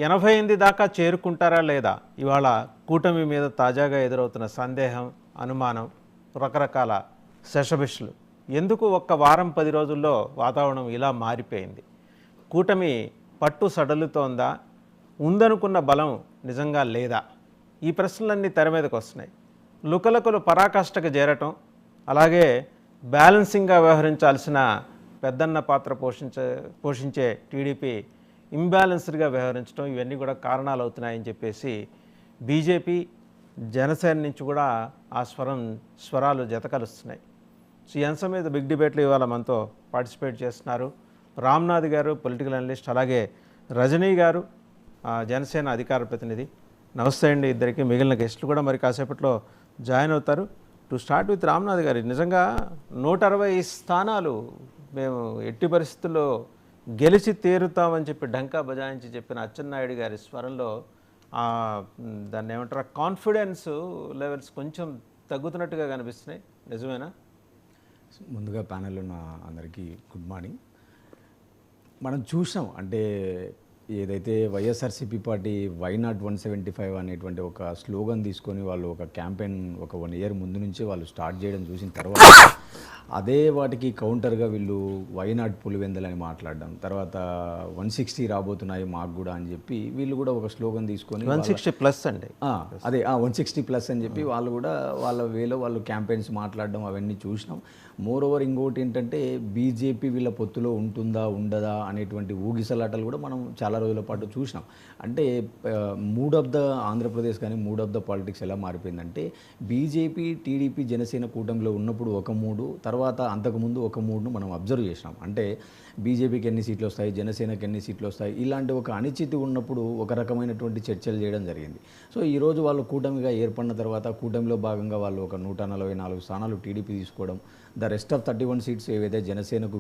88 దాకా చేరుకుంటారా లేదా? ఇవాళ కూటమి మీద తాజాగా ఎదురవుతున్న సందేహం, అనుమానం, రకరకాల శషబిషలు. ఎందుకు ఒక్క వారం 10 రోజుల్లో వాతావరణం ఇలా మారిపోయింది? కూటమి పట్టు సడలుతోందా? ఉందనుకున్న బలం నిజంగా లేదా? ఈ ప్రశ్నలన్నీ తెర మీదకు వస్తున్నాయి. లుకలుకలు పరాకాష్ఠకు చేరటం, అలాగే బ్యాలెన్సింగ్గా వ్యవహరించాల్సిన పెద్దన్న పాత్ర పోషించే టీడీపీ ఇంబ్యాలెన్స్డ్గా వ్యవహరించడం, ఇవన్నీ కూడా కారణాలు అవుతున్నాయని చెప్పేసి బీజేపీ, జనసేన నుంచి కూడా ఆ స్వరాలు జతకలుస్తున్నాయి. సో ఈ అంశం మీద బిగ్ డిబేట్లు ఇవాళ మనతో పార్టిసిపేట్ చేస్తున్నారు రామ్నాథ్ గారు, పొలిటికల్ అనలిస్ట్, అలాగే రజనీ గారు, జనసేన అధికార ప్రతినిధి. నమస్తే అండి ఇద్దరికి. మిగిలిన గెస్టులు కూడా మరి కాసేపట్లో జాయిన్ అవుతారు. టు స్టార్ట్ విత్ రామ్నాథ్ గారు, నిజంగా 160 స్థానాలు మేము ఎట్టి పరిస్థితుల్లో గెలిచి తీరుతామని చెప్పి డంకా బజాయించి చెప్పిన అచ్చెన్నాయుడు గారి స్వరంలో దాన్ని ఏమంటారు, కాన్ఫిడెన్స్ లెవెల్స్ కొంచెం తగ్గుతున్నట్టుగా కనిపిస్తున్నాయి. నిజమేనా? ముందుగా ప్యానెల్లో ఉన్న అందరికీ గుడ్ మార్నింగ్. మనం చూసాం, అంటే ఏదైతే వైఎస్ఆర్సీపీ పార్టీ వై నాట్ 175 అనేటువంటి ఒక స్లోగన్ తీసుకొని వాళ్ళు ఒక క్యాంపెయిన్ ఒక 1 year ముందు నుంచే వాళ్ళు స్టార్ట్ చేయడం చూసిన తర్వాత అదే వాటికి కౌంటర్గా వీళ్ళు వై నాట్ పులివెందులని మాట్లాడడం, తర్వాత 160 రాబోతున్నాయి మాకు కూడా అని చెప్పి వీళ్ళు కూడా ఒక స్లోగన్ తీసుకొని 160+ అండి, అదే 160+ అని చెప్పి వాళ్ళు కూడా వాళ్ళ వేలో వాళ్ళు క్యాంపెయిన్స్ మాట్లాడడం అవన్నీ చూసినాం. మోర్ ఓవర్ ఇంకోటి ఏంటంటే బీజేపీ వీళ్ళ పొత్తులో ఉంటుందా ఉండదా అనేటువంటి ఊగిసలాటలు కూడా మనం చాలా రోజుల పాటు చూసినాం. అంటే మూడ్ ఆఫ్ ద ఆంధ్రప్రదేశ్ కానీ మూడ్ ఆఫ్ ద పాలిటిక్స్ ఎలా మారిపోయిందంటే బీజేపీ, టీడీపీ, జనసేన కూటమిలో ఉన్నప్పుడు ఒక మూడు, తర్వాత అంతకుముందు ఒక మూడును మనం అబ్జర్వ్ చేసినాం. అంటే బీజేపీకి ఎన్ని సీట్లు వస్తాయి, జనసేనకి ఎన్ని సీట్లు వస్తాయి, ఇలాంటి ఒక అనిశ్చితి ఉన్నప్పుడు ఒక రకమైనటువంటి చర్చలు చేయడం జరిగింది. సో ఈరోజు వాళ్ళు కూటమిగా ఏర్పడిన తర్వాత కూటమిలో భాగంగా వాళ్ళు ఒక 144 స్థానాలు టీడీపీ తీసుకోవడం, ద రెస్ట్ ఆఫ్ 31 సీట్స్ ఏవైతే జనసేనకు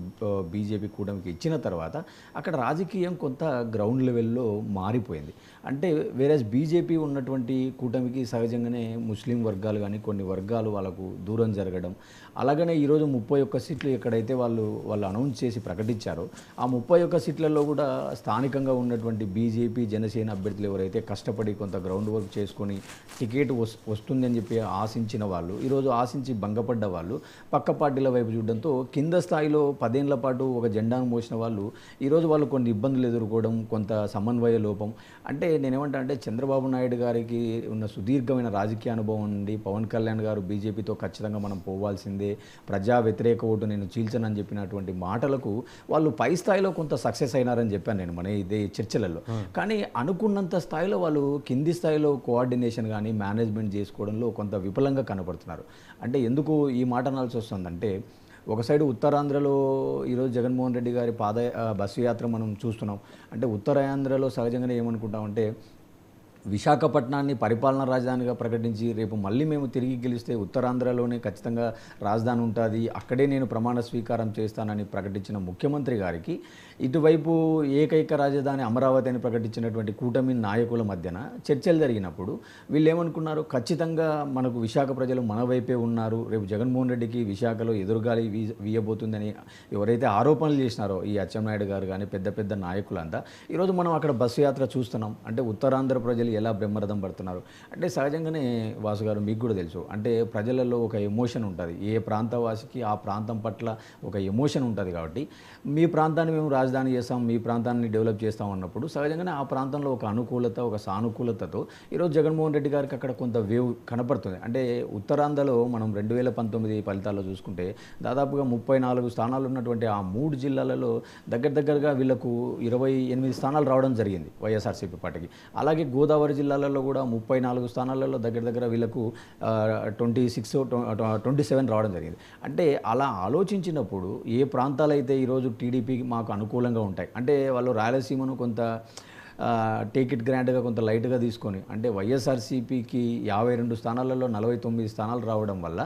బీజేపీ కూటమికి ఇచ్చిన తర్వాత అక్కడ రాజకీయం కొంత గ్రౌండ్ లెవెల్లో మారిపోయింది. అంటే వేరేస్ బీజేపీ ఉన్నటువంటి కూటమికి సహజంగానే ముస్లిం వర్గాలు కానీ కొన్ని వర్గాలు వాళ్ళకు దూరం జరగడం, అలాగనే ఈరోజు 31 సీట్లు ఎక్కడైతే వాళ్ళు అనౌన్స్ చేసి ప్రకటించారో ఆ 31 సీట్లలో కూడా స్థానికంగా ఉన్నటువంటి బీజేపీ, జనసేన అభ్యర్థులు ఎవరైతే కష్టపడి కొంత గ్రౌండ్ వర్క్ చేసుకొని టికెట్ వస్తుందని చెప్పి ఆశించిన వాళ్ళు, ఈరోజు ఆశించి భంగపడ్డ వాళ్ళు పక్క పార్టీల వైపు చూడడంతో కింద స్థాయిలో 10 ఏళ్ల పాటు ఒక జెండాను మోసిన వాళ్ళు ఈరోజు వాళ్ళు కొన్ని ఇబ్బందులు ఎదుర్కోవడం, కొంత సమన్వయ లోపం. అంటే నేనేమంటా అంటే చంద్రబాబు నాయుడు గారికి ఉన్న సుదీర్ఘమైన రాజకీయ అనుభవం నుండి పవన్ కళ్యాణ్ గారు బీజేపీతో ఖచ్చితంగా మనం పోవాల్సిందే, ప్రజా వ్యతిరేక ఓటు నేను చీల్చనని చెప్పినటువంటి మాటలకు వాళ్ళు పై స్థాయిలో కొంత సక్సెస్ అయినారని చెప్పాను నేను మన ఇదే చర్చలలో. కానీ అనుకున్నంత స్థాయిలో వాళ్ళు కింది స్థాయిలో కోఆర్డినేషన్ కానీ మేనేజ్మెంట్ చేసుకోవడంలో కొంత విఫలంగా కనపడుతున్నారు. అంటే ఎందుకు ఈ మాట అనాల్సి వస్తుందంటే ఒక సైడు ఉత్తరాంధ్రలో ఈరోజు జగన్మోహన్ రెడ్డి గారి బస్సు యాత్ర మనం చూస్తున్నాం. అంటే ఉత్తరాంధ్రలో సహజంగానే ఏమనుకుంటామంటే విశాఖపట్నాన్ని పరిపాలనా రాజధానిగా ప్రకటించి రేపు మళ్ళీ మేము తిరిగి గెలిస్తే ఉత్తరాంధ్రలోనే ఖచ్చితంగా రాజధాని ఉంటుంది, అక్కడే నేను ప్రమాణ స్వీకారం చేస్తానని ప్రకటించిన ముఖ్యమంత్రి గారికి ఇటువైపు ఏకైక రాజధాని అమరావతి అని ప్రకటించినటువంటి కూటమి నాయకుల మధ్యన చర్చలు జరిగినప్పుడు వీళ్ళు ఏమనుకున్నారు, ఖచ్చితంగా మనకు విశాఖ ప్రజలు మన వైపే ఉన్నారు, రేపు జగన్మోహన్ రెడ్డికి విశాఖలో ఎదురుగాలి వీయబోతుందని ఎవరైతే ఆరోపణలు చేసినారో ఈ అచ్చెన్నాయుడు గారు కానీ పెద్ద పెద్ద నాయకులంతా ఈరోజు మనం అక్కడ బస్సు యాత్ర చూస్తున్నాం. అంటే ఉత్తరాంధ్ర ప్రజలు ఎలా బ్రహ్మరథం పడుతున్నారు అంటే సహజంగానే వాసు గారు మీకు కూడా తెలుసు, అంటే ప్రజలలో ఒక ఎమోషన్ ఉంటుంది, ఏ ప్రాంతవాసికి ఆ ప్రాంతం పట్ల ఒక ఎమోషన్ ఉంటుంది. కాబట్టి మీ ప్రాంతాన్ని మేము రాజధాని చేస్తాం, మీ ప్రాంతాన్ని డెవలప్ చేస్తాం అన్నప్పుడు సహజంగానే ఆ ప్రాంతంలో ఒక అనుకూలత, ఒక సానుకూలతతో ఈరోజు జగన్మోహన్ రెడ్డి గారికి అక్కడ కొంత వేవ్ కనపడుతుంది. అంటే ఉత్తరాంధ్రలో మనం 2019 ఫలితాల్లో చూసుకుంటే దాదాపుగా 34 స్థానాలు ఉన్నటువంటి ఆ 3 జిల్లాలలో దగ్గరగా వీళ్లకు 28 స్థానాలు రావడం జరిగింది వైఎస్ఆర్సీపీ పార్టీకి. అలాగే గోదావరి జిల్లాలలో కూడా 34 స్థానాలలో దగ్గర వీళ్ళకు 27 రావడం జరిగింది. అంటే అలా ఆలోచించినప్పుడు ఏ ప్రాంతాలైతే ఈరోజు టీడీపీకి మాకు అనుకూలంగా ఉంటాయి, అంటే వాళ్ళు రాయలసీమను కొంత టేక్ ఇట్ గ్రాంట్గా కొంత లైట్గా తీసుకొని, అంటే వైఎస్ఆర్సీపీకి 52 స్థానాలలో 49 స్థానాలు రావడం వల్ల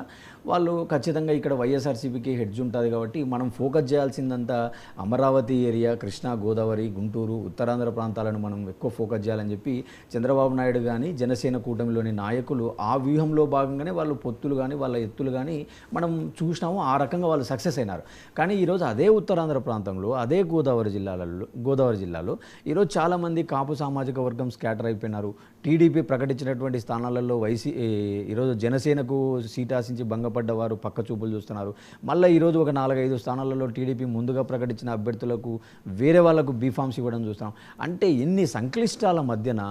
వాళ్ళు ఖచ్చితంగా ఇక్కడ వైఎస్ఆర్సీపీకి హెడ్జ్ ఉంటుంది. కాబట్టి మనం ఫోకస్ చేయాల్సిందంతా అమరావతి ఏరియా, కృష్ణా, గోదావరి, గుంటూరు, ఉత్తరాంధ్ర ప్రాంతాలను మనం ఎక్కువ ఫోకస్ చేయాలని చెప్పి చంద్రబాబు నాయుడు కానీ జనసేన కూటమిలోని నాయకులు ఆ వ్యూహంలో భాగంగానే వాళ్ళు పొత్తులు కానీ వాళ్ళ ఎత్తులు కానీ మనం చూసినాము. ఆ రకంగా వాళ్ళు సక్సెస్ అయినారు. కానీ ఈరోజు అదే ఉత్తరాంధ్ర ప్రాంతంలో, అదే గోదావరి జిల్లాలో ఈరోజు చాలామంది కాపు సామాజిక వర్గం స్కాటర్ అయిపోయినారు. టీడీపీ ప్రకటించినటువంటి స్థానాలలో ఈరోజు జనసేనకు సీట్ ఆశించి భంగపడ్డ వారు పక్క చూపులు చూస్తున్నారు. మళ్ళీ ఈరోజు ఒక 4-5 స్థానాలలో టీడీపీ ముందుగా ప్రకటించిన అభ్యర్థులకు వేరే వాళ్ళకు బీఫామ్స్ ఇవ్వడం చూస్తున్నాం. అంటే ఎన్ని సంక్లిష్టాల మధ్యన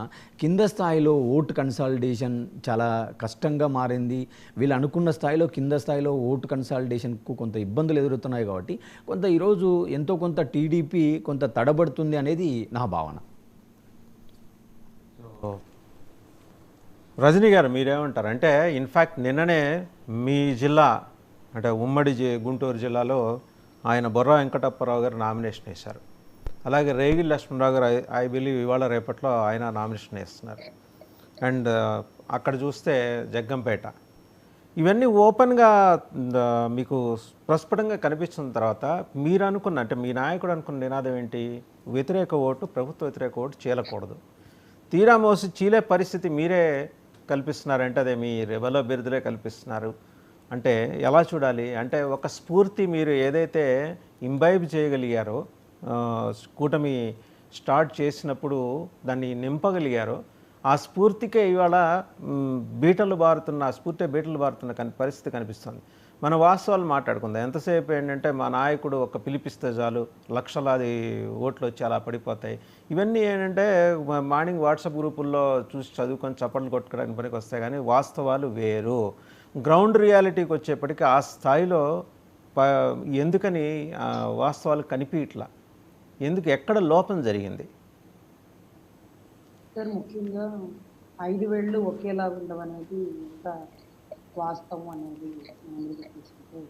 కింద స్థాయిలో ఓటు కన్సాలిడేషన్ చాలా కష్టంగా మారింది. వీళ్ళు అనుకున్న స్థాయిలో కింద స్థాయిలో ఓటు కన్సాలిడేషన్కు కొంత ఇబ్బందులు ఎదురుతున్నాయి. కాబట్టి కొంత ఈరోజు ఎంతో కొంత టీడీపీ కొంత తడబడుతుంది అనేది నా భావన. రజనీ గారు మీరేమంటారు? అంటే ఇన్ఫ్యాక్ట్ నిన్ననే మీ జిల్లా అంటే ఉమ్మడి గుంటూరు జిల్లాలో ఆయన బొర్రా వెంకటప్పారావు గారు నామినేషన్ వేశారు. అలాగే రేగిల్ లక్ష్మణరావు గారు ఐ బిలీవ్ ఇవాళ రేపట్లో ఆయన నామినేషన్ వేస్తున్నారు. అండ్ అక్కడ చూస్తే జగ్గంపేట, ఇవన్నీ ఓపెన్గా మీకు ప్రస్ఫుటంగా కనిపిస్తున్న తర్వాత మీరు అనుకున్న అంటే మీ నాయకుడు అనుకున్న నినాదం ఏంటి? వ్యతిరేక ఓటు, ప్రభుత్వ వ్యతిరేక ఓటు చీలకూడదు. తీరా మోసి చీలే పరిస్థితి మీరే కల్పిస్తున్నారంటే అదే మీ రెబల్ అభ్యర్థులే కల్పిస్తున్నారు అంటే ఎలా చూడాలి? అంటే ఒక స్ఫూర్తి మీరు ఏదైతే ఇంబైబ్ చేయగలిగారో కూటమి స్టార్ట్ చేసినప్పుడు దాన్ని నింపగలిగారో ఆ స్ఫూర్తికే ఇవాళ బీటలు బారుతున్న పరిస్థితి కనిపిస్తుంది. మన వాస్తవాలు మాట్లాడుకుందాం. ఎంతసేపు ఏంటంటే మా నాయకుడు ఒక పిలిపిస్తే చాలు లక్షలాది ఓట్లు వచ్చి అలా పడిపోతాయి. ఇవన్నీ ఏంటంటే మార్నింగ్ వాట్సాప్ గ్రూపుల్లో చూసి చదువుకొని చప్పట్లు కొట్టుకోవడానికి పనికి వస్తాయి. కానీ వాస్తవాలు వేరు. గ్రౌండ్ రియాలిటీకి వచ్చేప్పటికీ ఆ స్థాయిలో ఎందుకని వాస్తవాలు కనిపించట్లా? ఎందుకు ఎక్కడ లోపం జరిగింది? సార్ ముఖ్యంగా 5 వేళ్ళు ఒకేలాగా ఉండవనేది ఎంత వాస్తవం అనేది మనం తీసుకుంటే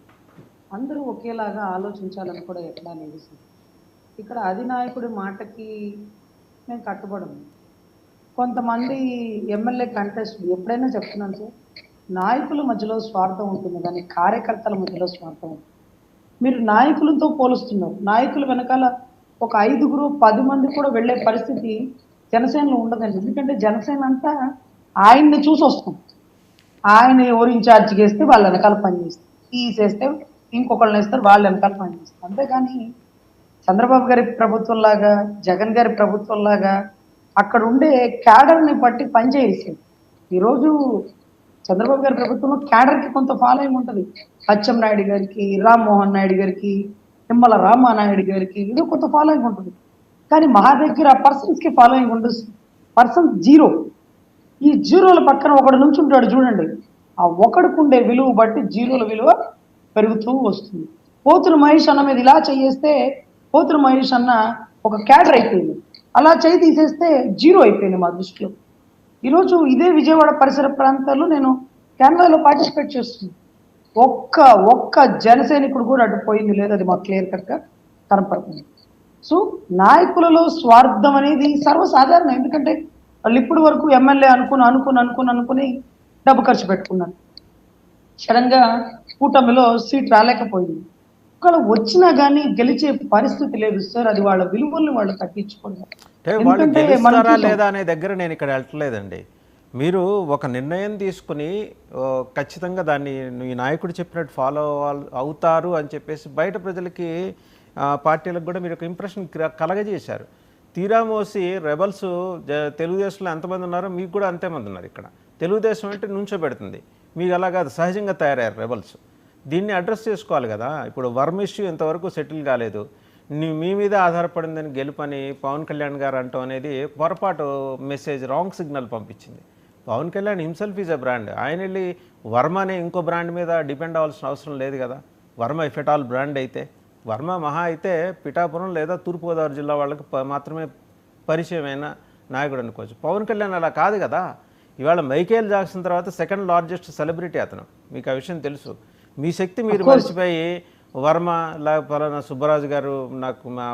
అందరూ ఒకేలాగా ఆలోచించాలని కూడా ఎక్కడా లేదు సార్. ఇక్కడ అధినాయకుడి మాటకి మేము కట్టుబడము. కొంతమంది ఎమ్మెల్యే కంటెస్ట్ ఎప్పుడైనా చెప్తున్నాను సార్, నాయకుల మధ్యలో స్వార్థం ఉంటుంది కానీ కార్యకర్తల మధ్యలో స్వార్థం ఉంటుంది. మీరు నాయకులతో పోలుస్తున్నారు. నాయకుల వెనకాల ఒక 5-10 మంది కూడా వెళ్ళే పరిస్థితి జనసేనలో ఉండదండి. ఎందుకంటే జనసేన అంతా ఆయన్ని చూసి వస్తాం. ఆయన ఎవరు ఇన్ఛార్జిగా వేస్తే వాళ్ళ వెనకాల పనిచేస్తారు, తీసేస్తే ఇంకొకళ్ళని వేస్తారు, వాళ్ళ వెనకాల పనిచేస్తారు. అంతేగాని చంద్రబాబు గారి ప్రభుత్వంలాగా జగన్ గారి ప్రభుత్వంలాగా అక్కడ ఉండే క్యాడర్ని బట్టి పనిచేసేది. ఈరోజు చంద్రబాబు గారి ప్రభుత్వంలో క్యాడర్కి కొంత ఫాలోయింగ్ ఉంటుంది. అచ్చెన్నాయుడు గారికి, రామ్మోహన్ నాయుడు గారికి, నిమ్మల రామానాయుడు గారికి ఏదో కొంత ఫాలోయింగ్ ఉంటుంది. కానీ మా దగ్గర పర్సన్స్కి ఫాలోయింగ్ ఉండదు. పర్సన్ 0. ఈ 0ల పక్కన ఒకడు నుంచి ఉంటాడు చూడండి. ఆ ఒకడికి ఉండే విలువ బట్టి 0ల విలువ పెరుగుతూ వస్తుంది. పోతుల మహేష్ అన్న మీద ఇలా చేస్తే పోతుల మహేష్ అన్న ఒక క్యాడర్ అయిపోయింది. అలా చేయి తీసేస్తే 0 అయిపోయింది మా దృష్టిలో. ఈరోజు ఇదే విజయవాడ పరిసర ప్రాంతాల్లో నేను క్యాన్వాలో పార్టిసిపేట్ చేస్తున్నాను. ఒక్క జనసైనికుడు కూడా అటు పోయింది లేదు. అది మాకు క్లియర్ కట్గా కనపడుతుంది. సో నాయకులలో స్వార్థం అనేది సర్వసాధారణం. ఎందుకంటే వాళ్ళు ఇప్పటి వరకు ఎమ్మెల్యే అనుకుని డబ్బు ఖర్చు పెట్టుకున్నారు. సడన్గా కూటమిలో సీట్ రాలేకపోయింది. ఒకవేళ వచ్చినా కానీ గెలిచే పరిస్థితి లేదు సార్. అది వాళ్ళ విలువల్ని వాళ్ళు తగ్గించుకోలేదు. లేదా అనే దగ్గర నేను ఇక్కడ వెళ్ళట్లేదండి. మీరు ఒక నిర్ణయం తీసుకుని ఖచ్చితంగా దాన్ని ఈ నాయకుడు చెప్పినట్టు ఫాలో అవుతారు అని చెప్పేసి బయట ప్రజలకి పార్టీలకు కూడా మీరు ఒక ఇంప్రెషన్ కలగజేశారు. తీరామోసి రెబల్స్ తెలుగుదేశంలో ఎంతమంది ఉన్నారో మీకు కూడా అంతేమంది ఉన్నారు. ఇక్కడ తెలుగుదేశం అంటే నుంచోబెడుతుంది, మీకు అలా కాదు, సహజంగా తయారయ్యారు రెబల్స్. దీన్ని అడ్రస్ చేసుకోవాలి కదా. ఇప్పుడు వర్మ ఇష్యూ ఇంతవరకు సెటిల్ కాలేదు, మీ మీద ఆధారపడిందని గెలుపని పవన్ కళ్యాణ్ గారు అంటాం అనేది పొరపాటు మెసేజ్, రాంగ్ సిగ్నల్ పంపించింది. Pawan Kalyan himself is a brand. ఆయన వెళ్ళి వర్మ అనే ఇంకో బ్రాండ్ మీద డిపెండ్ అవ్వాల్సిన అవసరం లేదు కదా. Varma if at all brand అయితే వర్మ మహా అయితే పిఠాపురం లేదా తూర్పుగోదావరి జిల్లా వాళ్ళకి మాత్రమే పరిచయమైన నాయకుడు అనుకోవచ్చు. పవన్ కళ్యాణ్ అలా కాదు కదా. ఇవాళ మైకేల్ జాక్సన్ తర్వాత 2nd లార్జెస్ట్ సెలబ్రిటీ అతను. మీకు ఆ విషయం తెలుసు. మీ శక్తి మీరు మర్చిపోయి వర్మ పలానా సుబ్బరాజు గారు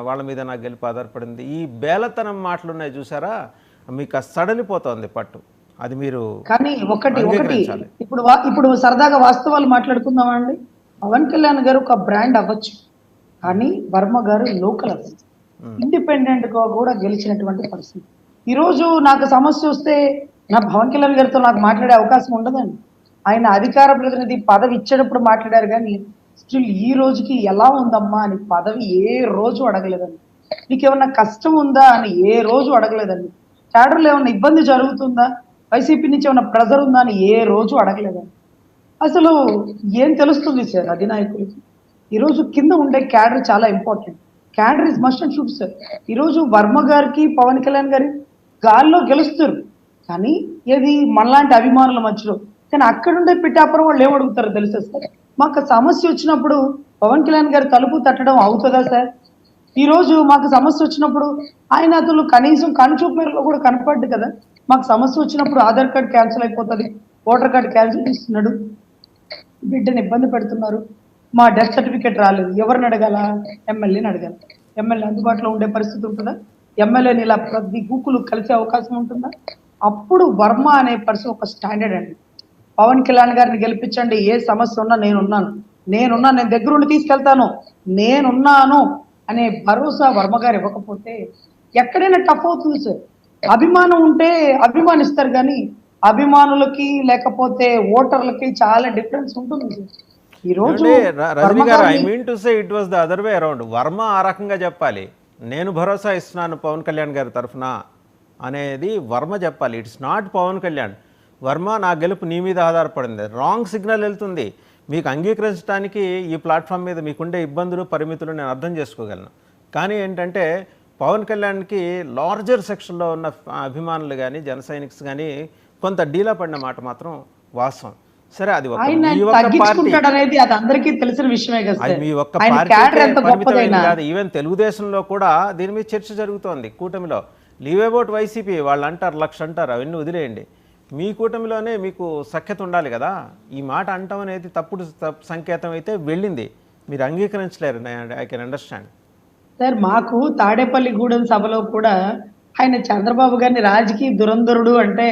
వాళ్ళ మీద నాకు గెలుపు ఆధారపడింది, ఈ బేలతనం మాటలు ఉన్నాయి చూసారా, మీకు సడలిపోతుంది పట్టు. అది మీరు కానీ ఒకటి ఇప్పుడు సరదాగా వాస్తవాలు మాట్లాడుకుందామండి. పవన్ కళ్యాణ్ గారు ఒక బ్రాండ్ అవ్వచ్చు, కానీ వర్మ గారు లోకల్ అవ్వచ్చు. ఇండిపెండెంట్ గా కూడా గెలిచినటువంటి పరిస్థితి. ఈరోజు నాకు సమస్య వస్తే నా పవన్ కళ్యాణ్ గారితో నాకు మాట్లాడే అవకాశం ఉండదండి. ఆయన అధికార ప్రతినిధి పదవి ఇచ్చేటప్పుడు మాట్లాడారు, కానీ స్టిల్ ఈ రోజుకి ఎలా ఉందమ్మా అని పదవి ఏ రోజు అడగలేదండి. మీకు ఏమన్నా కష్టం ఉందా అని ఏ రోజు అడగలేదండి. క్యాడర్లో ఏమన్నా ఇబ్బంది జరుగుతుందా, వైసీపీ నుంచి ఏమన్నా ప్రెజర్ ఉందా అని ఏ రోజు అడగలేదండి. అసలు ఏం తెలుస్తుంది సార్ అధినాయకులకి? ఈరోజు కింద ఉండే క్యాడర్ చాలా important. Cadre is must and should sir. ఈరోజు వర్మ గారికి, పవన్ కళ్యాణ్ గారి గాల్లో గెలుస్తారు. కానీ ఏది మనలాంటి అభిమానుల మధ్యలో. కానీ అక్కడుండే పిఠాపురం వాళ్ళు ఏం అడుగుతారో తెలుసా సార్? మాకు సమస్య వచ్చినప్పుడు పవన్ కళ్యాణ్ గారి తలుపు తట్టడం అవుతుందా సార్? ఈ రోజు మాకు సమస్య వచ్చినప్పుడు ఆయన అతను కనీసం కనుచూపు మేరలో కూడా కనపడ్డు కదా. మాకు సమస్య వచ్చినప్పుడు ఆధార్ కార్డు క్యాన్సిల్ అయిపోతుంది, ఓటర్ కార్డు క్యాన్సిల్ చేస్తున్నాడు, బిడ్డని ఇబ్బంది పెడుతున్నారు, మా డెత్ సర్టిఫికేట్ రాలేదు, ఎవరిని అడగాల? ఎమ్మెల్యేని అడగాలి. ఎమ్మెల్యే అందుబాటులో ఉండే పరిస్థితి ఉంటుందా? ఎమ్మెల్యేని ఇలా ప్రతి గుక్కులు కలిసే అవకాశం ఉంటుందా? అప్పుడు వర్మ అనే పరిస్థితి ఒక స్టాండర్డ్ అండి. పవన్ కళ్యాణ్ గారిని గెలిపించండి, ఏ సమస్య ఉన్నా నేనున్నాను, నేను దగ్గరుండి తీసుకెళ్తాను, నేనున్నాను అనే భరోసా వర్మ గారు ఇవ్వకపోతే ఎక్కడైనా టఫ్ అవుతుంది సార్. అభిమానం ఉంటే అభిమానిస్తారు, కానీ అభిమానులకి లేకపోతే ఓటర్లకి చాలా డిఫరెన్స్ ఉంటుంది సార్. ఈ రోజు రజనీ గారు, I mean to say it was the other way around. Varma ఆ రకంగా చెప్పాలి, నేను భరోసా ఇస్తున్నాను పవన్ కళ్యాణ్ గారి తరఫున అనేది వర్మ చెప్పాలి. It's not Pawan Kalyan. వర్మ నా గెలుపు నీ మీద ఆధారపడింది, రాంగ్ సిగ్నల్ వెళ్తుంది. మీకు అంగీకరించడానికి ఈ ప్లాట్ఫామ్ మీద మీకుండే ఇబ్బందులు, పరిమితులు నేను అర్థం చేసుకోగలను. కానీ ఏంటంటే పవన్ కళ్యాణ్కి లార్జర్ సెక్షన్లో ఉన్న అభిమానులు కానీ, జన సైనిక్స్ కానీ కొంత డీలా పడిన మాట మాత్రం వాస్తవం. సరే, అది మీ ఒక్క పార్టీ, అది అందరికీ తెలిసిన విషయమే కదా. అది మీ ఒక్క పార్టీ కాదు, ఈవెన్ తెలుగుదేశంలో కూడా దీని మీద చర్చ జరుగుతోంది కూటమిలో. లీవ్ అబౌట్ వైసీపీ, వాళ్ళు అంటారు, లక్ష అంటారు, అవన్నీ వదిలేయండి. మీ కూటమిలోనే మీకు సఖ్యత ఉండాలి కదా. ఈ మాట అంటాం అనేది తప్పుడు సంకేతం అయితే వెళ్ళింది, మీరు అంగీకరించలేరు. I can understand sir. మాకు తాడేపల్లిగూడెం సభలో కూడా ఆయన చంద్రబాబు గారిని రాజకీయ దురంధరుడు అంటే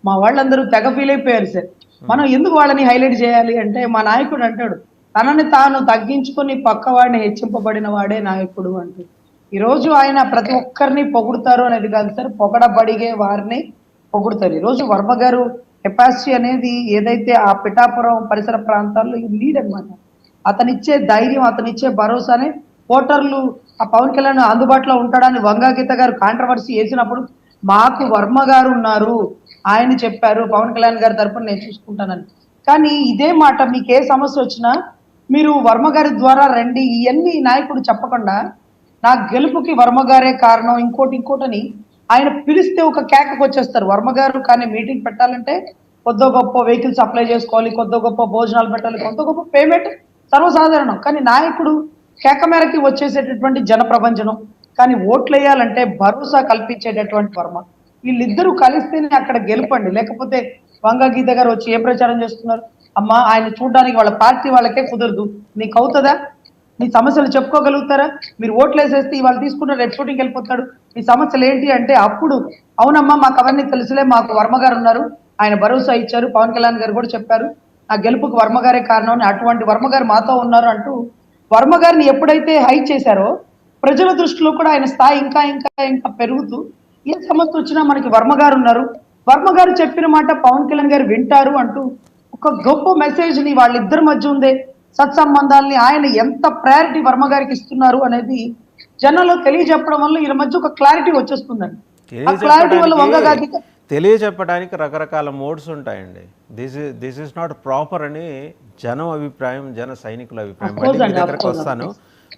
మా వాళ్ళందరూ తెగ ఫీల్ అయిపోయారు సార్. మనం ఎందుకు వాళ్ళని హైలైట్ చేయాలి అంటే, మా నాయకుడు అంటాడు, తనని తాను తగ్గించుకొని పక్క వాడిని హెచ్చింపబడిన వాడే నాయకుడు అంటూ. ఈరోజు ఆయన ప్రతి ఒక్కరిని పొగుడుతారు అనేది కాదు సార్, పొగడబడిగే వారిని పొగుడుతారు. ఈరోజు వర్మ గారు కెపాసిటీ అనేది ఏదైతే ఆ పిఠాపురం పరిసర ప్రాంతాల్లో లీడ్ అనమాట. అతనిచ్చే ధైర్యం, అతనిచ్చే భరోసానే ఓటర్లు ఆ పవన్ కళ్యాణ్ అందుబాటులో ఉంటాడని వంగా గీత గారు కాంట్రవర్సీ వేసినప్పుడు మాకు వర్మ గారు ఉన్నారు, ఆయన చెప్పారు పవన్ కళ్యాణ్ గారి తరపున నేను చూసుకుంటానని. కానీ ఇదే మాట మీకు ఏ సమస్య వచ్చినా మీరు వర్మ గారి ద్వారా రండి, ఇవన్నీ నాయకుడు చెప్పకుండా నా గెలుపుకి వర్మ గారే కారణం ఇంకోటని ఆయన పిలిస్తే ఒక కేకకు వచ్చేస్తారు వర్మ గారు. కానీ మీటింగ్ పెట్టాలంటే కొద్ది గొప్ప వెహికల్స్ అప్లై చేసుకోవాలి, కొద్ది గొప్ప భోజనాలు పెట్టాలి, కొద్ది గొప్ప పేమెంట్ సర్వసాధారణం. కానీ నాయకుడు కేక మేరకి వచ్చేసేటటువంటి జన ప్రపంచనం. కానీ ఓట్లు వేయాలంటే భరోసా కల్పించేటటువంటి వర్మ. వీళ్ళిద్దరూ కలిస్తేనే అక్కడ గెలుపండి. లేకపోతే వంగా గీత గారు వచ్చి ఏ ప్రచారం చేస్తున్నారు? అమ్మా, ఆయన చూడడానికి వాళ్ళ పార్టీ వాళ్ళకే కుదరదు, నీకు అవుతుందా? మీ సమస్యలు చెప్పుకోగలుగుతారా? మీరు ఓట్లు వేసేస్తే ఇవాళ తీసుకుంటే రేపు షూటింగ్కి వెళ్ళిపోతాడు, మీ సమస్యలు ఏంటి అంటే అప్పుడు అవునమ్మా మాకు అవన్నీ తెలుసులే, మాకు వర్మ గారు ఉన్నారు, ఆయన భరోసా ఇచ్చారు, పవన్ కళ్యాణ్ గారు కూడా చెప్పారు నా గెలుపుకు వర్మ గారే కారణం అని, అటువంటి వర్మ గారు మాతో ఉన్నారు అంటూ వర్మ గారిని ఎప్పుడైతే హైట్ చేశారో ప్రజల దృష్టిలో కూడా ఆయన స్థాయి ఇంకా ఇంకా ఇంకా పెరుగుతూ ఏ సమస్య వచ్చినా మనకి వర్మ గారు ఉన్నారు, వర్మ గారు చెప్పిన మాట పవన్ కళ్యాణ్ గారు వింటారు అంటూ ఒక గొప్ప మెసేజ్ ని వాళ్ళిద్దరి మధ్య ఉండే సత్సంబంధాలని ఆయన ఎంత ప్రయారిటీ వర్మ గారికి ఇస్తున్నారు అనేది జనంలో తెలియజెప్పడం వల్ల వీళ్ళ మధ్య ఒక క్లారిటీ వచ్చేస్తుందండి. ఆ క్లారిటీ వల్ల వంగగాకి తెలియజెప్పడానికి రకరకాల మోడ్స్ ఉంటాయండి. దిస్ ఇస్ నాట్ ప్రాపర్ అని జనం అభిప్రాయం, జన సైనికుల అభిప్రాయం.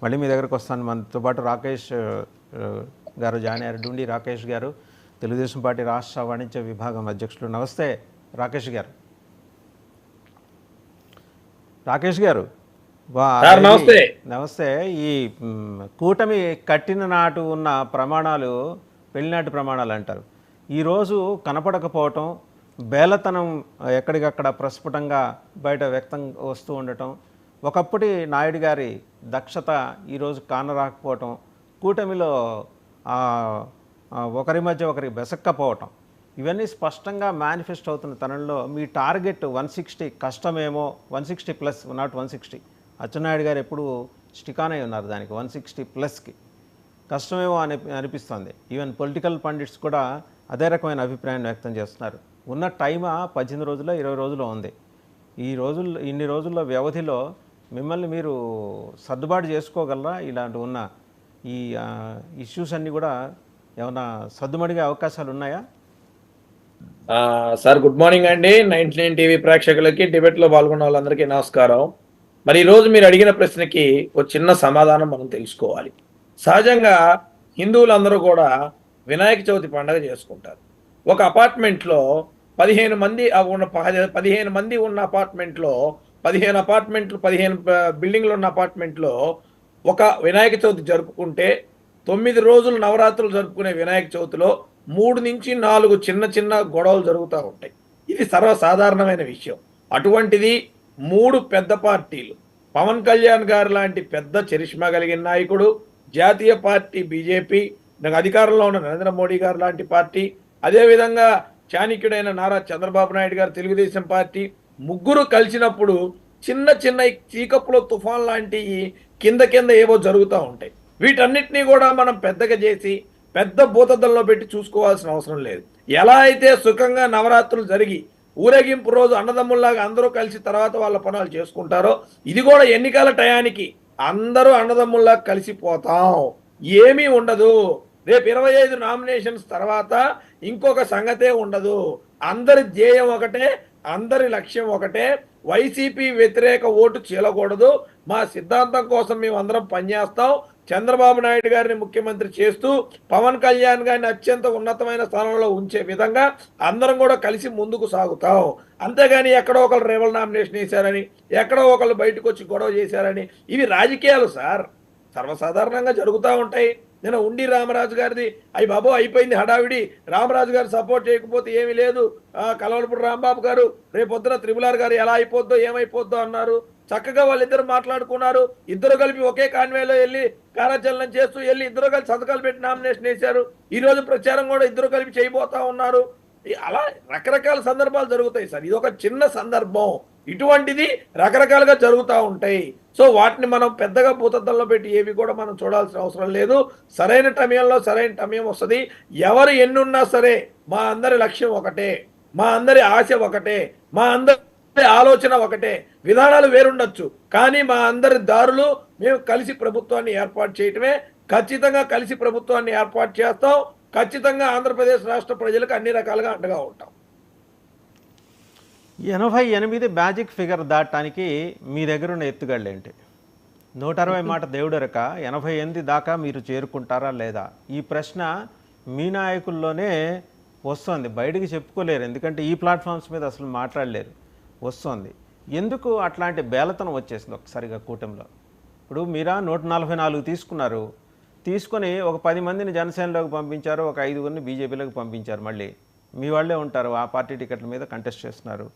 మళ్ళీ మీ దగ్గరకు వస్తాను. మనతో పాటు రాకేష్ గారు జాయిన్ అయ్యారు. డుండి రాకేష్ గారు, తెలుగుదేశం పార్టీ రాష్ట్ర వాణిజ్య విభాగం అధ్యక్షులు. నమస్తే రాకేష్ గారు. రాకేష్ గారు నమస్తే. ఈ కూటమి కట్టిన నాటు ఉన్న ప్రమాణాలు పెళ్లినాటి ప్రమాణాలు అంటారు. ఈరోజు కనపడకపోవటం, బేలతనం ఎక్కడికక్కడ ప్రస్ఫుటంగా బయట వ్యక్తం వస్తూ ఉండటం, ఒకప్పటి నాయుడు గారి దక్షత ఈరోజు కానరాకపోవటం, కూటమిలో ఒకరి మధ్య ఒకరికి బెసక్కపోవటం, ఇవన్నీ స్పష్టంగా మేనిఫెస్ట్ అవుతున్న తరుణంలో మీ టార్గెట్ 160 కష్టమేమో, 160 ప్లస్, నాట్ 160. అచ్చెన్నాయుడు గారు ఎప్పుడు స్టికాన్ అయి ఉన్నారు దానికి, 160 ప్లస్కి కష్టమేమో అనిపిస్తుంది. ఈవెన్ పొలిటికల్ పండిట్స్ కూడా అదే రకమైన అభిప్రాయాన్ని వ్యక్తం చేస్తున్నారు. ఉన్న టైమా 18 రోజుల్లో 20 రోజుల్లో ఉంది. ఇన్ని రోజుల్లో వ్యవధిలో మిమ్మల్ని మీరు సర్దుబాటు చేసుకోగలరా? ఇలాంటి ఉన్న ఈ ఇష్యూస్ అన్నీ కూడా ఏమైనా సద్దుమడిగే అవకాశాలు ఉన్నాయా? సార్ గుడ్ మార్నింగ్ అండి. 99 టీవీ ప్రేక్షకులకి, డిబేట్లో పాల్గొన్న వాళ్ళందరికీ నమస్కారం. మరి ఈరోజు మీరు అడిగిన ప్రశ్నకి ఒక చిన్న సమాధానం మనం తెలుసుకోవాలి. సహజంగా హిందువులందరూ కూడా వినాయక చవితి పండుగ చేసుకుంటారు. ఒక అపార్ట్మెంట్లో 15 మంది ఉన్న 15 మంది ఉన్న అపార్ట్మెంట్లో 15 బిల్డింగ్లు ఉన్న అపార్ట్మెంట్లో ఒక వినాయక చవితి జరుపుకుంటే 9 రోజులు నవరాత్రులు జరుపుకునే వినాయక చవితిలో 3 నుంచి 4 చిన్న చిన్న గొడవలు జరుగుతూ ఉంటాయి. ఇది సర్వసాధారణమైన విషయం. అటువంటిది 3 పెద్ద పార్టీలు, పవన్ కళ్యాణ్ గారు లాంటి పెద్ద చరిష్మా కలిగిన నాయకుడు, జాతీయ పార్టీ బీజేపీ, అధికారంలో ఉన్న నరేంద్ర మోడీ గారు లాంటి పార్టీ, అదేవిధంగా చాణక్యుడైన నారా చంద్రబాబు నాయుడు గారు తెలుగుదేశం పార్టీ, ముగ్గురు కలిసినప్పుడు చిన్న చిన్న చీకప్పులో తుఫాన్ లాంటి కింద ఏవో జరుగుతూ ఉంటాయి. వీటన్నిటినీ కూడా మనం పెద్దగా చేసి పెద్ద భూతద్దంలో పెట్టి చూసుకోవాల్సిన అవసరం లేదు. ఎలా అయితే సుఖంగా నవరాత్రులు జరిగి ఊరేగింపు రోజు అన్నదమ్ముల్లాగా అందరూ కలిసి తర్వాత వాళ్ళ పనులు చేసుకుంటారో, ఇది కూడా ఎన్నికల టయానికి అందరూ అన్నదమ్ముల్లా కలిసిపోతాం, ఏమీ ఉండదు. రేపు 25 నామినేషన్స్ తర్వాత ఇంకొక సంగతే ఉండదు. అందరి ధ్యేయం ఒకటే, అందరి లక్ష్యం ఒకటే. వైసీపీ వ్యతిరేక ఓటు చీలకూడదు. మా సిద్ధాంతం కోసం మేము అందరం పనిచేస్తాం. చంద్రబాబు నాయుడు గారిని ముఖ్యమంత్రి చేస్తూ పవన్ కళ్యాణ్ గారిని అత్యంత ఉన్నతమైన స్థానంలో ఉంచే విధంగా అందరం కూడా కలిసి ముందుకు సాగుతాం. అంతేగాని ఎక్కడో ఒకళ్ళు రేవల్ నామినేషన్ వేశారని, ఎక్కడో ఒకళ్ళు బయటకు వచ్చి గొడవ చేశారని, ఇవి రాజకీయాలు సార్, సర్వసాధారణంగా జరుగుతూ ఉంటాయి. నేను ఉండి రామరాజు గారిది అయ్యి బాబో అయిపోయింది హడావిడి, రామరాజు గారు సపోర్ట్ చేయకపోతే ఏమీ లేదు, కలవలపూడి రాంబాబు గారు రేపొద్దున త్రిపులార్ గారు ఎలా అయిపోద్దో ఏమైపోద్దో అన్నారు. చక్కగా వాళ్ళిద్దరు మాట్లాడుకున్నారు. ఇద్దరు కలిపి ఒకే కాన్వేలో వెళ్ళి కార్యాచలనం చేస్తూ వెళ్ళి ఇద్దరు కలిసి సంతకాలు పెట్టి నామినేషన్ వేశారు. ఈ రోజు ప్రచారం కూడా ఇద్దరు కలిపి చేయబోతా ఉన్నారు. అలా రకరకాల సందర్భాలు జరుగుతాయి సార్. ఇది ఒక చిన్న సందర్భం, ఇటువంటిది రకరకాలుగా జరుగుతూ ఉంటాయి. సో వాటిని మనం పెద్దగా భూతద్దంలో పెట్టి ఏవి కూడా మనం చూడాల్సిన అవసరం లేదు. సరైన సమయంలో సరైన సమయం వస్తుంది. ఎవరు ఎన్నున్నా సరే మా అందరి లక్ష్యం ఒకటే, మా అందరి ఆశ ఒకటే, మా అందరి ఆలోచన ఒకటే. విధానాలు వేరుండొచ్చు, కానీ మా అందరి దారులు మేము కలిసి ప్రభుత్వాన్ని ఏర్పాటు చేయటమే. ఖచ్చితంగా కలిసి ప్రభుత్వాన్ని ఏర్పాటు చేస్తాం. ఖచ్చితంగా ఆంధ్రప్రదేశ్ రాష్ట్ర ప్రజలకు అన్ని రకాలుగా అండగా ఉంటాం. 88 మ్యాజిక్ ఫిగర్ దాటడానికి మీ దగ్గర ఉన్న ఎత్తుగడలు ఏంటి? 160 మాట దేవుడరక 88 దాకా మీరు చేరుకుంటారా లేదా? ఈ ప్రశ్న మీ నాయకుల్లోనే వస్తుంది, బయటికి చెప్పుకోలేరు. ఎందుకంటే ఈ ప్లాట్ఫామ్స్ మీద అసలు మాట్లాడలేరు, వస్తుంది. ఎందుకు అట్లాంటి బేలతనం వచ్చేసింది ఒకసారిగా కూటమిలో? ఇప్పుడు మీరా 144 తీసుకున్నారు, తీసుకొని ఒక 10 మందిని జనసేనలోకి పంపించారు, ఒక 5గురిని బీజేపీలోకి పంపించారు. మళ్ళీ మీ వాళ్ళే ఉంటారు, ఆ పార్టీ టికెట్ల మీద కంటెస్ట్ చేస్తున్నారు.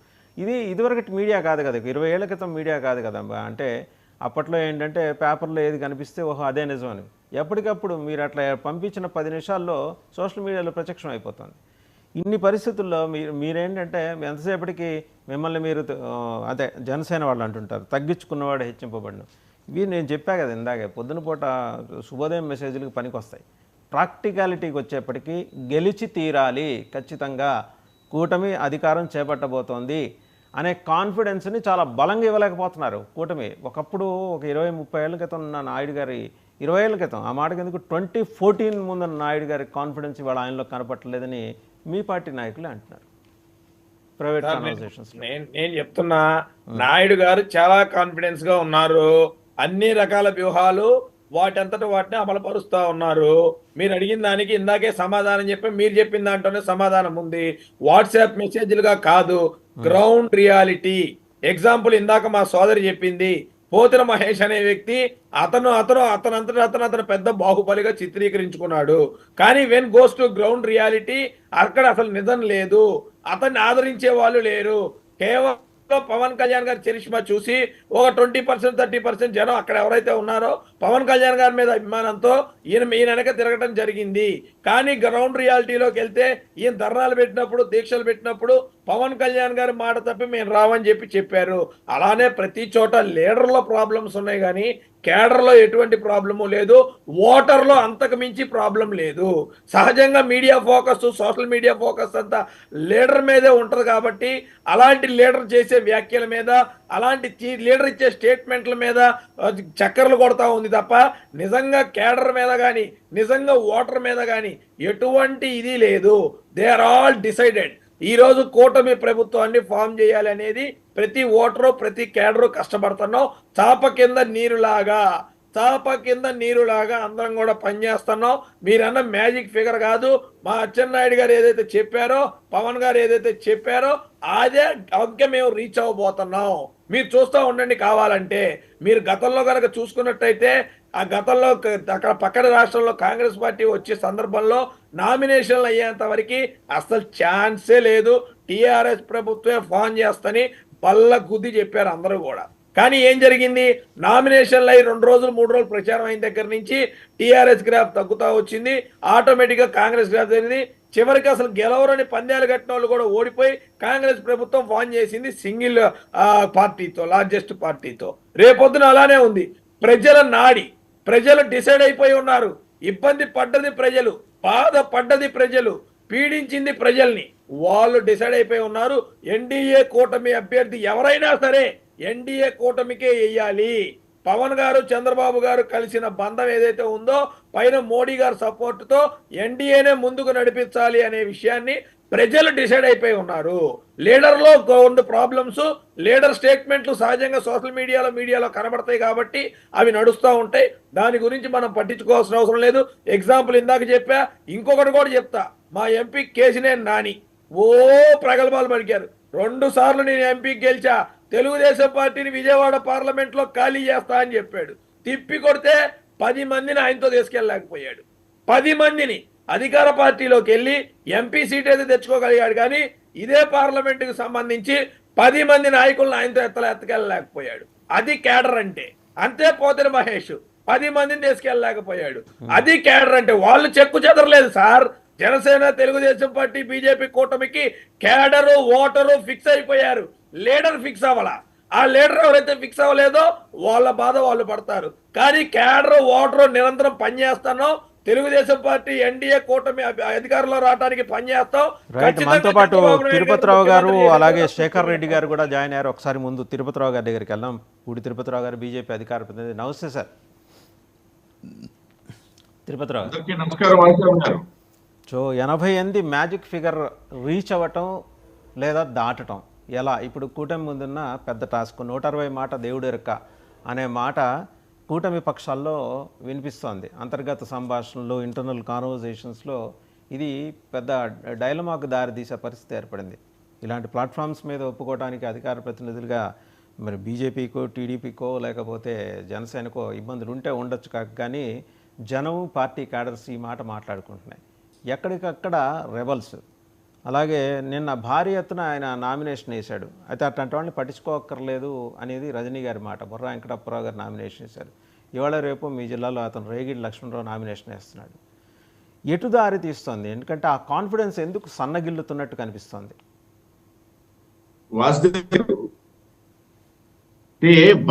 ఇదివరకటి మీడియా కాదు కదా, 20 ఏళ్ల క్రితం మీడియా కాదు కదా. అంటే అప్పట్లో ఏంటంటే పేపర్లో ఏది కనిపిస్తే ఓహో అదే నిజం అని. ఎప్పటికప్పుడు మీరు అట్లా పంపించిన 10 నిమిషాల్లో సోషల్ మీడియాలో ప్రత్యక్షం అయిపోతుంది. ఇన్ని పరిస్థితుల్లో మీరేంటంటే ఎంతసేపటికి మిమ్మల్ని మీరు అదే జనసేన వాళ్ళు అంటుంటారు తగ్గించుకున్నవాడు హెచ్చింపబడిన. ఇవి నేను చెప్పా కదా ఇందాకే, పొద్దున పూట శుభోదయం మెసేజ్లకు పనికి వస్తాయి. ప్రాక్టికాలిటీకి వచ్చేప్పటికీ గెలిచి తీరాలి, ఖచ్చితంగా కూటమి అధికారం చేపట్టబోతోంది అనే కాన్ఫిడెన్స్ని చాలా బలంగా ఇవ్వలేకపోతున్నారు కూటమి. ఒకప్పుడు ఒక 20-30 ఏళ్ల క్రితం ఉన్న నాయుడు గారి, 20 ఏళ్ల క్రితం ఆ మాటకి ఎందుకు 2014 ముందున్న నాయుడు గారి కాన్ఫిడెన్స్ ఇవాళ ఆయనలో కనపట్టలేదని మీ పార్టీ నాయకులే అంటున్నారు ప్రైవేట్ కాన్వర్సేషన్స్. నేను చెప్తున్నా, నాయుడు గారు చాలా కాన్ఫిడెన్స్ గా ఉన్నారు. అన్ని రకాల వ్యూహాలు వాటంతట వాటిని అమలుపరుస్తూ ఉన్నారు. మీరు అడిగిన దానికి ఇందాకే సమాధానం చెప్పి, మీరు చెప్పిన దాంట్లోనే సమాధానం ఉంది. వాట్సాప్ మెసేజ్లుగా కాదు, గ్రౌండ్ రియాలిటీ. ఎగ్జాంపుల్ ఇందాక మా సోదరి చెప్పింది, పోతిన మహేష్ అనే వ్యక్తి అతను పెద్ద బాహుబలిగా చిత్రీకరించుకున్నాడు. కానీ when goes to ground reality అక్కడ అసలు నిజం లేదు, అతన్ని ఆదరించే వాళ్ళు లేరు. కేవలం పవన్ కళ్యాణ్ గారి చరిష్మా చూసి ఒక 20% 30% జనం అక్కడ ఎవరైతే ఉన్నారో పవన్ కళ్యాణ్ గారి మీద అభిమానంతో ఈయన వెనక తిరగడం జరిగింది. కానీ గ్రౌండ్ రియాలిటీలోకి వెళ్తే ఈయన ధర్నాలు పెట్టినప్పుడు, దీక్షలు పెట్టినప్పుడు పవన్ కళ్యాణ్ గారి మాట తప్పి మేము రావని చెప్పారు. అలానే ప్రతి చోట లీడర్లో ప్రాబ్లమ్స్ ఉన్నాయి, కానీ కేడర్లో ఎటువంటి ప్రాబ్లము లేదు, ఓటర్లో అంతకు మించి ప్రాబ్లం లేదు. సహజంగా media focus, social media focus అంతా లీడర్ మీదే ఉంటుంది. కాబట్టి అలాంటి లీడర్ చేసే వ్యాఖ్యల మీద, అలాంటి లీడర్ ఇచ్చే స్టేట్మెంట్ల మీద చక్కర్లు కొడతా ఉంది తప్ప నిజంగా కేడర్ మీద కానీ నిజంగా ఓటర్ మీద కానీ ఎటువంటి ఇది లేదు. They are all decided. ఈ రోజు కూటమి ప్రభుత్వాన్ని ఫామ్ చేయాలి అనేది ప్రతి ఓటరు ప్రతి కేడరు కష్టపడుతున్నాం. చాప కింద నీరులాగా అందరం కూడా పనిచేస్తున్నాం. మీరన్న మ్యాజిక్ ఫిగర్ కాదు. మా అచ్చెన్నాయుడు గారు ఏదైతే చెప్పారో, పవన్ గారు ఏదైతే చెప్పారో అదే అంకె మేము రీచ్ అవ్వబోతున్నాం. మీరు చూస్తూ ఉండండి. కావాలంటే మీరు గతంలో కనుక చూసుకున్నట్టయితే ఆ గతంలో అక్కడ పక్కన రాష్ట్రంలో కాంగ్రెస్ పార్టీ వచ్చే సందర్భంలో నామినేషన్లు అయ్యేంత వరకు అసలు ఛాన్సే లేదు. టీఆర్ఎస్ ప్రభుత్వమే ఫామ్ చేస్తని బల్ల గుద్ది చెప్పారు అందరూ కూడా. కానీ ఏం జరిగింది? నామినేషన్లు అయ్యి 2 రోజులు 3 రోజులు ప్రచారం అయిన దగ్గర నుంచి టీఆర్ఎస్ గ్రాఫ్ తగ్గుతూ వచ్చింది. ఆటోమేటిక్గా కాంగ్రెస్ గ్రాఫ్ జరిగింది. చివరికి అసలు గెలవరని పందాలు కట్టిన వాళ్ళు కూడా ఓడిపోయి కాంగ్రెస్ ప్రభుత్వం ఫామ్ చేసింది సింగిల్ పార్టీతో, లార్జెస్ట్ పార్టీతో. రేపొద్దున అలానే ఉంది. ప్రజల నాడి, ప్రజలు డిసైడ్ అయిపోయి ఉన్నారు. ఇబ్బంది పడ్డది ప్రజలు, బాధపడ్డది ప్రజలు, పీడించింది ప్రజల్ని. వాళ్ళు డిసైడ్ అయిపోయి ఉన్నారు. ఎన్డీఏ కూటమి అభ్యర్థి ఎవరైనా సరే ఎన్డీఏ కూటమికే వేయాలి. పవన్ గారు చంద్రబాబు గారు కలిసిన బంధం ఏదైతే ఉందో పైన మోడీ గారు సపోర్టుతో ఎన్డీఏనే ముందుకు నడిపించాలి అనే విషయాన్ని ప్రజలు డిసైడ్ అయిపోయి ఉన్నారు. లీడర్లో కొన్ని ప్రాబ్లమ్స్, లీడర్ స్టేట్మెంట్లు సహజంగా సోషల్ మీడియాలో కనబడతాయి కాబట్టి అవి నడుస్తూ ఉంటాయి. దాని గురించి మనం పట్టించుకోవాల్సిన అవసరం లేదు. ఎగ్జాంపుల్ ఇందాక చెప్పా, ఇంకొకటి కూడా చెప్తా. మా ఎంపీ కేసినేని నాని ప్రగల్భాలు పలికారు. 2 సార్లు నేను ఎంపీ గెలిచా, తెలుగుదేశం పార్టీని విజయవాడ పార్లమెంట్లో ఖాళీ చేస్తా అని చెప్పాడు. తిప్పి కొడితే 10 మందిని ఆయనతో తీసుకెళ్ళలేకపోయాడు. 10 మందిని అధికార పార్టీలోకి వెళ్ళి ఎంపీ సీట్ అయితే తెచ్చుకోగలిగాడు. కానీ ఇదే పార్లమెంటుకి సంబంధించి 10 మంది నాయకులను ఆయనతో ఎత్తకెళ్ళలేకపోయాడు. అది కేడర్ అంటే. అంతే పోతేనే మహేష్ 10 మందిని తీసుకెళ్ళలేకపోయాడు. అది కేడర్ అంటే. వాళ్ళు చెక్కు చెదరలేదు sir. Janasena, Telugu Desam party, BJP కూటమికి కేడరు, ఓటరు ఫిక్స్ అయిపోయారు. లీడర్ ఫిక్స్ అవ్వాలా. ఆ లీడర్ ఎవరైతే ఫిక్స్ అవ్వలేదో వాళ్ళ బాధ వాళ్ళు పడతారు. కానీ కేడరు, ఓటరు నిరంతరం పనిచేస్తానో తెలుగుదేశం పార్టీ ఎన్డీఏ కూటమి అధికారంలో రావడానికి పనిచేస్తాం. మనతో పాటు తిరుపతిరావు గారు అలాగే శేఖర్ రెడ్డి గారు కూడా జాయిన్ అయ్యారు. ఒకసారి ముందు తిరుపతిరావు గారి దగ్గరికి వెళ్దాం. పూడి తిరుపతిరావు గారు బీజేపీ అధికార ప్రతినిధి. నమస్తే సార్. తిరుపతిరావు గారు నమస్కారం. సో 88 మ్యాజిక్ ఫిగర్ రీచ్ అవ్వటం లేదా దాటటం ఎలా? ఇప్పుడు కూటమి ముందున్న పెద్ద టాస్క్. 160 మాట దేవుడెరక్క అనే మాట కూటమి పక్షాల్లో వినిపిస్తోంది. అంతర్గత సంభాషణలు, ఇంటర్నల్ కాన్వర్జేషన్స్లో ఇది పెద్ద డైలమాకు దారితీసే పరిస్థితి ఏర్పడింది. ఇలాంటి ప్లాట్ఫామ్స్ మీద ఒప్పుకోవడానికి అధికార ప్రతినిధులుగా మరి బీజేపీకో, టీడీపీకో లేకపోతే జనసేనకో ఇబ్బందులు ఉంటే ఉండొచ్చు. కానీ జనం, పార్టీ క్యాడర్స్ ఈ మాట మాట్లాడుకుంటున్నాయి. ఎక్కడికక్కడ రెబల్స్. అలాగే నిన్న భారీ ఎత్తున ఆయన నామినేషన్ వేశాడు. అయితే అట్లాంటి వాళ్ళని పట్టించుకోక్కర్లేదు అనేది రజనీ గారి మాట. బుర్రా వెంకటప్పారావు గారు నామినేషన్ వేశారు. ఇవాళ రేపు మీ జిల్లాలో అతను రేగిడి లక్ష్మణరావు నామినేషన్ వేస్తున్నాడు. ఎటు దారి తీస్తుంది? ఎందుకంటే ఆ కాన్ఫిడెన్స్ ఎందుకు సన్నగిల్లుతున్నట్టు కనిపిస్తోంది?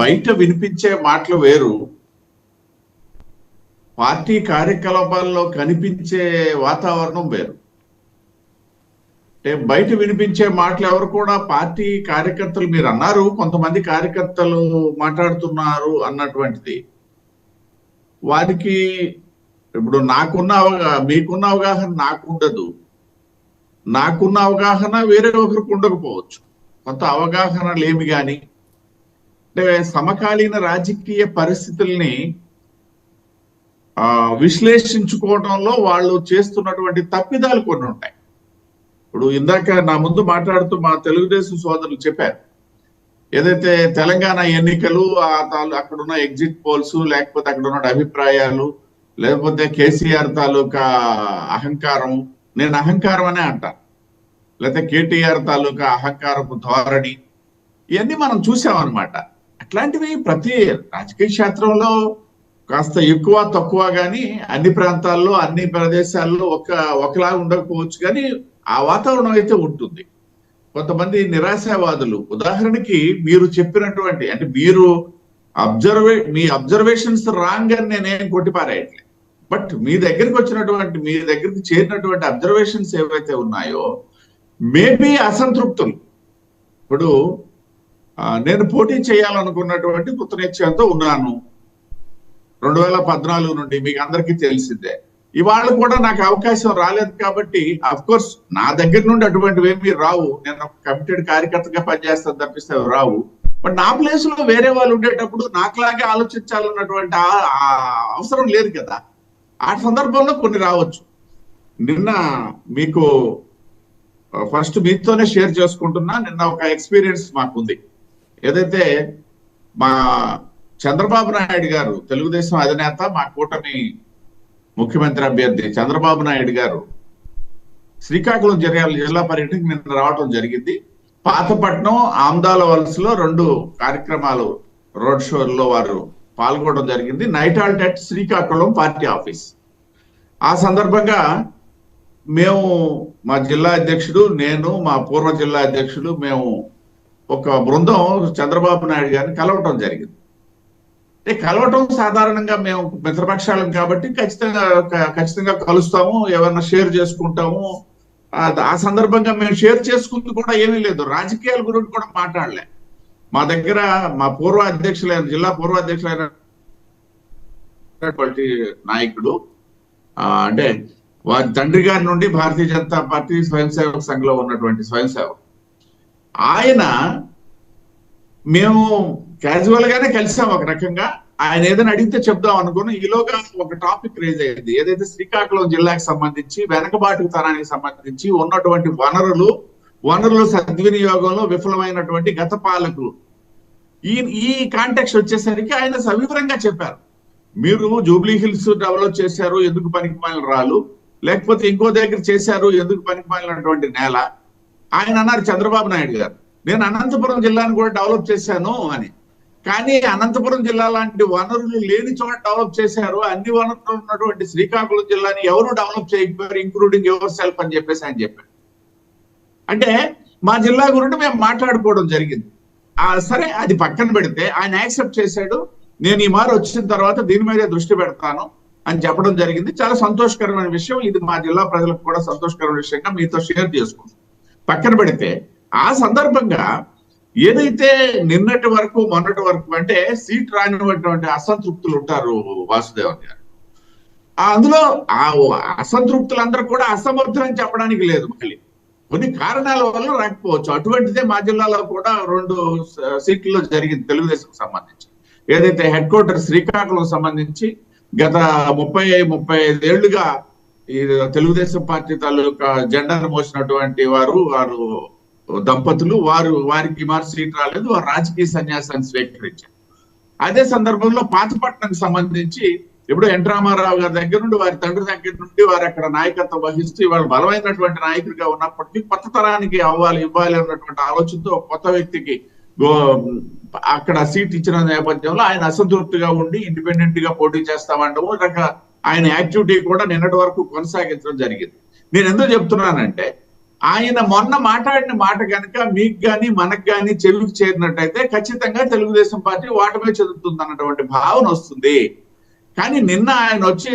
బయట వినిపించే మాటలు వేరు, పార్టీ కార్యకలాపాల్లో కనిపించే వాతావరణం వేరు. అంటే బయట వినిపించే మాటలు ఎవరు కూడా పార్టీ కార్యకర్తలు, మీరు అన్నారు కొంతమంది కార్యకర్తలు మాట్లాడుతున్నారు అన్నటువంటిది, వారికి ఇప్పుడు మీకున్న అవగాహన నాకు ఉండదు, నాకున్న అవగాహన వేరే ఒకరికి ఉండకపోవచ్చు. కొంత అవగాహన లేమి కానీ, అంటే సమకాలీన రాజకీయ పరిస్థితుల్ని విశ్లేషించుకోవడంలో వాళ్ళు చేస్తున్నటువంటి తప్పిదాలు కొన్ని ఉంటాయి. ఇప్పుడు ఇందాక నా ముందు మాట్లాడుతూ మా తెలుగుదేశం సోదరులు చెప్పారు, ఏదైతే తెలంగాణ ఎన్నికలు అక్కడున్న ఎగ్జిట్ పోల్స్, లేకపోతే అక్కడ ఉన్న అభిప్రాయాలు, లేకపోతే కేసీఆర్ తాలూకా అహంకారం, నేను అహంకారం అనే అంటాను, లేకపోతే కేటీఆర్ తాలూకా అహంకారపు ధోరణి, ఇవన్నీ మనం చూసామన్నమాట. అట్లాంటివి ప్రతి రాజకీయ క్షేత్రంలో కాస్త ఎక్కువ తక్కువ కానీ అన్ని ప్రాంతాల్లో అన్ని ప్రదేశాల్లో ఒకలా ఉండకపోవచ్చు, కానీ ఆ వాతావరణం అయితే ఉంటుంది. కొంతమంది నిరాశావాదులు, ఉదాహరణకి మీరు చెప్పినటువంటి, అంటే మీరు మీ అబ్జర్వేషన్స్ రాంగ్ అని నేనేం కొట్టిపారేయట్లేదు, బట్ మీ దగ్గరికి చేరినటువంటి అబ్జర్వేషన్స్ ఏవైతే ఉన్నాయో మేబీ అసంతృప్తులు. ఇప్పుడు నేను పోటీ చేయాలనుకున్నటువంటి కృతనిశ్చయంతో ఉన్నాను. 2014 నుండి మీకు అందరికీ తెలిసిందే. ఇవాళ కూడా నాకు అవకాశం రాలేదు కాబట్టి అఫ్ కోర్స్ నా దగ్గర నుండి అటువంటివి ఏమీ రావు. నేను ఒక కమిటెడ్ కార్యకర్తగా పనిచేస్తాను తప్పిస్తే అవి రావు. బట్ నా ప్లేస్ లో వేరే వాళ్ళు ఉండేటప్పుడు నాకులాగే ఆలోచించాలన్నటువంటి అవసరం లేదు కదా. ఆ సందర్భంలో కొన్ని రావచ్చు. నిన్న మీకు ఫస్ట్ మీతోనే షేర్ చేసుకుంటున్నా. నిన్న ఒక ఎక్స్పీరియన్స్ మాకుంది. ఏదైతే మా చంద్రబాబు నాయుడు గారు, తెలుగుదేశం అధినేత, మా కూటమి ముఖ్యమంత్రి అభ్యర్థి చంద్రబాబు నాయుడు గారు శ్రీకాకుళం జిల్లా పర్యటనకి నిన్న రావడం జరిగింది. పాతపట్నం, ఆమ్దాల వలసలో 2 కార్యక్రమాలు రోడ్ షోల్లో వారు పాల్గొనడం జరిగింది. Night halt at Srikakulam party office. ఆ సందర్భంగా మేము, మా జిల్లా అధ్యక్షుడు, నేను, మా పూర్వ జిల్లా అధ్యక్షుడు, మేము ఒక బృందం చంద్రబాబు నాయుడు గారిని కలవటం జరిగింది. కలవటం సాధారణంగా మేము మిత్రపక్షాలం కాబట్టి ఖచ్చితంగా కలుస్తాము, ఏమన్నా షేర్ చేసుకుంటాము. ఆ సందర్భంగా మేము షేర్ చేసుకుంటూ కూడా ఏమీ లేదు, రాజకీయాల గురించి కూడా మాట్లాడలే. మా దగ్గర మా పూర్వ అధ్యక్షులైన, జిల్లా పూర్వ అధ్యక్షులైన నాయకుడు, అంటే వారి తండ్రి గారి నుండి భారతీయ జనతా పార్టీ స్వయం సేవక సంఘంలో ఉన్నటువంటి స్వయం సేవకు, ఆయన, మేము క్యాజువల్ గానే కలిసాం ఒక రకంగా. ఆయన ఏదైనా అడిగితే చెప్దాం అనుకుని ఈలోగా ఒక టాపిక్ రేజ్ అయ్యింది. ఏదైతే శ్రీకాకుళం జిల్లాకి సంబంధించి, వెనకబాటుతనానికి సంబంధించి ఉన్నటువంటి వనరులు సద్వినియోగంలో విఫలమైనటువంటి గత పాలకులు, ఈ కాంటెక్స్ట్ వచ్చేసరికి ఆయన సవివరంగా చెప్పారు. మీరు జూబ్లీ హిల్స్ డెవలప్ చేశారు, ఎందుకు పనికిమాలిన రాళ్ళు, లేకపోతే ఇంకో దగ్గర చేశారు, ఎందుకు పనికిమాలినటువంటి నేల. ఆయన అన్నారు, చంద్రబాబు నాయుడు గారు, నేను అనంతపురం జిల్లాను కూడా డెవలప్ చేశాను అని. కానీ అనంతపురం జిల్లా లాంటి వనరులు లేని చోట డెవలప్ చేశారు, అన్ని వనరులు ఉన్నటువంటి శ్రీకాకుళం జిల్లాని ఎవరు డెవలప్ చేయకపోయారు, ఇంక్లూడింగ్ యువర్ సెల్ఫ్ అని చెప్పేసి ఆయన చెప్పారు. అంటే మా జిల్లా గురించి మేము మాట్లాడుకోవడం జరిగింది. సరే, అది పక్కన పెడితే ఆయన యాక్సెప్ట్ చేశాడు. నేను ఈ మారు వచ్చిన తర్వాత దీని మీదే దృష్టి పెడతాను అని చెప్పడం జరిగింది. చాలా సంతోషకరమైన విషయం. ఇది మా జిల్లా ప్రజలకు కూడా సంతోషకరమైన విషయంగా మీతో షేర్ చేసుకుంటాం. పక్కన పెడితే ఆ సందర్భంగా ఏదైతే నిన్నటి వరకు, మొన్నటి వరకు అంటే సీట్ రానిటువంటి అసంతృప్తులు ఉంటారు వాసుదేవన్ గారు, అందులో ఆ అసంతృప్తులందరూ కూడా అసమర్థులని చెప్పడానికి లేదు. మళ్ళీ కొన్ని కారణాల వల్ల రాకపోవచ్చు. అటువంటిదే మా జిల్లాలో కూడా 2 సీట్లలో జరిగింది తెలుగుదేశం సంబంధించి. ఏదైతే హెడ్ క్వార్టర్ శ్రీకాకుళం సంబంధించి గత 35 ఏళ్లుగా ఈ తెలుగుదేశం పార్టీ తాలూకా జెండాను మోసినటువంటి వారు దంపతులు, వారికి మారు సీట్ రాలేదు, వారు రాజకీయ సన్యాసాన్ని స్వీకరించారు. అదే సందర్భంలో పాతపట్నంకి సంబంధించి ఇప్పుడు ఎన్ రామారావు గారి దగ్గర నుండి, వారి తండ్రి దగ్గర నుండి వారు అక్కడ నాయకత్వం వహిస్తూ ఇవాళ బలమైనటువంటి నాయకుడిగా ఉన్నప్పటికీ కొత్త తరానికి ఇవ్వాలి అన్నటువంటి ఆలోచనతో కొత్త వ్యక్తికి అక్కడ సీట్ ఇచ్చిన నేపథ్యంలో ఆయన అసంతృప్తిగా ఉండి ఇండిపెండెంట్ గా పోటీ చేస్తామంటాము. ఆయన యాక్టివిటీ కూడా నిన్నటి వరకు కొనసాగించడం జరిగింది. నేను ఎందుకు చెప్తున్నానంటే, ఆయన మొన్న మాట్లాడిన మాట కనుక మీకు కానీ మనకు కానీ చెవికి చేరినట్టయితే ఖచ్చితంగా తెలుగుదేశం పార్టీ ఓటమే చెందుతుంది అన్నటువంటి భావన వస్తుంది. కానీ నిన్న ఆయన వచ్చి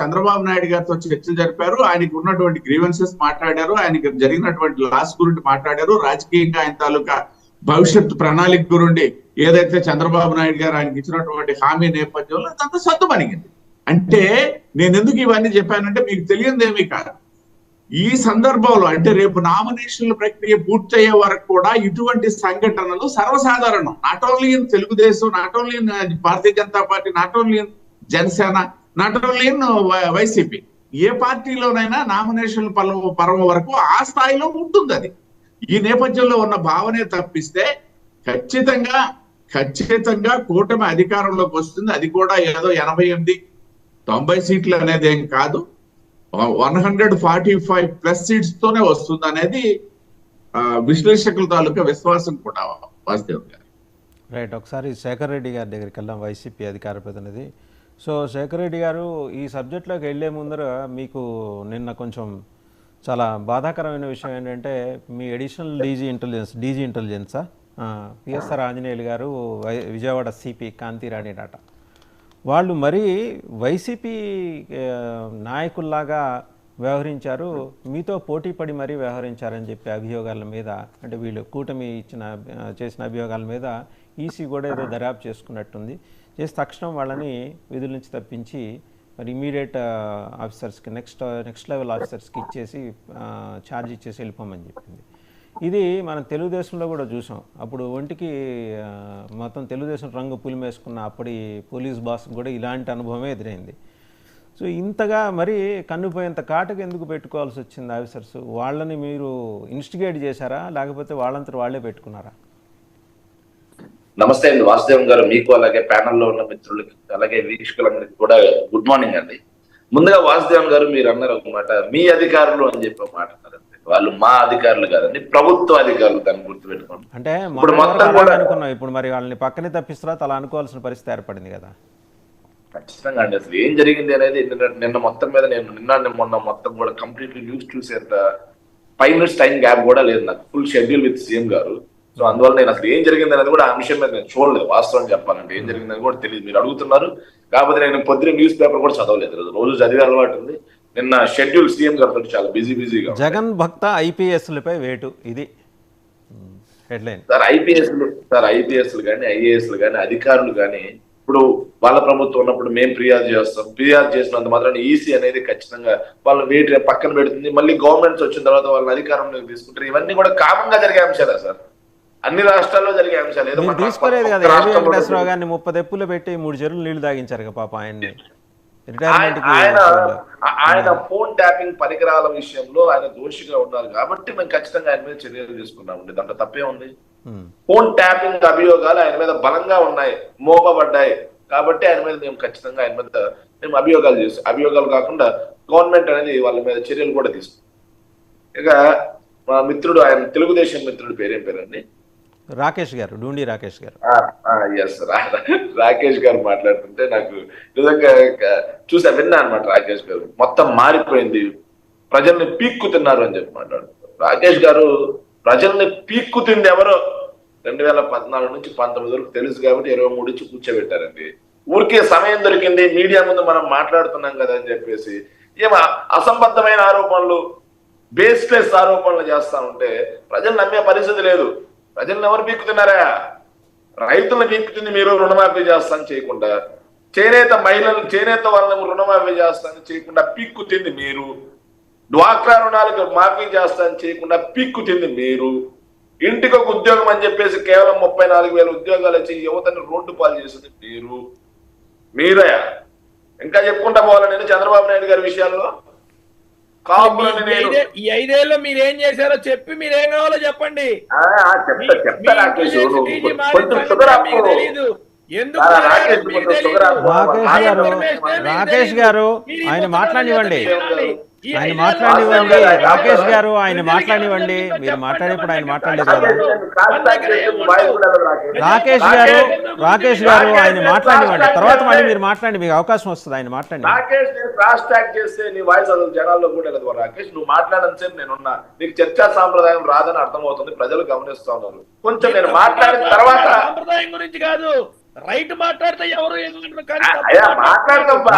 చంద్రబాబు నాయుడు గారితో చర్చలు జరిపారు. ఆయనకు ఉన్నటువంటి గ్రీవెన్సెస్ మాట్లాడారు, ఆయనకి జరిగినటువంటి లాస్ గురించి మాట్లాడారు, రాజకీయంగా ఆయన తాలూకా భవిష్యత్ ప్రణాళిక గురించి ఏదైతే చంద్రబాబు నాయుడు గారు ఆయనకి ఇచ్చినటువంటి హామీ నేపథ్యంలో అంత సద్దుమణిగింది. అంటే నేను ఎందుకు ఇవన్నీ చెప్పానంటే, మీకు తెలియదేమీ కాదు, ఈ సందర్భంలో అంటే రేపు నామినేషన్ల ప్రక్రియ పూర్తయ్యే వరకు కూడా ఇటువంటి సంఘటనలు సర్వసాధారణం. Not only in Telugu Desam, not only in Bharatiya Janata party, not only in Janasena, not only in YCP, ఏ పార్టీలోనైనా నామినేషన్ పర్వం వరకు ఆ స్థాయిలో ఉంటుంది. అది ఈ నేపథ్యంలో ఉన్న భావనే తప్పిస్తే ఖచ్చితంగా కూటమి అధికారంలోకి వస్తుంది. అది కూడా ఏదో 88-90 సీట్లు అనేది ఏం కాదు, 145+ సీట్స్ తోనే వస్తుంది అనేది విశ్లేషకుల తాలూకా విశ్వాసం కూడా వాసుదేవ్ గారు. రైట్, ఒకసారి శేఖర్ రెడ్డి గారి దగ్గరికి వెళ్దాం, వైసీపీ అధికార ప్రతినిధి. సో శేఖర్ రెడ్డి గారు, ఈ సబ్జెక్ట్లోకి వెళ్లే ముందర మీకు నిన్న కొంచెం చాలా బాధాకరమైన విషయం ఏంటంటే, మీ అడిషనల్ డీజీ ఇంటెలిజెన్సా పిఎస్ఆర్ ఆంజనేయులు గారు, విజయవాడ సిపి కాంతిరాణి డాటా, వాళ్ళు మరీ వైసీపీ నాయకుల్లాగా వ్యవహరించారు, మీతో పోటీ పడి మరీ వ్యవహరించారని చెప్పి అభియోగాల మీద, అంటే వీళ్ళు కూటమి చేసిన అభియోగాల మీద ఈసీ కూడా ఏదో దర్యాప్తు చేసుకున్నట్టుంది. చేసి తక్షణం వాళ్ళని విధుల నుంచి తప్పించి మరి ఇమీడియట్ ఆఫీసర్స్కి నెక్స్ట్ లెవెల్ ఆఫీసర్స్కి ఇచ్చేసి ఛార్జ్ ఇచ్చేసి వెళ్ళిపోమని చెప్పింది. ఇది మనం తెలుగుదేశంలో కూడా చూసాం. అప్పుడు ఒంటికి మొత్తం తెలుగుదేశం రంగు పులిమేసుకున్న అప్పటి పోలీస్ బాస్ కూడా ఇలాంటి అనుభవమే ఎదురైంది. సో ఇంతగా మరి కన్నుపోయేంత కాటుకు ఎందుకు పెట్టుకోవాల్సి వచ్చింది ఆఫీసర్స్? వాళ్ళని మీరు ఇన్స్టిగేట్ చేశారా, లేకపోతే వాళ్ళంతా వాళ్ళే పెట్టుకున్నారా? నమస్తే అండి వాసుదేవన్ గారు, మీకు అలాగే ప్యానల్లో ఉన్న మిత్రులకి అలాగే వీక్షకులందరికీ కూడా గుడ్ మార్నింగ్ అండి. ముందుగా వాసుదేవన్ గారు మీరు అన్నారు ఒక మాట, మీ అధికారులు అని చెప్పి ఒక మాట అన్నారండి. వాళ్ళు మా అధికారులు కాదండి, ప్రభుత్వ అధికారులు, దాన్ని గుర్తుపెట్టుకోండి. అంటే మనం అనుకున్నాం, ఇప్పుడు మరి వాళ్ళని పక్కనే తప్పిస్తారా అలా అనుకోవాల్సిన పరిస్థితి ఏర్పడింది కదా. ఖచ్చితంగా అండి. అసలు ఏం జరిగింది అనేది నిన్న మొత్తం మీద నేను మొన్న మొత్తం కూడా కంప్లీట్లీ న్యూస్ చూసేంత 5 minutes టైం గ్యాప్ కూడా లేదు నాకు, ఫుల్ షెడ్యూల్ విత్ సీఎం గారు. సో అందువల్ల నేను అసలు ఏం జరిగింది అనేది కూడా ఆ విషయం మీద నేను చూడలేదు. వాస్తవం చెప్పాలంటే ఏం జరిగిందని కూడా తెలియదు. మీరు అడుగుతున్నారు కాకపోతే నేను పొద్దున న్యూస్ పేపర్ కూడా చదవలేదు, రోజు చదివే అలవాటు ఉంది. నిన్న షెడ్యూల్ సీఎం గారితో చాలా బిజీగా. జగన్ భక్త ఐపీఎస్లపై వేటు, ఇది హెడ్లైన్. సార్ ఐపీఎస్లు కానీ ఐఏఎస్లు కానీ అధికారులు కానీ ఇప్పుడు వాళ్ళ ప్రభుత్వం ఉన్నప్పుడు మేము ఫిర్యాదు చేస్తాం. ఫిర్యాదు చేసినంత మాత్రాన్ని ఈసీ అనేది ఖచ్చితంగా వాళ్ళ వేటి పక్కన పెడుతుంది. మళ్ళీ గవర్నమెంట్స్ వచ్చిన తర్వాత వాళ్ళని అధికారంలోకి తీసుకుంటారు. ఇవన్నీ కూడా కామన్ గా జరిగే అంశాలే సార్, అన్ని రాష్ట్రాల్లో జరిగే అంశాలు. ఏదో తీసుకోలేదు కదా. వెంకటేశ్వరరావు గారిని 30 దెప్పులు పెట్టి 3 చెరువులు నీళ్లు తాగించారు పాప ఆయన్ని. ఆయన ఫోన్ ట్యాపింగ్ పరికరాల విషయంలో ఆయన దోషిగా ఉన్నారు కాబట్టి మేము ఖచ్చితంగా ఆయన మీద చర్యలు తీసుకున్నామండి. దాంట్లో తప్పే ఉంది. ఫోన్ ట్యాపింగ్ అభియోగాలు ఆయన మీద బలంగా ఉన్నాయి, మోపబడ్డాయి కాబట్టి ఆయన మీద మేము ఖచ్చితంగా ఆయన మీద మేము అభియోగాలు చేస్తాం. అభియోగాలు కాకుండా గవర్నమెంట్ అనేది వాళ్ళ మీద చర్యలు కూడా తీసుకుంటాం. ఇక మా మిత్రుడు, ఆయన తెలుగుదేశం మిత్రుడు పేరేం పేరండి? రాకేష్ గారు, డూండి రాకేష్ గారు. ఎస్, రాకేష్ గారు మాట్లాడుతుంటే నాకు నిజంగా విన్నా అనమాట. రాకేష్ గారు మొత్తం మారిపోయింది, ప్రజల్ని పీక్కు తిన్నారు అని చెప్పి మాట్లాడుతున్నారు. రాకేష్ గారు ప్రజల్ని పీక్కు తింది ఎవరో 2014 నుంచి 19 వరకు తెలుసు కాబట్టి 23 నుంచి కూర్చోబెట్టారండి. ఊరికే సమయం దొరికింది, మీడియా ముందు మనం మాట్లాడుతున్నాం కదా అని చెప్పేసి ఏమో అసంబద్ధమైన ఆరోపణలు, బేస్లెస్ ఆరోపణలు చేస్తా ఉంటే ప్రజలు నమ్మే పరిస్థితి లేదు. ప్రజలను ఎవరు పీక్కుతున్నారా? రైతులను పీక్కుతుంది మీరు, రుణమాఫీ చేస్తాను చేయకుండా. చేనేత వాళ్ళని రుణమాఫీ చేస్తాను చేయకుండా పీక్కుతుంది మీరు. డ్వాక్రా రుణాలకు మాఫీ చేస్తాను చేయకుండా పీక్కుతుంది మీరు. ఇంటికి ఒక ఉద్యోగం అని చెప్పేసి కేవలం 34,000 ఉద్యోగాలు వచ్చి యువతని రోడ్డు పాలు చేసింది మీరే. ఇంకా చెప్పుకుంటా పోవాలి నేను చంద్రబాబు నాయుడు గారి విషయాల్లో. ఈ 5 ఏళ్ళలో మీరేం చేశారో చెప్పి మీరేం కావాలో చెప్పండి. రాకేష్ గారు ఆయన మాట్లాడివ్వండి, రాకేష్ గారు ఆయన మాట్లాడివ్వండి. మీరు మాట్లాడేప్పుడు ఆయన మాట్లాడలేదు కదా. రాకేష్ గారు ఆయన మాట్లాడివ్వండి, తర్వాత మళ్ళీ మీరు మాట్లాడి, మీకు అవకాశం వస్తుంది. ఆయన మాట్లాడి. రాకేష్ నేను క్రాస్ టాక్ చేస్తే నీ వాయిస్ అసలు జనాల్లో కూడా లేదు. రాకేష్ నువ్వు మాట్లాడని సేపు నేనున్నా, నీకు చర్చా సాంప్రదాయం రాదని అర్థమవుతుంది, ప్రజలు గమనిస్తా ఉన్నారు. కొంచెం నేను మాట్లాడిన తర్వాత సాంప్రదాయం గురించి కాదు, రైట్ మాట్లాడితే ఎవరు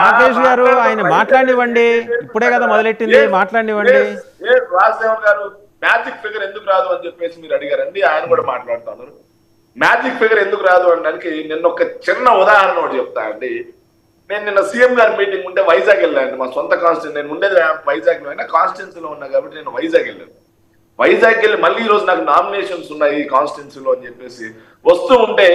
రాకేష్ గారు ఆయన మాట్లాడివ్వండి, ఇప్పుడే కదా మొదలెట్టింది, మాట్లాడివ్వండి. వాసుదేవన్ గారు మ్యాజిక్ ఫిగర్ ఎందుకు రాదు అని చెప్పేసి మీరు అడిగారండి, ఆయన కూడా మాట్లాడుతున్నారు. మ్యాజిక్ ఫిగర్ ఎందుకు రాదు అనడానికి నిన్న ఒక చిన్న ఉదాహరణ ఒకటి చెప్తా అండి. నేను నిన్న సీఎం గారి మీటింగ్ ఉంటే వైజాగ్ వెళ్ళాను. మా సొంత కాన్స్టిట్యూన్సీ, నేను ఉండేది వైజాగ్ లో అయినా కాన్స్టిట్యూన్సీలో ఉన్నా కాబట్టి నేను వైజాగ్ వెళ్ళాను. వైజాగ్ వెళ్ళి మళ్ళీ ఈ రోజు నాకు నామినేషన్స్ ఉన్నాయి కాన్స్టిట్యూన్సీలో అని చెప్పేసి వస్తూ ఉంటే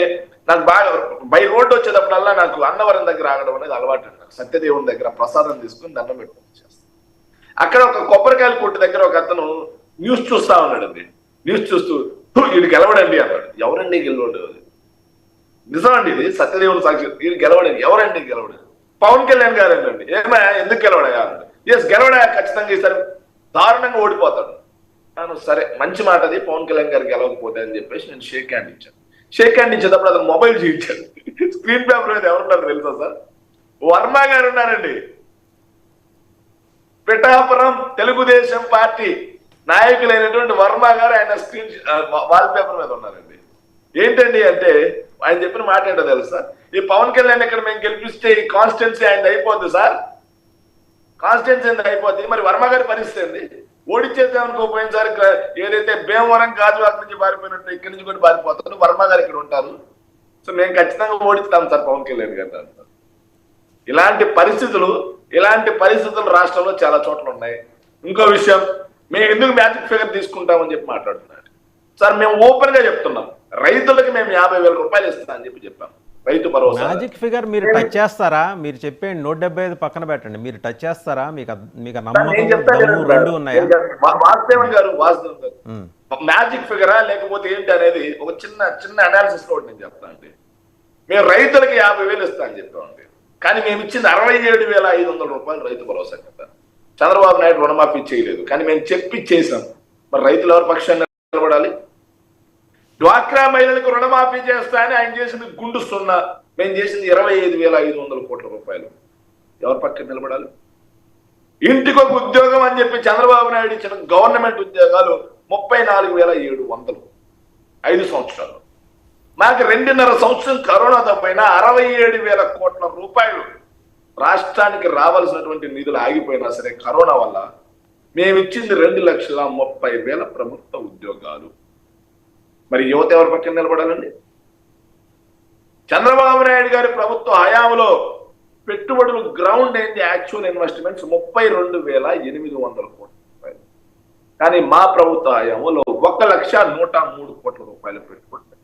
నాకు బాగా బై రోడ్డు వచ్చేటప్పుడల్లా నాకు అన్నవరం దగ్గర ఆగడం అనేది అలవాటు. నాకు సత్యదేవుని దగ్గర ప్రసాదం తీసుకుని దండం పెట్టుకుని చేస్తాను. అక్కడ ఒక కొబ్బరికాయల కొట్టు దగ్గర ఒక అతను న్యూస్ చూస్తా ఉన్నాడండి. న్యూస్ చూస్తూ వీడు గెలవడండి అన్నాడు. ఎవరండి గెలవడు? నిజం అండి, ఇది సత్యదేవుని సాక్షి. వీడు గెలవడండి. ఎవరండి గెలవడు? పవన్ కళ్యాణ్ గారు అండి. ఏమయ్యా ఎందుకు గెలవడయా అన్నాడు. ఎస్ గెలవడయా, ఖచ్చితంగా ఈసారి దారుణంగా ఓడిపోతాడు. నేను సరే మంచి మాట అది, పవన్ కళ్యాణ్ గారు గెలవకపోతే అని చెప్పేసి నేను షేక్ హ్యాండ్ ఇచ్చాను. షేక్ హ్యాండ్ ఇచ్చేటప్పుడు అతను మొబైల్ చూపించాడు. స్క్రీన్ పేపర్ మీద ఎవరున్నారు తెలుసా సార్? వర్మ గారు ఉన్నారండి. పిఠాపురం తెలుగుదేశం పార్టీ నాయకులైనటువంటి వర్మ గారు ఆయన స్క్రీన్ వాల్ పేపర్ మీద ఉన్నారండి. ఏంటండి అంటే ఆయన చెప్పిన మాట ఏంటో తెలుసా? ఈ పవన్ కళ్యాణ్ ఇక్కడ మేము గెలిపిస్తే ఈ కాన్స్టిట్యున్సీ ఆయన అయిపోద్ది సార్, కాన్స్టిట్యున్సీ అయిపోద్ది. మరి వర్మ గారి పరిస్థితి ఏంది? ఓడిచ్చేద్దామనుకో పోయినసారి ఏదైతే భీమవరం గాజువాక నుంచి పారిపోయినట్టు ఇక్కడి నుంచి కూడా పారిపోతారు. వర్మ గారు ఇక్కడ ఉంటారు. సో మేము ఖచ్చితంగా ఓడిస్తాం సార్ పవన్ కళ్యాణ్ గారు అంటారు. ఇలాంటి పరిస్థితులు రాష్ట్రంలో చాలా చోట్ల ఉన్నాయి. ఇంకో విషయం, మేము ఎందుకు మ్యాజిక్ ఫిగర్ తీసుకుంటామని చెప్పి మాట్లాడుతున్నారు సార్. మేము ఓపెన్ గా చెప్తున్నాం, రైతులకు మేము 50,000 రూపాయలు ఇస్తామని చెప్పాం. రైతు భరోసా మ్యాజిక్ ఫిగర్ మీరు టచ్ చేస్తారా? మీరు చెప్పే 175 పక్కన పెట్టండి, మీరు టచ్ చేస్తారా? మీకు నమ్మకం దమ్ము రెండు ఉన్నాయా? వాసుదేవన్ గారు మ్యాజిక్ ఫిగరా లేకపోతే ఏంటి అనేది ఒక చిన్న అనాలిసిస్ లో నేను చెప్తానండి. మేము రైతులకి 50,000 ఇస్తామని చెప్పామండి, కానీ మేము ఇచ్చింది 67,500 రూపాయలు రైతు భరోసా కదా. చంద్రబాబు నాయుడు రుణమాఫీ చేయలేదు, కానీ మేము చెప్పి చేసాం. మరి రైతులు ఎవరి పక్షాన్ని నిలబడాలి? డ్వాక్రా మహిళలకు రుణమాఫీ చేస్తా అని ఆయన చేసింది గుండు 0, మేము చేసింది 25,500 కోట్ల రూపాయలు. ఎవరి పక్కన నిలబడాలి? ఇంటికి ఒక ఉద్యోగం అని చెప్పి చంద్రబాబు నాయుడు ఇచ్చిన గవర్నమెంట్ ఉద్యోగాలు 34,700 5 సంవత్సరాలు. మాకు 2.5 సంవత్సరం కరోనాతో పైన 67,000 కోట్ల రూపాయలు రాష్ట్రానికి రావాల్సినటువంటి నిధులు ఆగిపోయినా సరే కరోనా వల్ల మేము ఇచ్చింది 2,30,000 ప్రభుత్వ ఉద్యోగాలు. మరి యువత ఎవరి పక్కన నిలబడాలండి? చంద్రబాబు నాయుడు గారి ప్రభుత్వ హయాంలో పెట్టుబడులు గ్రౌండ్ అయింది యాక్చువల్ ఇన్వెస్ట్మెంట్స్ 32,800 కోట్ల రూపాయలు. కానీ మా ప్రభుత్వ హయాంలో 1,103 కోట్ల రూపాయలు పెట్టుబడులు.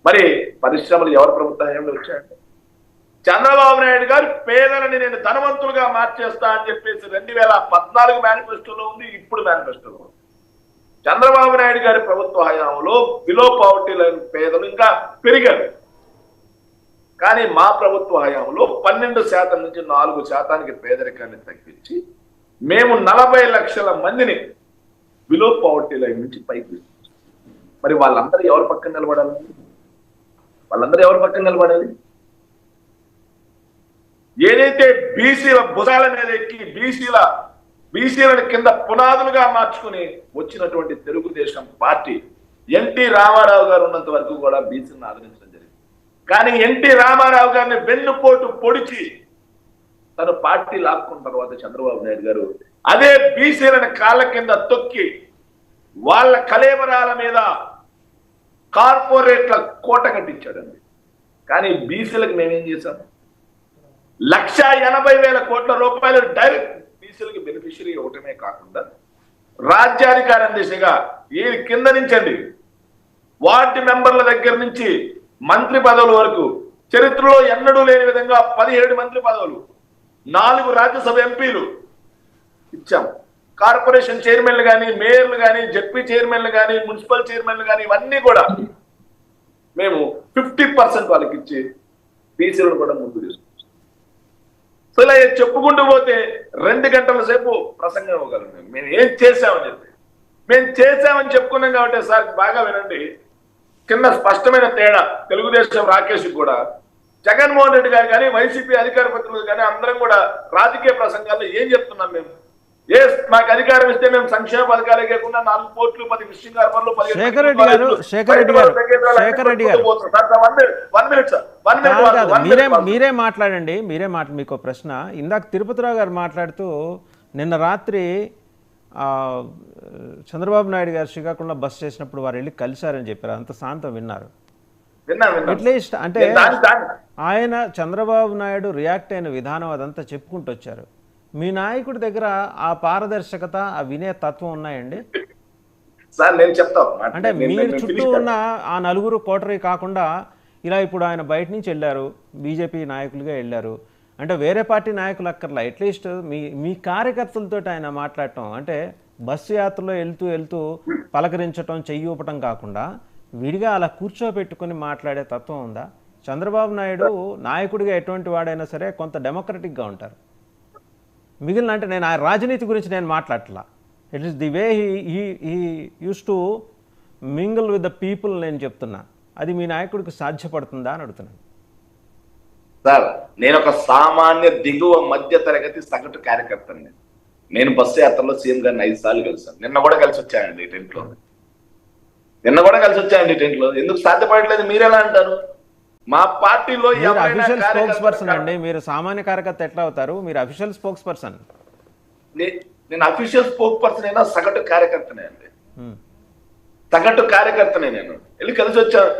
మరి పరిశ్రమలు ఎవరి ప్రభుత్వ హయాంలో వచ్చాయండి? చంద్రబాబు నాయుడు గారు పేదలని నేను ధనవంతులుగా మార్చేస్తా అని చెప్పేసి 2014 మేనిఫెస్టోలో ఉంది, ఇప్పుడు మేనిఫెస్టోలో ఉంది. చంద్రబాబు నాయుడు గారి ప్రభుత్వ హయాంలో బిలో పావర్టీ లైన్ పేదలు ఇంకా పెరిగారు. కానీ మా ప్రభుత్వ హయాంలో 12% నుంచి 4% పేదరికాన్ని తగ్గించి మేము 40 లక్షల మందిని బిలో పావర్టీ లైన్ నుంచి పైకి. మరి వాళ్ళందరూ ఎవరి పక్కన నిలబడాలి? ఏదైతే బీసీల భుజాల మీద ఎక్కి బీసీలను కింద పునాదులుగా మార్చుకుని వచ్చినటువంటి తెలుగుదేశం పార్టీ, ఎన్టీ రామారావు గారు ఉన్నంత వరకు కూడా బీసీలను ఆదరించడం జరిగింది. కానీ ఎన్టీ రామారావు గారిని వెన్నుపోటు పొడిచి తన పార్టీ లాక్కున్న తర్వాత చంద్రబాబు నాయుడు గారు అదే బీసీలను కాళ్ళ కింద తొక్కి వాళ్ళ కలేబరాల మీద కార్పొరేట్ల కోట కట్టించాడండి. కానీ బీసీలకు మేమేం చేశాం? 1,80,000 కోట్ల రూపాయలు డైరెక్ట్ బీసీలకు బెనిఫిషియరీ ఇవ్వటమే కాకుండా రాజ్యాధికారం దిశగా ఈ కింద నుంచండి వార్డు మెంబర్ల దగ్గర నుంచి మంత్రి పదవుల వరకు చరిత్రలో ఎన్నడూ లేని విధంగా 17 మంత్రి పదవులు, 4 రాజ్యసభ ఎంపీలు ఇచ్చాం. కార్పొరేషన్ చైర్మన్లు కానీ, మేయర్లు కానీ, జడ్పీ చైర్మన్లు కానీ, మున్సిపల్ చైర్మన్లు కానీ ఇవన్నీ కూడా మేము 50% వాళ్ళకి ఇచ్చి బీసీలను కూడా ముందు తీసుకొచ్చాం. సో ఇలా చెప్పుకుంటూ పోతే 2 గంటల సేపు ప్రసంగం ఇవ్వగలం. మేము ఏం చేశామని చెప్పి మేము చేశామని చెప్పుకున్నాం కాబట్టి సార్ బాగా వినండి. కింద స్పష్టమైన తేడా తెలుగుదేశం రాకేష్ కూడా, జగన్మోహన్ రెడ్డి గారు కానీ, వైసీపీ అధికార ప్రతినిధులు కానీ అందరం కూడా రాజకీయ ప్రసంగాల్లో ఏం చెప్తున్నాం? మేము మాకు అధికారం ఇస్తే మేము సంక్షేమ పథకాలే కాకుండా 4 కోట్లు 10 ఫిషింగ్ హార్బర్లు మీరే మాట్లాడండి. మీకు ప్రశ్న. ఇందాక తిరుపతిరావు గారు మాట్లాడుతూ నిన్న రాత్రి చంద్రబాబు నాయుడు గారు శ్రీకాకుళంలో బస్ చేసినప్పుడు వారు వెళ్ళి కలిశారని చెప్పారు. అంత శాంతం విన్నారు. అట్లీస్ట్ అంటే ఆయన చంద్రబాబు నాయుడు రియాక్ట్ అయిన విధానం అదంతా చెప్పుకుంటూ వచ్చారు. మీ నాయకుడి దగ్గర ఆ పారదర్శకత, ఆ వినే తత్వం ఉన్నాయండి? సార్ నేను చెప్తాను. అంటే మీరు చుట్టూ ఉన్న ఆ 4 కోటరీ కాకుండా ఇలా ఇప్పుడు ఆయన బయట నుంచి వెళ్ళారు, బీజేపీ నాయకులుగా వెళ్ళారు అంటే వేరే పార్టీ నాయకులు అక్కర్లా, అట్లీస్ట్ మీ కార్యకర్తలతో ఆయన మాట్లాడటం, అంటే బస్సు యాత్రలో వెళ్తూ పలకరించటం, చెయ్యి ఊపటం కాకుండా విడిగా అలా కూర్చోబెట్టుకుని మాట్లాడే తత్వం ఉందా? చంద్రబాబు నాయుడు నాయకుడిగా ఎటువంటి వాడైనా సరే కొంత డెమోక్రటిక్గా ఉంటారు. మిగిలిన అంటే నేను ఆ రాజనీతి గురించి నేను మాట్లాడట్లా. It is the way he uses to mingle with the people నేను చెప్తున్నా. అది మీ నాయకుడికి సాధ్యపడుతుందా అని అడుగుతున్నాను. సార్ నేను ఒక సామాన్య దిగువ మధ్య తరగతి సగటు కార్యకర్తని. నేను బస్సు యాత్రలో సీఎం గారిని 5 సార్లు కలిసాను. నిన్న కూడా కలిసి వచ్చానండి టెంట్లో. ఎందుకు సాధ్యపడలేదు మీరెలా అంటారు? మా పార్టీలో అఫీషియల్ స్పోక్స్ పర్సన్ అండి. మీరు సామాన్య కార్యకర్త ఎట్లా అవుతారు? మీరు అఫీషియల్ స్పోక్స్ పర్సన్. నేను అఫీషియల్ స్పోక్ పర్సన్ అయినా సగటు కార్యకర్తనే అండి. సగటు కార్యకర్తనే నేను వెళ్ళి కలిసి వచ్చాను.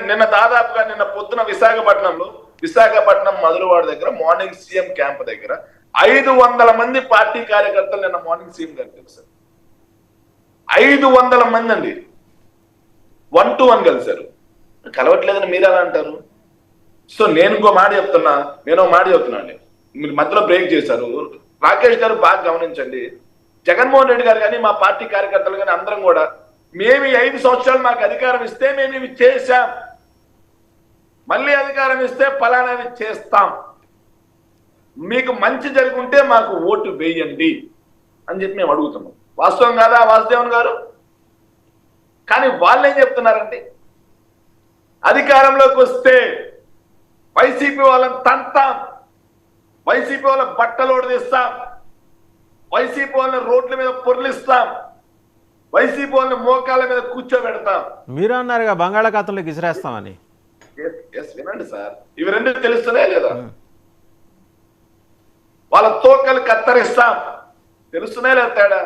నిన్న దాదాపుగా నిన్న పొద్దున విశాఖపట్నం మధురవాడ దగ్గర మార్నింగ్ సీఎం క్యాంప్ దగ్గర 500 మంది పార్టీ కార్యకర్తలు నిన్న మార్నింగ్ సీఎం గారికి కలిసారు. 500 మంది అండి 1 to 1 కలిశారు. కలవట్లేదని మీరు ఎలా అంటారు? సో నేను ఇంకో మాట చెప్తున్నా, అండి, మీరు మధ్యలో బ్రేక్ చేశారు. రాకేష్ గారు బాగా గమనించండి, జగన్మోహన్ రెడ్డి గారు కానీ మా పార్టీ కార్యకర్తలు కానీ అందరం కూడా మేము 5 సంవత్సరాలు మాకు అధికారం ఇస్తే మేము ఇవి చేశాం, మళ్ళీ అధికారం ఇస్తే ఫలానావి చేస్తాం, మీకు మంచి జరుగుంటే మాకు ఓటు వేయండి అని చెప్పి మేము అడుగుతున్నాం. వాస్తవం కాదా వాసుదేవన్ గారు? కానీ వాళ్ళు ఏం చెప్తున్నారంటే అధికారంలోకి వస్తే వైసీపీ వాళ్ళని తంతాం, వైసీపీ వాళ్ళ బట్టలు ఓడిస్తాం, వైసీపీ వాళ్ళని రోడ్ల మీద పొర్లిస్తాం, వైసీపీ వాళ్ళని మోకాళ్ళ మీద కూర్చోబెడతాం. మీరు అన్నారుగా బంగాళాఖాతంలోకి విసిరేస్తామని. వినండి సార్, ఇవి రెండు తెలుస్తున్నాయి లేదా? వాళ్ళ తోకలు కత్తరిస్తాం, తెలుస్తున్నాయి లేదా తేడా?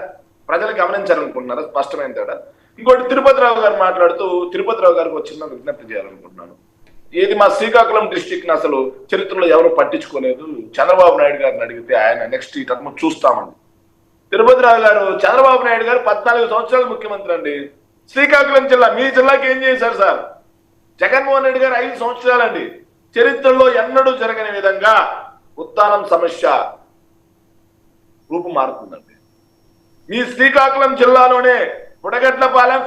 ప్రజలు గమనించాలనుకుంటున్నారా? స్పష్టమైన తేడా. ఇంకోటి తిరుపతిరావు గారు మాట్లాడుతూ, తిరుపతిరావు గారికి ఒక చిన్న విజ్ఞప్తి చేయాలనుకుంటున్నాను. ఏది మా శ్రీకాకుళం డిస్టిక్ ని అసలు చరిత్రలో ఎవరు పట్టించుకోలేదు, చంద్రబాబు నాయుడు గారిని అడిగితే ఆయన నెక్స్ట్ ఈ టర్మ్ చూస్తామండి. తిరుపతిరావు గారు, చంద్రబాబు నాయుడు గారు 14 సంవత్సరాలు ముఖ్యమంత్రి అండి. శ్రీకాకుళం జిల్లా, మీ జిల్లాకి ఏం చేశారు సార్? జగన్మోహన్ రెడ్డి గారు 5 సంవత్సరాలండి. చరిత్రలో ఎన్నడూ జరగని విధంగా ఉత్తానం సమస్య రూపు మారుతుందండి. మీ శ్రీకాకుళం జిల్లాలోనే బుడగట్లపాలెం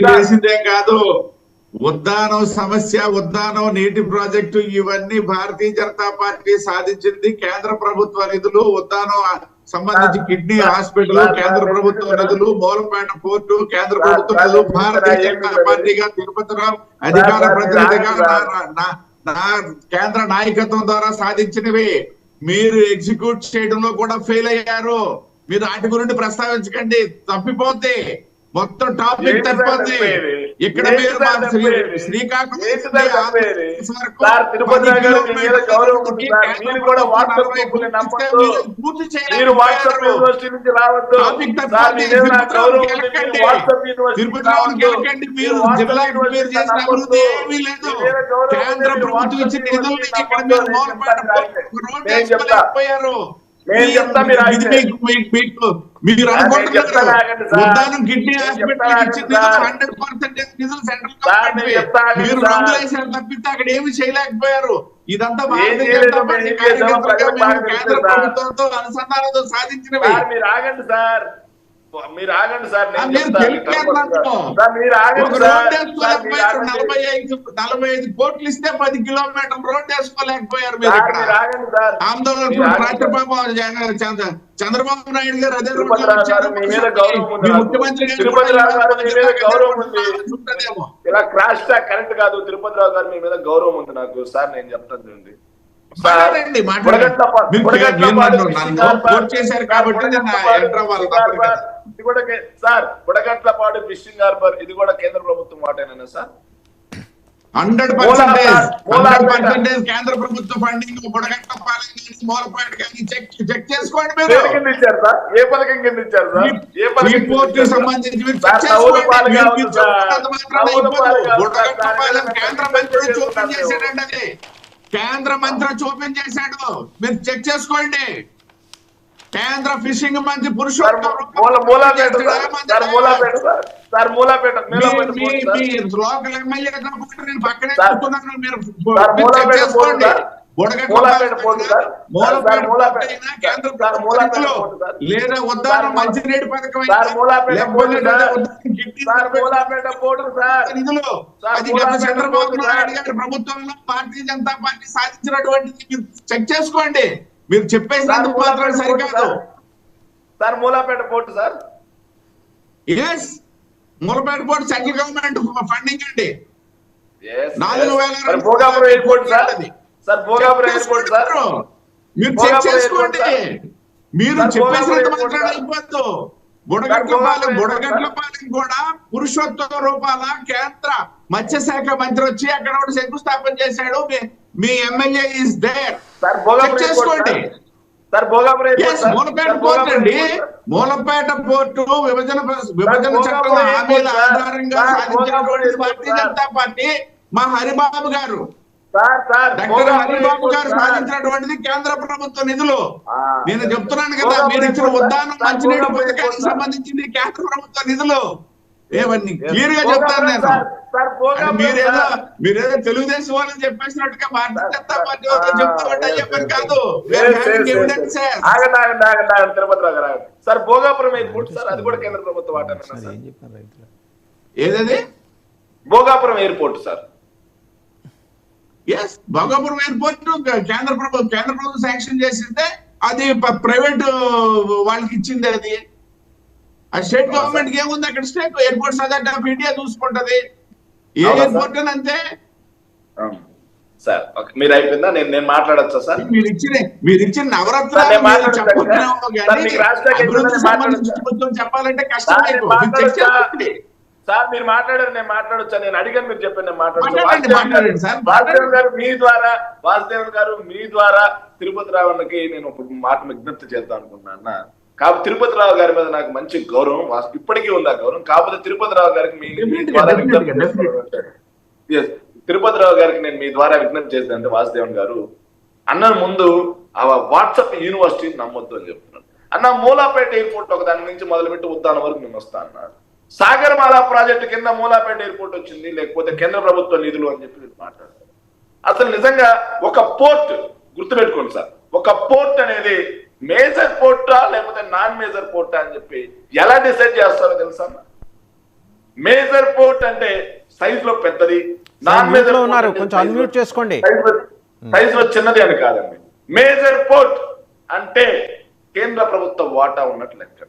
చేసిందే కాదు, ఉద్దానం సమస్య, ఉద్దానం నీటి ప్రాజెక్టు, ఇవన్నీ భారతీయ జనతా పార్టీ సాధించింది. కేంద్ర ప్రభుత్వ నిధులు, ఉద్దానం సంబంధించి కిడ్నీ హాస్పిటల్ కేంద్ర ప్రభుత్వ నిధులు, మూలపేట పోర్టు కేంద్ర ప్రభుత్వ నిధులు, భారతీయ జనతా పార్టీగా తిరుపతిరావు అధికార ప్రతినిధిగా నా కేంద్ర నాయకత్వం ద్వారా సాధించినవి. మీరు ఎగ్జిక్యూట్ చేయడంలో కూడా ఫెయిల్ అయ్యారు. మీరు వాటి గురించి ప్రస్తావించకండి, తప్పిపోద్ది, మొత్తం టాపిక్ తప్పిపోద్ది. ఇక్కడ మీరు శ్రీకాకుళం మీరు జిల్లాకు మీరు చేసిన అభివృద్ధి ఏమీ లేదు. కేంద్ర ప్రభుత్వం ఇచ్చిన నిధుల్ని ఇక్కడ మీరు రోడ్ వేసుకోలేకపోయారు. మీరు అనుకుంటున్నారు ఉద్దానం కిడ్నీ హాస్పిటల్ ఇచ్చిన 100% నిధులు సెంట్రల్ గవర్నమెంట్, మీరు రంగులు వేసారు తప్పితే అక్కడ ఏమి చేయలేకపోయారు. ఇదంతా భారతీయ జనతా పార్టీ కార్యకర్తలుగా కేంద్ర ప్రభుత్వంతో అనుసంధానంతో సాధించినవి. మీరు ఆగండి సార్, 45 కోట్లు ఇస్తే 10 కిలోమీటర్లు రోడ్డు వేసుకోలేకపోయారు. మీరు ఇక్కడ ఆందోళన చంద్రబాబు నాయుడు గారు అదే ముఖ్యమంత్రి ఇలా క్రాష్ టాక్ కరెక్ట్ కాదు. తిరుపతిరావు గారు మీ మీద గౌరవం ఉంది నాకు. సార్ నేను చెప్తాను, సార్ బుడగట్లపాడు ఫిషింగ్ హార్బర్ ఇది కూడా కేంద్ర ప్రభుత్వం వాటేనా సార్? 100% కేంద్ర ప్రభుత్వ ఫండింగ్. బుడగట్లపాలెం మూలపేట చెక్ చేసుకోండి. మీరు ఏ పథకం కింద ఇచ్చారు సార్? ఏ పథకం సంబంధించి బుడగట్లపాలెం కేంద్ర మంత్రి ఓపెన్ చేశాడండి, అది కేంద్ర మంత్రి ఓపెన్ చేశాడు, మీరు చెక్ చేసుకోండి. కేంద్ర ఫిషింగ్ మంత్రి పురుషోత్తమ లోకల్ ఎమ్మెల్యే నేను పక్కనే కూర్చున్నాను, మీరు చెక్ చేసుకోండి. లేదా ఉద్దానం మంచినీటి పథకం నిధులు అది గత చంద్రబాబు నాయుడు గారి ప్రభుత్వంలో భారతీయ జనతా పార్టీ సాధించినటువంటి చెక్ చేసుకోండి. మీరు చెప్పేసినందుకు మాత్రం సరికాదు sir. Mulapeta port sir, Mulapeta port central government funding అండి. 4,000 భోగాపురం ఎయిర్పోర్ట్ సార్. మీరు చెక్ చేసుకోండి. మీరు చెప్పేసినంత మాత్రం అయిపోద్దు. బుడగట్లపాలెం కూడా పురుషోత్తమ రూపాల కేంద్ర మత్స్యశాఖ మంత్రి వచ్చి అక్కడ శంకుస్థాపన చేశాడు. మీ ఎమ్మెల్యే ఈస్ దేర్, చెక్ చేసుకోండి. సార్ మూలపేట పోర్ట్ అండి, మూలపేట పోర్టు విభజన చట్టం హామీల ఆధారంగా సాధించినటువంటి భారతీయ జనతా పార్టీ మా హరిబాబు గారు డాక్టర్ హరిబాబు గారు సాధించినటువంటిది కేంద్ర ప్రభుత్వ నిధులు. నేను చెప్తున్నాను కదా, మీరు ఇచ్చిన ఉద్దానం మంచినీటి పథకానికి సంబంధించింది కేంద్ర ప్రభుత్వ నిధులు. ఏవన్నీ క్లియర్ గా చెప్తాను నేను. మీరేదో తెలుగుదేశం వాళ్ళని చెప్పేసినట్టుగా భారతీయ జనతా పార్టీ వాళ్ళు చెప్తామంటే చెప్పారు కాదు. తిరుపతిరావు గారు సార్, భోగాపురం ఎయిర్పోర్ట్ సార్, అది కూడా కేంద్ర ప్రభుత్వ వాటా. ఏదది? Bhogapuram airport sir. Yes, Bhogapuram airport కేంద్ర ప్రభుత్వం శాంక్షన్ చేసిందే, అది ప్రైవేట్ వాళ్ళకి ఇచ్చింది. అది ఆ స్టేట్ గవర్నమెంట్ కి ఏముంది అక్కడ? State airports authority of India చూసుకుంటది. ఏ ఎయిర్పోర్ట్ అని అంతే సార్. మీరు అయిపోయిందా? నేను మాట్లాడచ్చా సార్? మీరు ఇచ్చిన నవరత్నాలు చెప్పాలంటే కష్టం. సార్ మీరు మాట్లాడారు, నేను మాట్లాడొచ్చా? నేను అడిగాను, మీరు చెప్పాను, నేను మాట్లాడచ్చు. వాసుదేవన్ గారు మీ ద్వారా తిరుపతి రావణకి నేను ఒక మాట విజ్ఞప్తి చేద్దాం అనుకున్నా. కాబట్టి తిరుపతి రావు గారి మీద నాకు మంచి గౌరవం, ఇప్పటికీ ఉంది ఆ గౌరవం. కాకపోతే తిరుపతి రావు గారికి తిరుపతి రావు గారికి నేను మీ ద్వారా విజ్ఞప్తి చేస్తానంటే, వాసుదేవన్ గారు అన్న ముందు ఆ వాట్సాప్ యూనివర్సిటీ నమ్మొద్దు అని చెప్తున్నాను అన్న. మూలాపేట ఎయిర్పోర్ట్ ఒక దాని నుంచి మొదలుపెట్టి ఉద్దానం వరకు నేను వస్తా అన్నారు. సాగర్మాల ప్రాజెక్టు కింద మూలాపేట ఎయిర్పోర్ట్ వచ్చింది, లేకపోతే కేంద్ర ప్రభుత్వ నిధులు అని చెప్పి మాట్లాడతారు. అసలు నిజంగా ఒక పోర్ట్ గుర్తుపెట్టుకోండి సార్, ఒక పోర్ట్ అనేది మేజర్ పోర్టా లేకపోతే నాన్ మేజర్ పోర్టా అని చెప్పి ఎలా డిసైడ్ చేస్తారో తెలుసా? మేజర్ పోర్ట్ అంటే సైజ్ లో పెద్దది, నాన్ మేజర్ ఉన్నారు కొంచెం అన్మ్యూట్ చేసుకోండి, సైజ్ లో చిన్నది అని కాదండి. మేజర్ పోర్ట్ అంటే కేంద్ర ప్రభుత్వ వాటా ఉన్నట్లు లెక్క.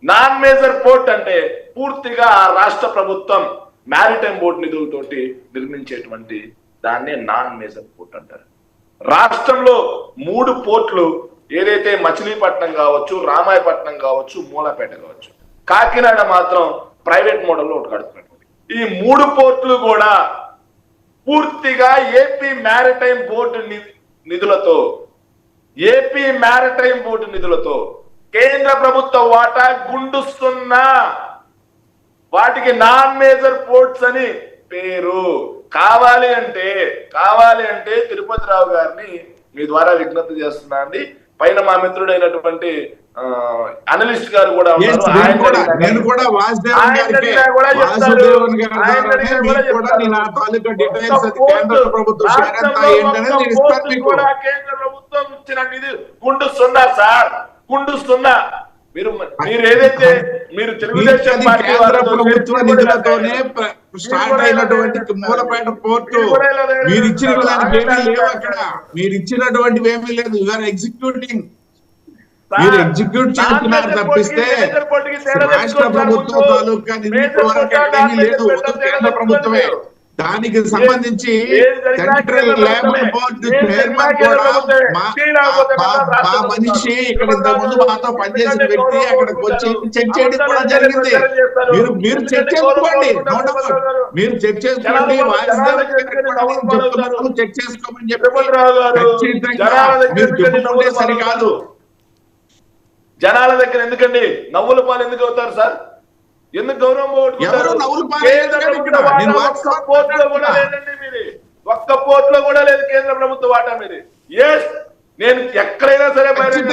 నాన్ మేజర్ పోర్ట్ అంటే పూర్తిగా ఆ రాష్ట్ర ప్రభుత్వం మ్యారిటైమ్ బోర్డు నిధులతోటి నిర్మించేటువంటి దాన్నే నాన్ మేజర్ పోర్ట్ అంటారు. రాష్ట్రంలో 3 పోర్ట్లు ఏదైతే మచిలీపట్నం కావచ్చు, రామాయపట్నం కావచ్చు, మూలాపేట కావచ్చు, కాకినాడ మాత్రం ప్రైవేట్ మోడల్లో ఒకటి కడుతున్నటువంటి ఈ 3 పోర్ట్లు కూడా పూర్తిగా ఏపీ మ్యారిటైమ్ బోర్డు నిధులతో కేంద్ర ప్రభుత్వ వాటా గుండుస్తున్నా. వాటికి నాన్ మేజర్ పోర్ట్స్ అని పేరు. కావాలి అంటే తిరుపతి రావు గారిని మీ ద్వారా విజ్ఞప్తి చేస్తున్నా అండి. పైన మా మిత్రుడైనటువంటి అనలిస్ట్ గారు కూడా ఉన్నారు. నేను కూడా వాసుదేవన్ గారికి కేంద్ర ప్రభుత్వం ఇచ్చిన నిధి గుండుస్తున్నా సార్, గుండుస్తున్నా. మీరు ఏదైతే మీరు తెలుగుదేశం పార్టీ ప్రభుత్వ నిధులతోనే స్టార్ట్ అయినటువంటి మూలపేట పోర్టు మీరు ఇచ్చిన దానికి ఏమీ లేవు అక్కడ. మీరు ఇచ్చినటువంటివి ఏమీ లేదు. యూఆర్ ఎగ్జిక్యూటింగ్, మీరు ఎగ్జిక్యూట్ చేస్తున్నారు తప్పిస్తే రాష్ట్ర ప్రభుత్వం తాలూకా నిధుల ఏమీ లేదు. కేంద్ర ప్రభుత్వమే. దానికి సంబంధించి సెంట్రల్ లేబర్ బోర్డు చైర్మన్ కూడా మా మనిషి ఇక్కడ ఇంతకుముందు మాతో పనిచేసిన వ్యక్తి అక్కడికి వచ్చి చెక్ చేయడం కూడా జరిగింది. మీరు చెక్ చేసుకోండి, మీరు చెక్ చేసుకోండి. చెప్తున్నాను చెక్ చేసుకోమని చెప్పి మీరు చెప్పుకుంటే సరికాదు. జనాల దగ్గర ఎందుకండి నవ్వుల పాలు ఎందుకు అవుతారు సార్? ఎందుకు గౌరవం పోగొట్టుకుంటారు? ఒక్క పోర్టులో కూడా లేదు కేంద్ర ప్రభుత్వ వాటా మీది. నేను ఎక్కడైనా సరే మాట్లాడాం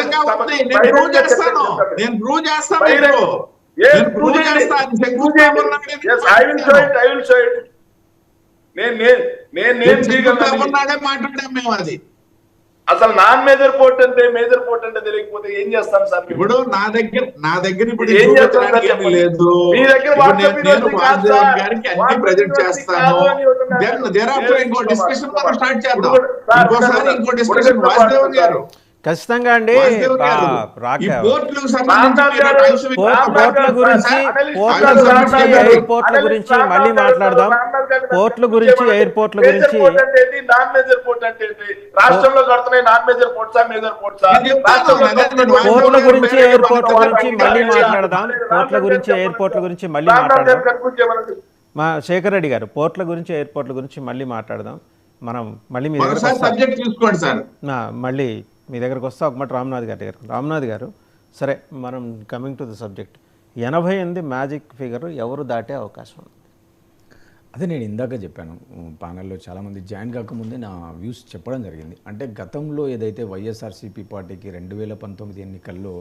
మేము. అది అసలు నాన్ మేజర్ పోర్ట్ అంటే మేజర్ పోర్ట్ అంటే తెలియకపోతే ఏం చేస్తాం సార్? ఇప్పుడు నా దగ్గర ఇప్పుడు ఏం లేదు. మీ దగ్గర గారికి అన్ని ప్రజెంట్ చేస్తాను. ఇంకో డిస్కషన్ మనం స్టార్ట్ చేద్దాం. ఇంకోసారి ఇంకో డిస్కషన్ వాసుదేవన్ గారు ఖచ్చితంగా అండి. పోర్ట్ల గురించి మళ్ళీ మాట్లాడదాం. పోర్ట్ల గురించి, ఎయిర్పోర్ట్ల గురించి రాష్ట్రంలో కడుతున్నాయి నాన్ మేజర్ పోర్ట్సా మేజర్ పోర్ట్సా? పోర్ట్ల గురించి, ఎయిర్పోర్ట్ల గురించి మళ్ళీ మాట్లాడదాం. పోర్ట్ల గురించి, ఎయిర్పోర్ట్ల గురించి మళ్ళీ మాట్లాడదాం. మా శేఖర్ రెడ్డి గారు పోర్ట్ల గురించి, ఎయిర్పోర్ట్ల గురించి మళ్ళీ మాట్లాడదాం. మనం మళ్ళీ మీ దగ్గర సబ్జెక్ట్ చూసుకోండి సార్. మళ్ళీ మీ దగ్గరకు వస్తా. ఒక మాట రామ్నాథ్ గారి దగ్గర. రామ్నాథ్ గారు, సరే, మనం coming to the subject. 88 magic figure ఎవరు దాటే అవకాశం ఉంది? అదే నేను ఇందాక చెప్పాను, ప్యానెల్లో చాలామంది జాయిన్ కాకముందే నా వ్యూస్ చెప్పడం జరిగింది. అంటే గతంలో ఏదైతే వైఎస్ఆర్సీపీ పార్టీకి 2019 ఎన్నికల్లో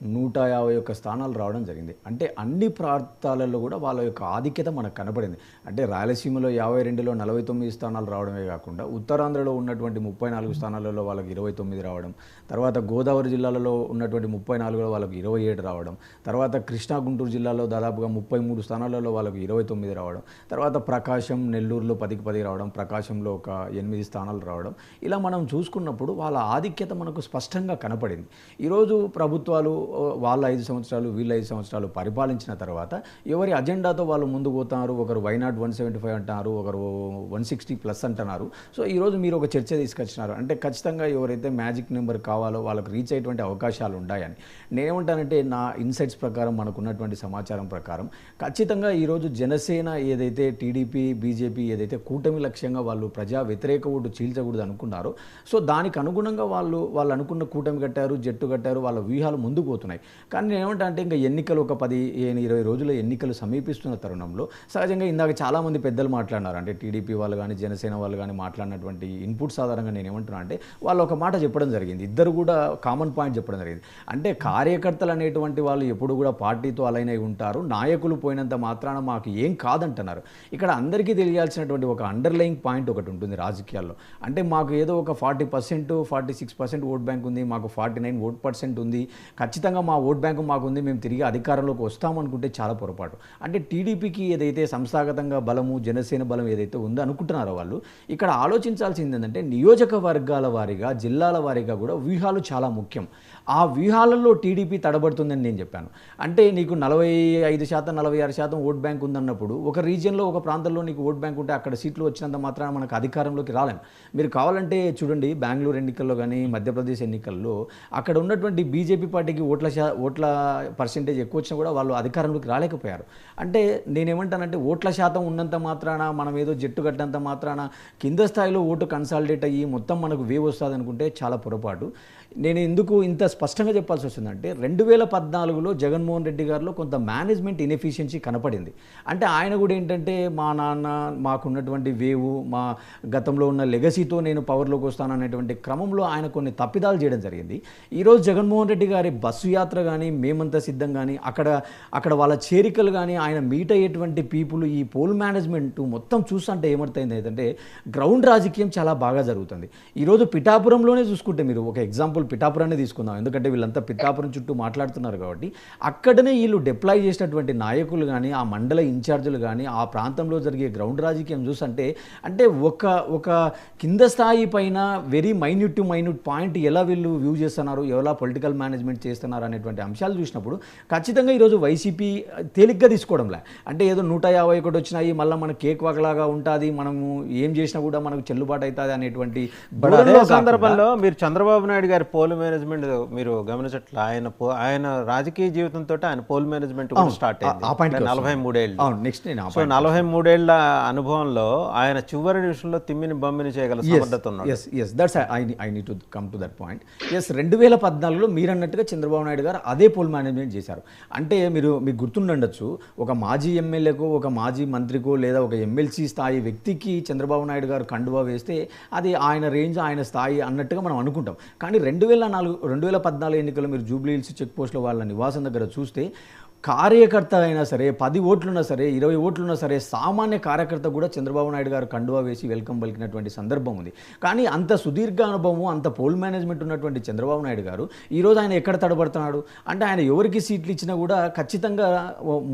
151 స్థానాలు రావడం జరిగింది. అంటే అన్ని ప్రాంతాలలో కూడా వాళ్ళ యొక్క ఆధిక్యత మనకు కనపడింది. అంటే రాయలసీమలో 52లో 49 స్థానాలు రావడమే కాకుండా ఉత్తరాంధ్రలో ఉన్నటువంటి 34 స్థానాలలో వాళ్ళకి 29 రావడం, తర్వాత గోదావరి జిల్లాలలో ఉన్నటువంటి 34లో వాళ్ళకి 27 రావడం, తర్వాత కృష్ణా గుంటూరు జిల్లాలో దాదాపుగా 33 స్థానాలలో వాళ్ళకి 29 రావడం, తర్వాత ప్రకాశం నెల్లూరులో 10కి 10 రావడం, ప్రకాశంలో ఒక 8 స్థానాలు రావడం. ఇలా మనం చూసుకున్నప్పుడు వాళ్ళ ఆధిక్యత మనకు స్పష్టంగా కనపడింది. ఈరోజు ప్రభుత్వాలు వాళ్ళ 5 సంవత్సరాలు వీళ్ళ 5 సంవత్సరాలు పరిపాలించిన తర్వాత ఎవరి అజెండాతో వాళ్ళు ముందుకు పోతున్నారు. ఒకరు వైనాట్ 175 అంటున్నారు, ఒకరు 160+ అంటున్నారు. సో ఈరోజు మీరు ఒక చర్చ తీసుకొచ్చినారు అంటే ఖచ్చితంగా ఎవరైతే మ్యాజిక్ నెంబర్ కావాలో వాళ్ళకు రీచ్ అయ్యేటువంటి అవకాశాలు ఉన్నాయని నేనేమంటానంటే, నా ఇన్సైట్స్ ప్రకారం మనకున్నటువంటి సమాచారం ప్రకారం ఖచ్చితంగా ఈరోజు జనసేన ఏదైతే టీడీపీ బీజేపీ ఏదైతే కూటమి లక్ష్యంగా వాళ్ళు ప్రజా వ్యతిరేక ఓటు చీల్చకూడదు అనుకున్నారో, సో దానికి అనుగుణంగా వాళ్ళు అనుకున్న కూటమి కట్టారు, జట్టు కట్టారు, వాళ్ళ వ్యూహాలు ముందుకు పోతున్నాయి. కానీ నేను ఏమంటా అంటే ఇంకా ఎన్నికలు ఒక 10-20 రోజుల ఎన్నికలు సమీపిస్తున్న తరుణంలో సహజంగా ఇందాక చాలామంది పెద్దలు మాట్లాడినారు. అంటే టీడీపీ వాళ్ళు కానీ జనసేన వాళ్ళు కానీ మాట్లాడినటువంటి ఇన్పుట్స్ ఆధారంగా నేను ఏమంటున్నా అంటే, వాళ్ళు ఒక మాట చెప్పడం జరిగింది, ఇద్దరు కూడా కామన్ పాయింట్ చెప్పడం జరిగింది. అంటే కార్యకర్తలు అనేటువంటి వాళ్ళు ఎప్పుడు కూడా పార్టీతో అలైన్ అయి ఉంటారు, నాయకులు పోయినంత మాత్రాన మాకు ఏం కాదంటున్నారు. ఇక్కడ అందరికీ తెలియాల్సినటువంటి ఒక అండర్లయింగ్ పాయింట్ ఒకటి ఉంటుంది రాజకీయాల్లో. అంటే మాకు ఏదో ఒక 40% 46% ఓట్ బ్యాంక్ ఉంది, మాకు 49% ఉంది, ఖచ్చితంగా మా ఓట్ బ్యాంకు మాకుంది, మేము తిరిగి అధికారంలోకి వస్తామనుకుంటే చాలా పొరపాటు. అంటే టీడీపీకి ఏదైతే సంస్థాగతంగా బలము జనసేన బలం ఏదైతే ఉందో అనుకుంటున్నారో వాళ్ళు ఇక్కడ ఆలోచించాల్సింది ఏంటంటే, నియోజకవర్గాల వారీగా జిల్లాల వారీగా కూడా వ్యూహాలు చాలా ముఖ్యం. ఆ వ్యూహాలలో టీడీపీ తడబడుతుందని నేను చెప్పాను. అంటే నీకు 45% 46% ఓట్ బ్యాంక్ ఉందన్నప్పుడు ఒక రీజియన్లో ఒక ప్రాంతంలో నీకు ఓట్ బ్యాంక్ ఉంటే అక్కడ సీట్లు వచ్చినంత మాత్రాన మనకు అధికారంలోకి రాలేం. మీరు కావాలంటే చూడండి, బెంగళూరు ఎన్నికల్లో కానీ మధ్యప్రదేశ్ ఎన్నికల్లో అక్కడ ఉన్నటువంటి బీజేపీ పార్టీకి ఓట్ల పర్సెంటేజ్ ఎక్కువ వచ్చినా కూడా వాళ్ళు అధికారంలోకి రాలేకపోయారు. అంటే నేనేమంటానంటే, ఓట్ల శాతం ఉన్నంత మాత్రాన మనం ఏదో జట్టు కట్టినంత మాత్రాన కింద స్థాయిలో ఓటు కన్సాలిడేట్ అయ్యి మొత్తం మనకు వేవ్ వస్తుంది అనుకుంటే చాలా పొరపాటు. నేను ఎందుకు ఇంత స్పష్టంగా చెప్పాల్సి వస్తుందంటే, 2014లో జగన్మోహన్ రెడ్డి గారిలో కొంత మేనేజ్మెంట్ ఇన్ఎఫిషియన్సీ కనపడింది. అంటే ఆయన కూడా ఏంటంటే, మా నాన్న మాకున్నటువంటి వేవు మా గతంలో ఉన్న లెగసీతో నేను పవర్లోకి వస్తాను అనేటువంటి క్రమంలో ఆయన కొన్ని తప్పిదాలు చేయడం జరిగింది. ఈరోజు జగన్మోహన్ రెడ్డి గారి బస్సు యాత్ర కానీ మేమంతా సిద్ధం కానీ అక్కడ వాళ్ళ చేరికలు కానీ ఆయన మీట్ అయ్యేటువంటి పీపుల్ ఈ పోల్ మేనేజ్మెంట్ మొత్తం చూస్తుంటే ఏమర్థమైంది ఏంటంటే, గ్రౌండ్ రాజకీయం చాలా బాగా జరుగుతుంది. ఈరోజు పిఠాపురంలోనే చూసుకుంటే మీరు ఒక ఎగ్జాంపుల్ పిఠాపురాన్ని తీసుకుందాం, ఎందుకంటే వీళ్ళంతా పిఠాపురం చుట్టూ మాట్లాడుతున్నారు కాబట్టి అక్కడనే వీళ్ళు డిప్లాయ్ చేసినటువంటి నాయకులు కానీ ఆ మండల ఇన్ఛార్జీలు కానీ ఆ ప్రాంతంలో జరిగే గ్రౌండ్ రాజకీయం చూసంటే, అంటే ఒక కింద స్థాయి పైన very minute to minute point ఎలా వీళ్ళు వ్యూ చేస్తున్నారు, ఎలా పొలిటికల్ మేనేజ్మెంట్ చేస్తున్నారు అనేటువంటి అంశాలు చూసినప్పుడు ఖచ్చితంగా ఈరోజు వైసీపీ తేలిగ్గా తీసుకోవడంలే. అంటే ఏదో 151 వచ్చినాయి, మళ్ళీ మన కేక్ వాకలాగా ఉంటుంది, మనము ఏం చేసినా కూడా మనకు చెల్లుబాటు అవుతుంది అనేటువంటి సందర్భంలో మీరు చంద్రబాబు నాయుడు గారి పోల్ మేనేజ్మెంట్ మీరు గమనించట్ల, ఆయన రాజకీయ జీవితంతో ఆయన పోల్ మేనేజ్మెంట్ కూడా స్టార్ట్ అయింది 43 ఏళ్ళు. సో 43 ఏళ్ల అనుభవంలో ఆయన చివరి నిమిషంలో తిమ్మిని బొమ్మిని చేయగల సమర్థత ఉన్నాడు. 2014లో మీరు అన్నట్టుగా చంద్రబాబు నాయుడు గారు అదే పోల్ మేనేజ్మెంట్ చేశారు. అంటే మీకు గుర్తుండొచ్చు, ఒక మాజీ ఎమ్మెల్యేకో ఒక మాజీ మంత్రికో లేదా ఒక ఎమ్మెల్సీ స్థాయి వ్యక్తికి చంద్రబాబు నాయుడు గారు కండువా వేస్తే అది ఆయన రేంజ్ ఆయన స్థాయి అన్నట్టుగా మనం అనుకుంటాం. కానీ 2014 ఎన్నికల్లో మీరు జూబ్లీ హిల్స్ చెక్ పోస్ట్లో వాళ్ళ నివాసం దగ్గర చూస్తే కార్యకర్త అయినా సరే 10 ఓట్లున్నా సరే 20 ఓట్లున్నా సరే సామాన్య కార్యకర్త కూడా చంద్రబాబు నాయుడు గారు కండువా వేసి వెల్కమ్ పలికినటువంటి సందర్భం ఉంది. కానీ అంత సుదీర్ఘ అనుభవం అంత పోల్ మేనేజ్మెంట్ ఉన్నటువంటి చంద్రబాబు నాయుడు గారు ఈరోజు ఆయన ఎక్కడ తడబడుతున్నాడు అంటే, ఆయన ఎవరికి సీట్లు ఇచ్చినా కూడా ఖచ్చితంగా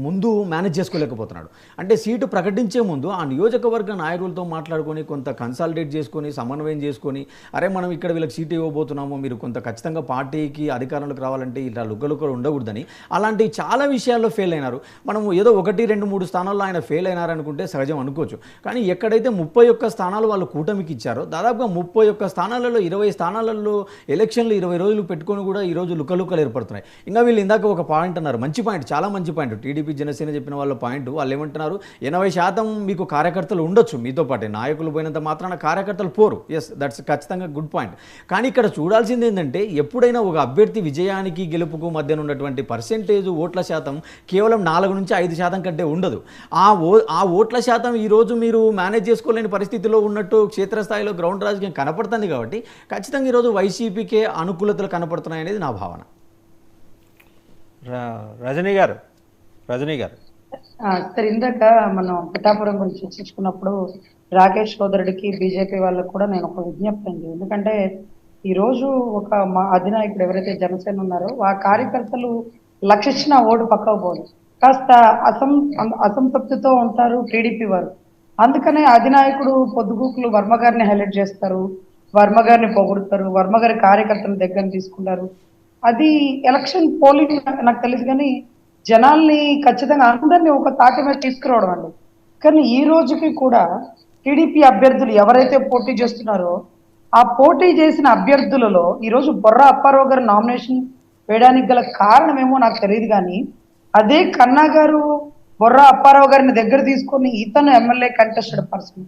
ముందు మేనేజ్ చేసుకోలేకపోతున్నాడు. అంటే సీటు ప్రకటించే ముందు ఆ నియోజకవర్గ నాయకులతో మాట్లాడుకొని కొంత కన్సాలిడేట్ చేసుకొని సమన్వయం చేసుకొని, అరే మనం ఇక్కడ వీళ్ళకి సీటు ఇవ్వబోతున్నాము, మీరు కొంత ఖచ్చితంగా పార్టీకి అధికారంలోకి రావాలంటే ఇట్లా లుక్కలుక్కలు ఉండకూడదని, అలాంటి చాలా విషయాల్లో ఫెయిల్ అయినారు. మనం ఏదో 1, 2, 3 స్థానాల్లో ఆయన ఫెయిల్ అయినారనుకుంటే సహజం అనుకోవచ్చు. కానీ ఎక్కడైతే 31 స్థానాలు వాళ్ళు కూటమికి ఇచ్చారో దాదాపుగా 31 స్థానాలలో 20 స్థానాలలో ఎలక్షన్లు 20 రోజులు పెట్టుకొని కూడా ఈరోజు లుకలుకలు ఏర్పడుతున్నాయి. ఇంకా వీళ్ళు ఇందాక ఒక పాయింట్ అన్నారు, మంచి పాయింట్, చాలా మంచి పాయింట్. టీడీపీ జనసేన చెప్పిన వాళ్ళ పాయింట్, వాళ్ళు ఏమంటున్నారు, 80% మీకు కార్యకర్తలు ఉండొచ్చు మీతో పాటే, నాయకులు పోయినంత మాత్రాన కార్యకర్తలు పోరు. ఎస్, దట్స్ ఖచ్చితంగా గుడ్ పాయింట్. కానీ ఇక్కడ చూడాల్సింది ఏంటంటే ఎప్పుడైనా ఒక అభ్యర్థి విజయానికి గెలుపుకు మధ్యన ఉన్నటువంటి పర్సెంటేజ్ ఓట్ల శాతం కేవలం 4 నుంచి 5% కంటే ఉండదు. ఆ ఓట్ల శాతం ఈరోజు మీరు మేనేజ్ చేసుకోలేని పరిస్థితిలో ఉన్నట్టు క్షేత్రస్థాయిలో గ్రౌండ్ రాజకీయం కనపడుతుంది. కాబట్టి ఖచ్చితంగా ఈరోజు వైసీపీకే అనుకూలతలు కనపడుతున్నాయి అనేది నా భావన. రజనీ గారు సార్, ఇందాక మనం పిఠాపురం గురించి చర్చించుకున్నప్పుడు రాకేష్ సోదరుడికి బీజేపీ వాళ్ళకు కూడా నేను ఒక విజ్ఞప్తి అండి. ఎందుకంటే ఈరోజు ఒక మా అధినాయకుడు ఎవరైతే జనసేన ఉన్నారో ఆ కార్యకర్తలు లక్షించిన ఓటు పక్కకు పోదు, కాస్త అసంతృప్తితో ఉంటారు టీడీపీ వారు. అందుకనే అధినాయకుడు పొద్దుగూకులు వర్మ గారిని హైలైట్ చేస్తారు, వర్మ గారిని పొగుడుతారు, వర్మ గారి కార్యకర్తల దగ్గర తీసుకుంటారు. అది ఎలక్షన్ పోలింగ్ నాకు తెలుసు, కానీ జనాల్ని ఖచ్చితంగా అందరినీ ఒక తాటి మీద తీసుకురావడం అండి. కానీ ఈ రోజుకి కూడా టీడీపీ అభ్యర్థులు ఎవరైతే పోటీ చేస్తున్నారో ఆ పోటీ చేసిన అభ్యర్థులలో ఈరోజు బొర్రా అప్పారావు గారు నామినేషన్ వేయడానికి గల కారణం ఏమో నాకు తెలియదు, కానీ అదే కన్నా గారు బొర్రా అప్పారావు గారిని దగ్గర తీసుకొని ఇతను ఎమ్మెల్యే కంటెస్టెడ్ పర్సన్,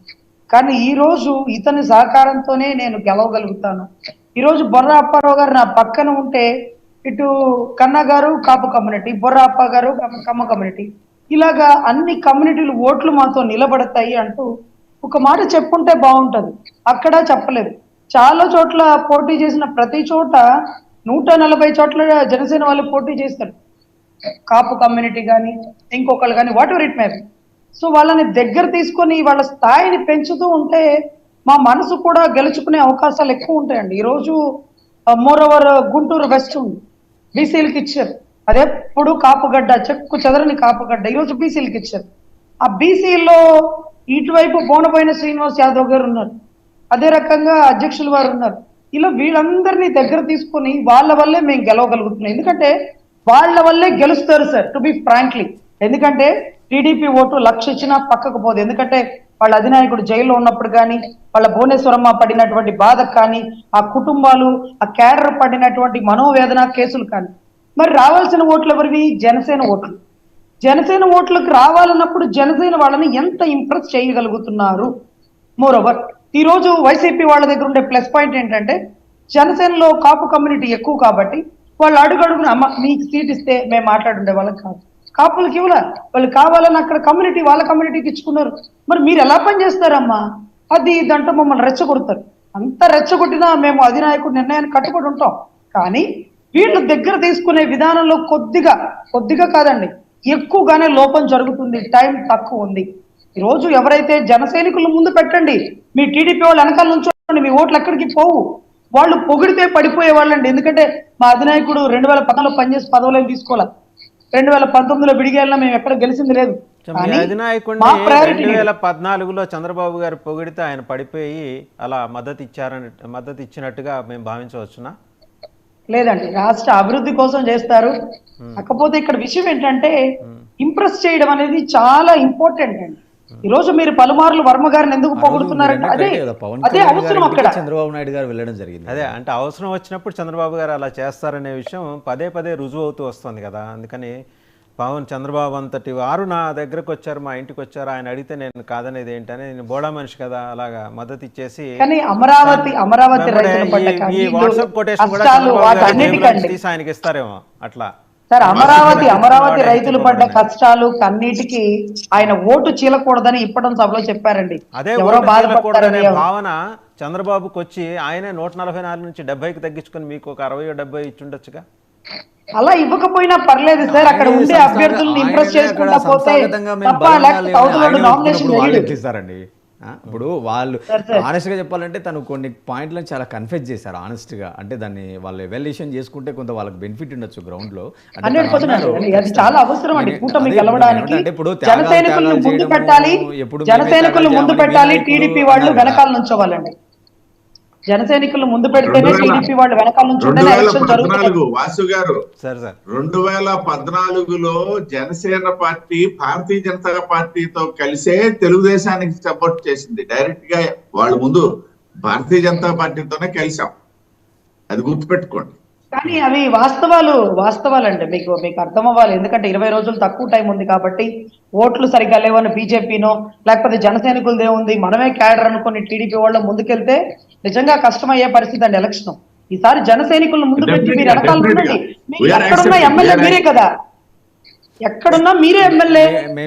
కానీ ఈ రోజు ఇతని సహకారంతోనే నేను గెలవగలుగుతాను. ఈరోజు బొర్రా అప్పారావు గారు నా పక్కన ఉంటే ఇటు కన్నా గారు కాపు కమ్యూనిటీ, బొర్రా అప్ప గారు కమ్మ కమ్యూనిటీ, ఇలాగా అన్ని కమ్యూనిటీలు ఓట్లు మాతో నిలబడతాయి అంటూ ఒక మాట చెప్పుంటే బాగుంటది. అక్కడ చెప్పలేదు. చాలా చోట్ల పోటీ చేసిన ప్రతి చోట 140 చోట్ల జనసేన వాళ్ళు పోటీ చేస్తారు, కాపు కమ్యూనిటీ కానీ ఇంకొకళ్ళు కానీ, what ever it may be. So వాళ్ళని దగ్గర తీసుకొని వాళ్ళ స్థాయిని పెంచుతూ ఉంటే మా మనసు కూడా గెలుచుకునే అవకాశాలు ఎక్కువ ఉంటాయండి. ఈరోజు మోరోవర్ గుంటూరు వెస్ట్ ఉంది, బీసీలకి ఇచ్చారు. అదెప్పుడు కాపుగడ్డ, చెక్కు చెదరని కాపుగడ్డ, ఈరోజు బీసీలకి ఇచ్చారు. ఆ బీసీల్లో ఇటువైపు బోనబోయిన శ్రీనివాస్ యాదవ్ గారు ఉన్నారు, అదే రకంగా అధ్యక్షులు వారు ఉన్నారు. ఇలా వీళ్ళందరినీ దగ్గర తీసుకొని వాళ్ళ వల్లే మేము గెలవగలుగుతున్నాం. ఎందుకంటే వాళ్ళ వల్లే గెలుస్తారు సార్, టు బి ఫ్రాంక్లీ. ఎందుకంటే టీడీపీ ఓటు 1,00,000 ఇచ్చినా పక్కకు పోదు. ఎందుకంటే వాళ్ళ అధినాయకుడు జైల్లో ఉన్నప్పుడు కానీ, వాళ్ళ భువనేశ్వరమ్మ పడినటువంటి బాధ కానీ, ఆ కుటుంబాలు, ఆ క్యాడర్ పడినటువంటి మనోవేదన కేసులు కానీ, మరి రావాల్సిన ఓట్లు ఎవరివి? జనసేన ఓట్లు. జనసేన ఓట్లకు రావాలన్నప్పుడు జనసేన వాళ్ళని ఎంత ఇంప్రెస్ చేయగలుగుతున్నారు? మోరోవర్ ఈరోజు వైసీపీ వాళ్ళ దగ్గర ఉండే ప్లస్ పాయింట్ ఏంటంటే జనసేనలో కాపు కమ్యూనిటీ ఎక్కువ కాబట్టి వాళ్ళు అడుగడుగున అమ్మ మీకు సీట్ ఇస్తే మేము మాట్లాడుండే వాళ్ళకి కాదు, కాపులకి ఇవ్వలే, వాళ్ళు కావాలని అక్కడ కమ్యూనిటీ వాళ్ళ కమ్యూనిటీకి ఇచ్చుకున్నారు. మరి మీరు ఎలా పని చేస్తారమ్మా? అది దాంట్లో మమ్మల్ని రెచ్చగొడతారు. అంత రెచ్చగొట్టినా మేము అధినాయకుడు నిర్ణయాన్ని కట్టుబడి ఉంటాం. కానీ వీళ్ళు దగ్గర తీసుకునే విధానంలో కొద్దిగా కాదండి, ఎక్కువగానే లోపం జరుగుతుంది. టైం తక్కువ ఉంది. ఈరోజు ఎవరైతే జన సైనికులు ముందు పెట్టండి, మీ టీడీపీ వాళ్ళు వెనకాల నుంచోండి, మీ ఓట్లు ఎక్కడికి పోవు. వాళ్ళు పొగిడితే పడిపోయే వాళ్ళండి. ఎందుకంటే మా అధినాయకుడు 2014 పనిచేసి పదవులు తీసుకోవాలి, 2019లో విడిగేళ్ళ మేము ఎక్కడ గెలిచింది లేదు. అధినాయకుడిని 2014లో చంద్రబాబు గారు పొగిడితే ఆయన పడిపోయి అలా మద్దతు ఇచ్చినట్టుగా మేము భావించవచ్చునా? లేదండి, రాష్ట్ర అభివృద్ధి కోసం చేస్తారు. కాకపోతే ఇక్కడ విషయం ఏంటంటే ఇంప్రెస్ చేయడం అనేది చాలా ఇంపార్టెంట్ అండి. ఈ రోజు మీరు పలుమార్లు వర్మ గారిని ఎందుకు పొగుడుతున్నారంటే అదే అవసరం. అక్కడ చంద్రబాబు నాయుడు గారు వెళ్ళడం జరిగింది. అదే అంటే అవసరం వచ్చినప్పుడు చంద్రబాబు గారు అలా చేస్తారనే విషయం పదే రుజువు అవుతూ వస్తుంది కదా. అందుకని చంద్రబాబు అంతటి వారు నా దగ్గరకు వచ్చారు, మా ఇంటికి వచ్చారు, ఆయన అడిగితే నేను కాదనేది ఏంటని, నేను బోడా మనిషి కదా అలాగా మద్దతు ఇచ్చేసి అమరావతి ఈ వాట్సాప్ కొటేషన్ కూడా తీసి ఆయనకి ఇస్తారేమో అట్లా. సార్, అమరావతి రైతులు పడ్డ కష్టాలు కన్నీటికి ఆయన ఓటు చీలకూడదని ఇప్పటి సభలో చెప్పారండి. అదే బాధపడతారనే భావన చంద్రబాబుకి వచ్చి ఆయనే 144 నుంచి 70కి తగ్గించుకొని మీకు ఒక 60-70 ఇచ్చుండొచ్చుగా. అలా ఇవ్వకపోయినా పర్లేదు సార్, అక్కడ ఉండే అభ్యర్థులను ఇంప్రెస్ చేసుకుంటా పోతే ఇస్తారండి. ఇప్పుడు వాళ్ళు ఆనెస్ట్గా చెప్పాలంటే తను కొన్ని పాయింట్లను చాలా కన్ఫ్యూజ్ చేశారు ఆనెస్ట్గా. అంటే దాన్ని వాళ్ళు ఎవాల్యుయేషన్ చేసుకుంటే కొంత వాళ్ళకి బెనిఫిట్ ఉండొచ్చు గ్రౌండ్ లో. చాలా అవసరం అండి కూటమి గెలవడానికి. జనసైనికులను ముందు పెట్టాలి, టీడీపీ వాళ్ళు వెనకాల నుంచోవాలండి. జన సైనికులు ముందు పెడితేనే 2000 టీడీపీ వాళ్ళు వెనకాల నుంచి ఉంటేనే ఎలక్షన్ జరుగుతుంది. 2014 వాసు గారు సరే సార్ 2014లో జనసేన పార్టీ భారతీయ జనతా పార్టీతో కలిసే తెలుగుదేశానికి సపోర్ట్ చేసింది. డైరెక్ట్ గా వాళ్ళు ముందు భారతీయ జనతా పార్టీతోనే కలిసాం, అది గుర్తుపెట్టుకోండి. కానీ అవి వాస్తవాలండి, మీకు అర్థం అవ్వాలి. ఎందుకంటే 20 రోజులు తక్కువ టైం ఉంది కాబట్టి ఓట్లు సరిగ్గా లేవని బీజేపీనో లేకపోతే జన సైనికులదే ఉంది మనమే క్యాడర్ అనుకుని టీడీపీ వాళ్ళు ముందుకెళ్తే నిజంగా కష్టమయ్యే పరిస్థితి అండి ఎలక్షన్. ఈసారి జన సైనికులను ముందు పెట్టి మీరు వెనకాల ఉండండి. మీకు ఎక్కడున్న ఎమ్మెల్యే మీరే కదా, ఎక్కడున్నా మీరే ఎమ్మెల్యే,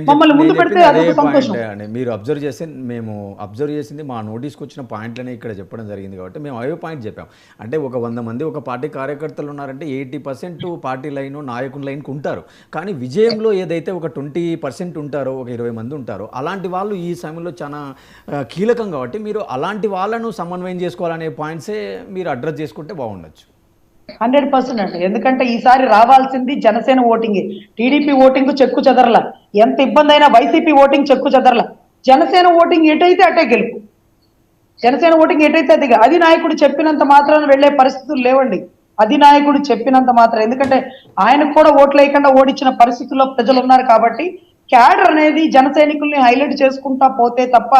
మమ్మల్ని ముందు పెడితే అదొక సంతోషం. మీరు అబ్జర్వ్ చేస్తే మేము అబ్జర్వ్ చేసింది మా నోటీస్కి వచ్చిన పాయింట్లనే ఇక్కడ చెప్పడం జరిగింది కాబట్టి మేము అవే పాయింట్ చెప్పాం. అంటే ఒక 100 మంది ఒక పార్టీ కార్యకర్తలు ఉన్నారంటే 80% పార్టీ లైన్ నాయకుల లైన్కి ఉంటారు. కానీ విజయంలో ఏదైతే ఒక 20% ఉంటారో, ఒక 20 మంది ఉంటారో, అలాంటి వాళ్ళు ఈ సమయంలో చాలా కీలకం కాబట్టి మీరు అలాంటి వాళ్ళను సమన్వయం చేసుకోవాలనే పాయింట్సే మీరు అడ్రస్ చేసుకుంటే బాగుండొచ్చు. 100% అండి. ఎందుకంటే ఈసారి రావాల్సింది జనసేన ఓటింగ్, టీడీపీ ఓటింగ్ చెక్కు చెదరల. ఎంత ఇబ్బంది అయినా వైసీపీ ఓటింగ్ చెక్కు చెదరల. జనసేన ఓటింగ్ ఎటైతే అటే గెలుపు, జనసేన ఓటింగ్ ఎటైతే అది నాయకుడు చెప్పినంత మాత్రాన వెళ్లే పరిస్థితులు లేవండి. అది నాయకుడు చెప్పినంత మాత్రం, ఎందుకంటే ఆయనకు కూడా ఓట్లు వేయకుండా ఓడించిన పరిస్థితుల్లో ప్రజలు ఉన్నారు కాబట్టి క్యాడర్ అనేది జన సైనికుల్ని హైలైట్ చేసుకుంటా పోతే తప్ప